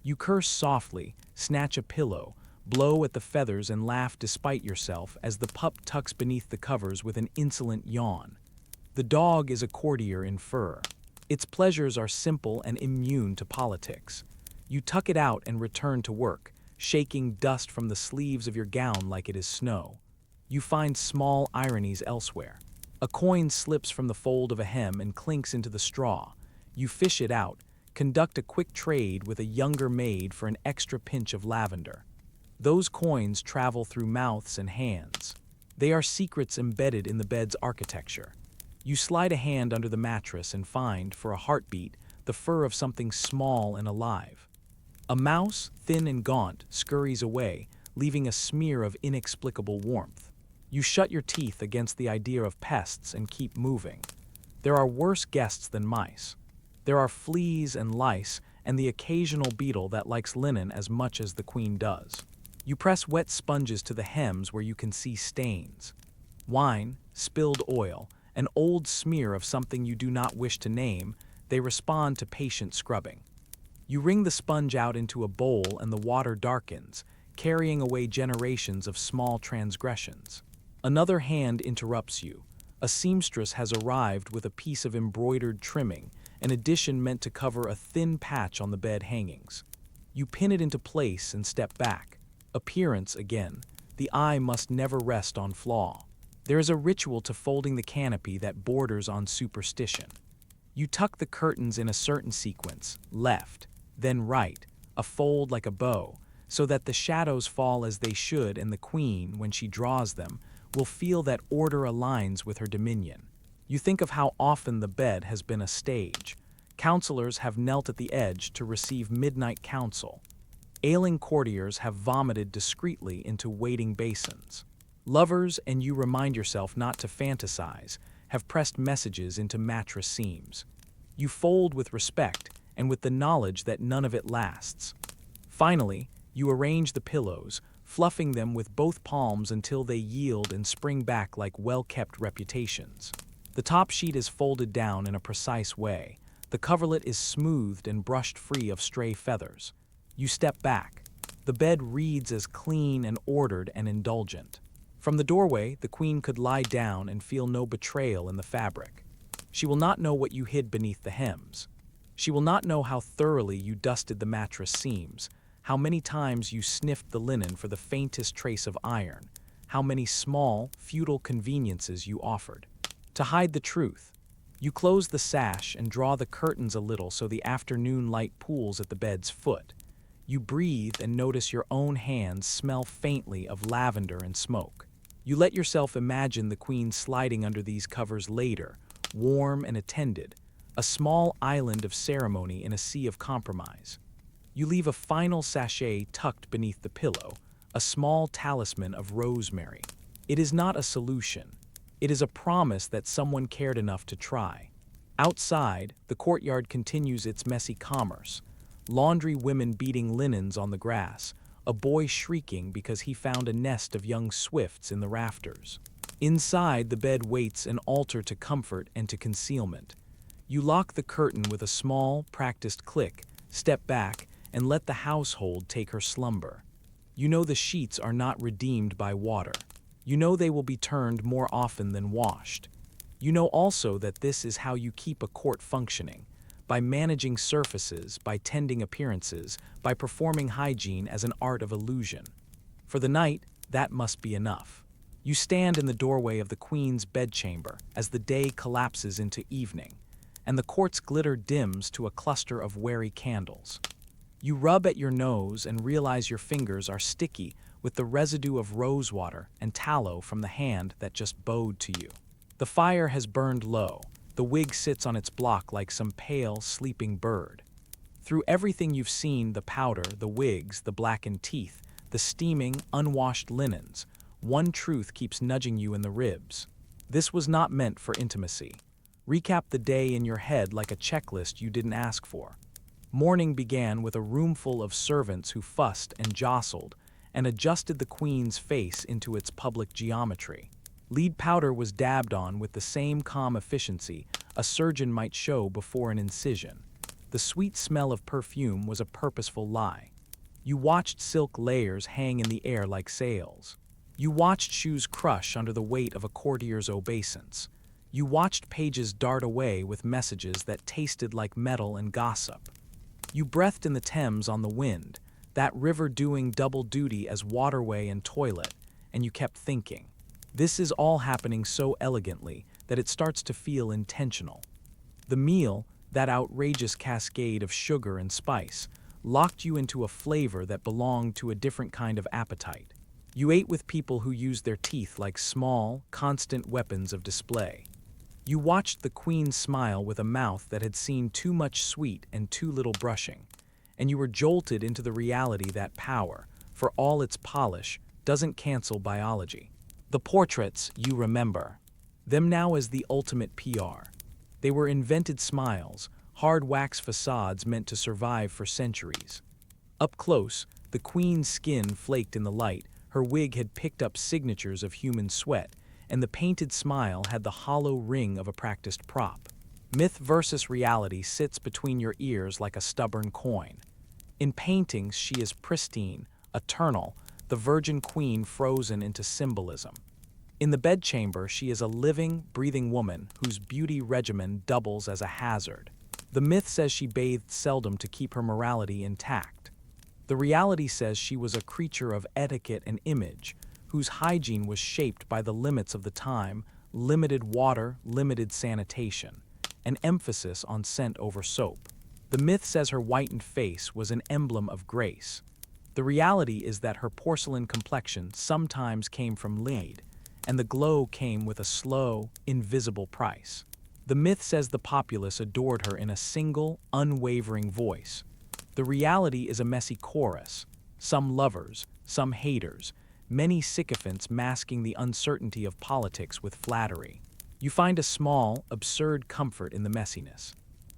You curse softly, snatch a pillow, blow at the feathers and laugh despite yourself as the pup tucks beneath the covers with an insolent yawn. The dog is a courtier in fur. Its pleasures are simple and immune to politics. You tuck it out and return to work, shaking dust from the sleeves of your gown like it is snow. You find small ironies elsewhere. A coin slips from the fold of a hem and clinks into the straw. You fish it out, conduct a quick trade with a younger maid for an extra pinch of lavender. Those coins travel through mouths and hands. They are secrets embedded in the bed's architecture. You slide a hand under the mattress and find, for a heartbeat, the fur of something small and alive. A mouse, thin and gaunt, scurries away, leaving a smear of inexplicable warmth. You shut your teeth against the idea of pests and keep moving. There are worse guests than mice. There are fleas and lice and the occasional beetle that likes linen as much as the queen does. You press wet sponges to the hems where you can see stains. Wine, spilled oil, an old smear of something you do not wish to name, they respond to patient scrubbing. You wring the sponge out into a bowl and the water darkens, carrying away generations of small transgressions. Another hand interrupts you. A seamstress has arrived with a piece of embroidered trimming, an addition meant to cover a thin patch on the bed hangings. You pin it into place and step back. Appearance again. The eye must never rest on flaw. There is a ritual to folding the canopy that borders on superstition. You tuck the curtains in a certain sequence, left, then right, a fold like a bow, so that the shadows fall as they should, and the queen, when she draws them, will feel that order aligns with her dominion. You think of how often the bed has been a stage. Counselors have knelt at the edge to receive midnight counsel. Ailing courtiers have vomited discreetly into waiting basins. Lovers, and you remind yourself not to fantasize, have pressed messages into mattress seams. You fold with respect and with the knowledge that none of it lasts. Finally, you arrange the pillows, fluffing them with both palms until they yield and spring back like well-kept reputations. The top sheet is folded down in a precise way. The coverlet is smoothed and brushed free of stray feathers. You step back. The bed reads as clean and ordered and indulgent. From the doorway, the queen could lie down and feel no betrayal in the fabric. She will not know what you hid beneath the hems. She will not know how thoroughly you dusted the mattress seams, how many times you sniffed the linen for the faintest trace of iron, how many small, futile conveniences you offered. To hide the truth, you close the sash and draw the curtains a little so the afternoon light pools at the bed's foot. You breathe and notice your own hands smell faintly of lavender and smoke. You let yourself imagine the queen sliding under these covers later, warm and attended, a small island of ceremony in a sea of compromise. You leave a final sachet tucked beneath the pillow, a small talisman of rosemary. It is not a solution. It is a promise that someone cared enough to try. Outside, the courtyard continues its messy commerce. Laundry women beating linens on the grass, a boy shrieking because he found a nest of young swifts in the rafters. Inside, the bed waits an altar to comfort and to concealment. You lock the curtain with a small, practiced click, step back, and let the household take her slumber. You know the sheets are not redeemed by water. You know they will be turned more often than washed. You know also that this is how you keep a court functioning, by managing surfaces, by tending appearances, by performing hygiene as an art of illusion. For the night, that must be enough. You stand in the doorway of the queen's bedchamber as the day collapses into evening, and the court's glitter dims to a cluster of wary candles. You rub at your nose and realize your fingers are sticky with the residue of rosewater and tallow from the hand that just bowed to you. The fire has burned low. The wig sits on its block like some pale, sleeping bird. Through everything you've seen, the powder, the wigs, the blackened teeth, the steaming, unwashed linens, one truth keeps nudging you in the ribs. This was not meant for intimacy. Recap the day in your head like a checklist you didn't ask for. Morning began with a roomful of servants who fussed and jostled and adjusted the queen's face into its public geometry. Lead powder was dabbed on with the same calm efficiency a surgeon might show before an incision. The sweet smell of perfume was a purposeful lie. You watched silk layers hang in the air like sails. You watched shoes crush under the weight of a courtier's obeisance. You watched pages dart away with messages that tasted like metal and gossip. You breathed in the Thames on the wind, that river doing double duty as waterway and toilet, and you kept thinking. This is all happening so elegantly that it starts to feel intentional. The meal, that outrageous cascade of sugar and spice, locked you into a flavor that belonged to a different kind of appetite. You ate with people who used their teeth like small, constant weapons of display. You watched the queen smile with a mouth that had seen too much sweet and too little brushing, and you were jolted into the reality that power, for all its polish, doesn't cancel biology. The portraits, you remember them now as the ultimate PR. They were invented smiles, hard wax facades meant to survive for centuries. Up close, the queen's skin flaked in the light, her wig had picked up signatures of human sweat, and the painted smile had the hollow ring of a practiced prop. Myth versus reality sits between your ears like a stubborn coin. In paintings, she is pristine, eternal, the Virgin Queen frozen into symbolism. In the bedchamber, she is a living, breathing woman whose beauty regimen doubles as a hazard. The myth says she bathed seldom to keep her morality intact. The reality says she was a creature of etiquette and image, whose hygiene was shaped by the limits of the time, limited water, limited sanitation, an emphasis on scent over soap. The myth says her whitened face was an emblem of grace. The reality is that her porcelain complexion sometimes came from lead, and the glow came with a slow, invisible price. The myth says the populace adored her in a single, unwavering voice. The reality is a messy chorus, some lovers, some haters, many sycophants masking the uncertainty of politics with flattery. You find a small, absurd comfort in the messiness.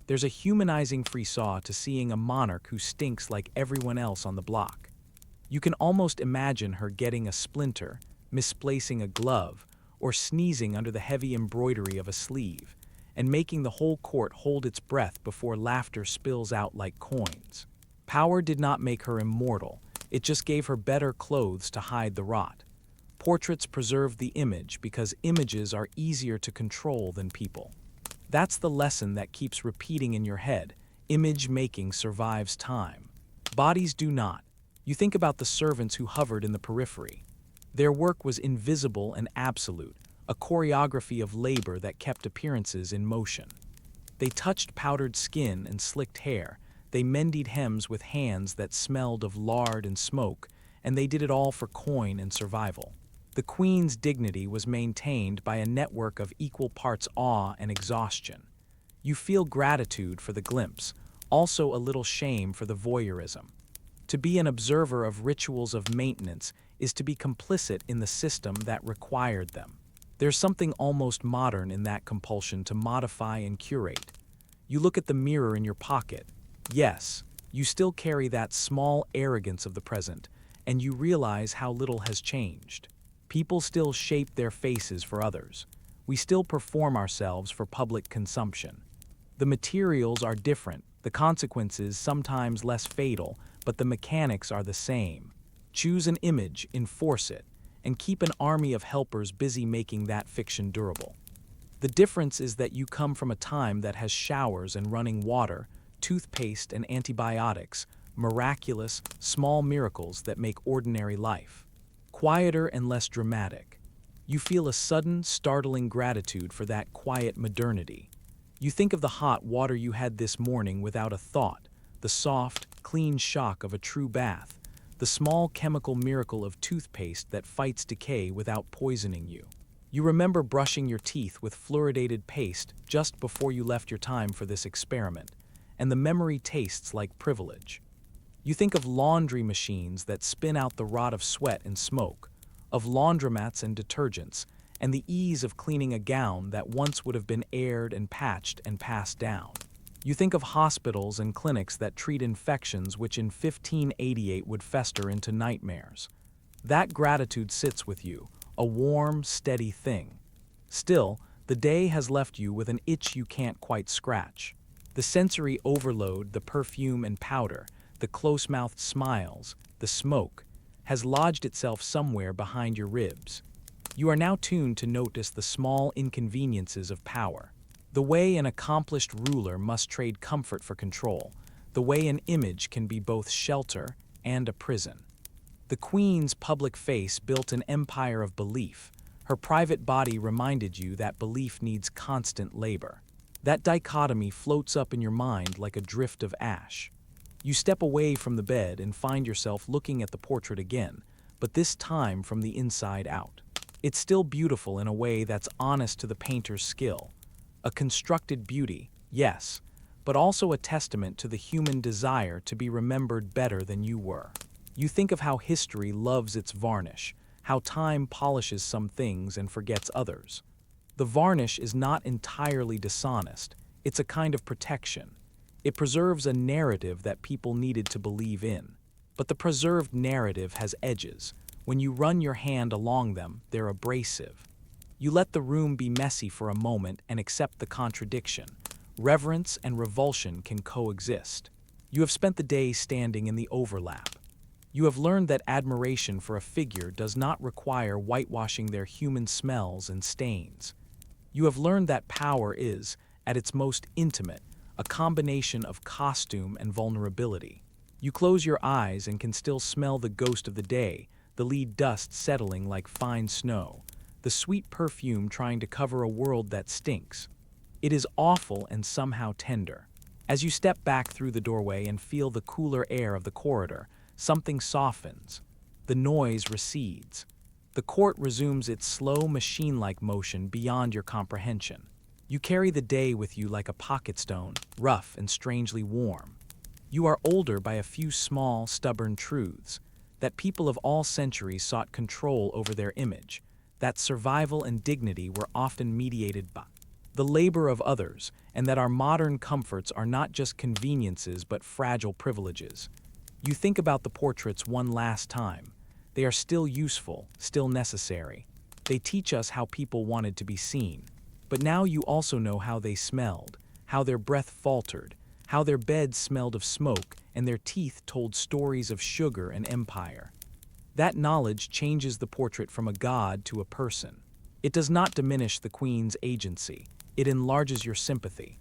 There's a humanizing frisson to seeing a monarch who stinks like everyone else on the block. You can almost imagine her getting a splinter, misplacing a glove, or sneezing under the heavy embroidery of a sleeve, and making the whole court hold its breath before laughter spills out like coins. Power did not make her immortal, it just gave her better clothes to hide the rot. Portraits preserve the image because images are easier to control than people. That's the lesson that keeps repeating in your head. Image making survives time. Bodies do not. You think about the servants who hovered in the periphery. Their work was invisible and absolute, a choreography of labor that kept appearances in motion. They touched powdered skin and slicked hair, they mended hems with hands that smelled of lard and smoke, and they did it all for coin and survival. The queen's dignity was maintained by a network of equal parts awe and exhaustion. You feel gratitude for the glimpse, also a little shame for the voyeurism. To be an observer of rituals of maintenance is to be complicit in the system that required them. There's something almost modern in that compulsion to modify and curate. You look at the mirror in your pocket. Yes, you still carry that small arrogance of the present, and you realize how little has changed. People still shape their faces for others. We still perform ourselves for public consumption. The materials are different, the consequences sometimes less fatal, but the mechanics are the same. Choose an image, enforce it, and keep an army of helpers busy making that fiction durable. The difference is that you come from a time that has showers and running water, toothpaste and antibiotics, miraculous, small miracles that make ordinary life. Quieter and less dramatic. You feel a sudden, startling gratitude for that quiet modernity. You think of the hot water you had this morning without a thought, the soft, clean shock of a true bath, the small chemical miracle of toothpaste that fights decay without poisoning you. You remember brushing your teeth with fluoridated paste just before you left your time for this experiment, and the memory tastes like privilege. You think of laundry machines that spin out the rot of sweat and smoke, of laundromats and detergents, and the ease of cleaning a gown that once would have been aired and patched and passed down. You think of hospitals and clinics that treat infections which in 1588 would fester into nightmares. That gratitude sits with you, a warm, steady thing. Still, the day has left you with an itch you can't quite scratch. The sensory overload, the perfume and powder, the close-mouthed smiles, the smoke, has lodged itself somewhere behind your ribs. You are now tuned to notice the small inconveniences of power. The way an accomplished ruler must trade comfort for control, the way an image can be both shelter and a prison. The Queen's public face built an empire of belief. Her private body reminded you that belief needs constant labor. That dichotomy floats up in your mind like a drift of ash. You step away from the bed and find yourself looking at the portrait again, but this time from the inside out. It's still beautiful in a way that's honest to the painter's skill. A constructed beauty, yes, but also a testament to the human desire to be remembered better than you were. You think of how history loves its varnish, how time polishes some things and forgets others. The varnish is not entirely dishonest, it's a kind of protection. It preserves a narrative that people needed to believe in. But the preserved narrative has edges. When you run your hand along them, they're abrasive. You let the room be messy for a moment and accept the contradiction. Reverence and revulsion can coexist. You have spent the day standing in the overlap. You have learned that admiration for a figure does not require whitewashing their human smells and stains. You have learned that power is, at its most intimate, a combination of costume and vulnerability. You close your eyes and can still smell the ghost of the day, the lead dust settling like fine snow, the sweet perfume trying to cover a world that stinks. It is awful and somehow tender. As you step back through the doorway and feel the cooler air of the corridor, something softens. The noise recedes. The court resumes its slow, machine-like motion beyond your comprehension. You carry the day with you like a pocket stone, rough and strangely warm. You are older by a few small, stubborn truths, that people of all centuries sought control over their image, that survival and dignity were often mediated by the labor of others, and that our modern comforts are not just conveniences but fragile privileges. You think about the portraits one last time. They are still useful, still necessary. They teach us how people wanted to be seen. But now you also know how they smelled, how their breath faltered, how their beds smelled of smoke and their teeth told stories of sugar and empire. That knowledge changes the portrait from a god to a person. It does not diminish the queen's agency. It enlarges your sympathy.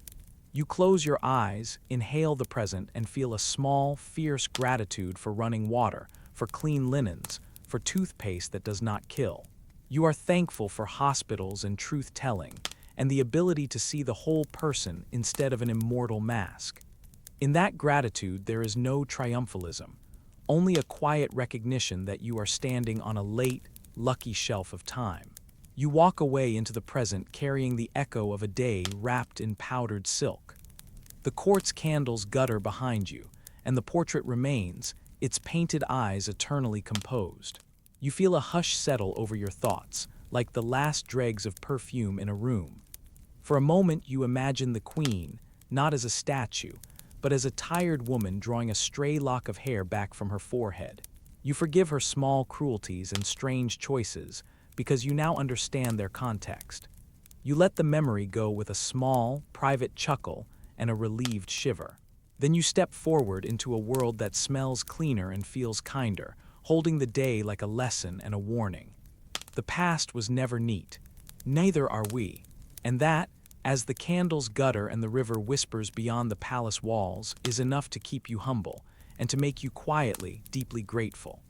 You close your eyes, inhale the present, and feel a small, fierce gratitude for running water, for clean linens, for toothpaste that does not kill. You are thankful for hospitals and truth-telling, and the ability to see the whole person instead of an immortal mask. In that gratitude there is no triumphalism, only a quiet recognition that you are standing on a late, lucky shelf of time. You walk away into the present carrying the echo of a day wrapped in powdered silk. The quartz candles gutter behind you, and the portrait remains, its painted eyes eternally composed. You feel a hush settle over your thoughts, like the last dregs of perfume in a room. For a moment you imagine the queen, not as a statue, but as a tired woman drawing a stray lock of hair back from her forehead. You forgive her small cruelties and strange choices, because you now understand their context. You let the memory go with a small, private chuckle and a relieved shiver. Then you step forward into a world that smells cleaner and feels kinder, holding the day like a lesson and a warning. The past was never neat. Neither are we. And that, as the candles gutter and the river whispers beyond the palace walls, is enough to keep you humble and to make you quietly, deeply grateful.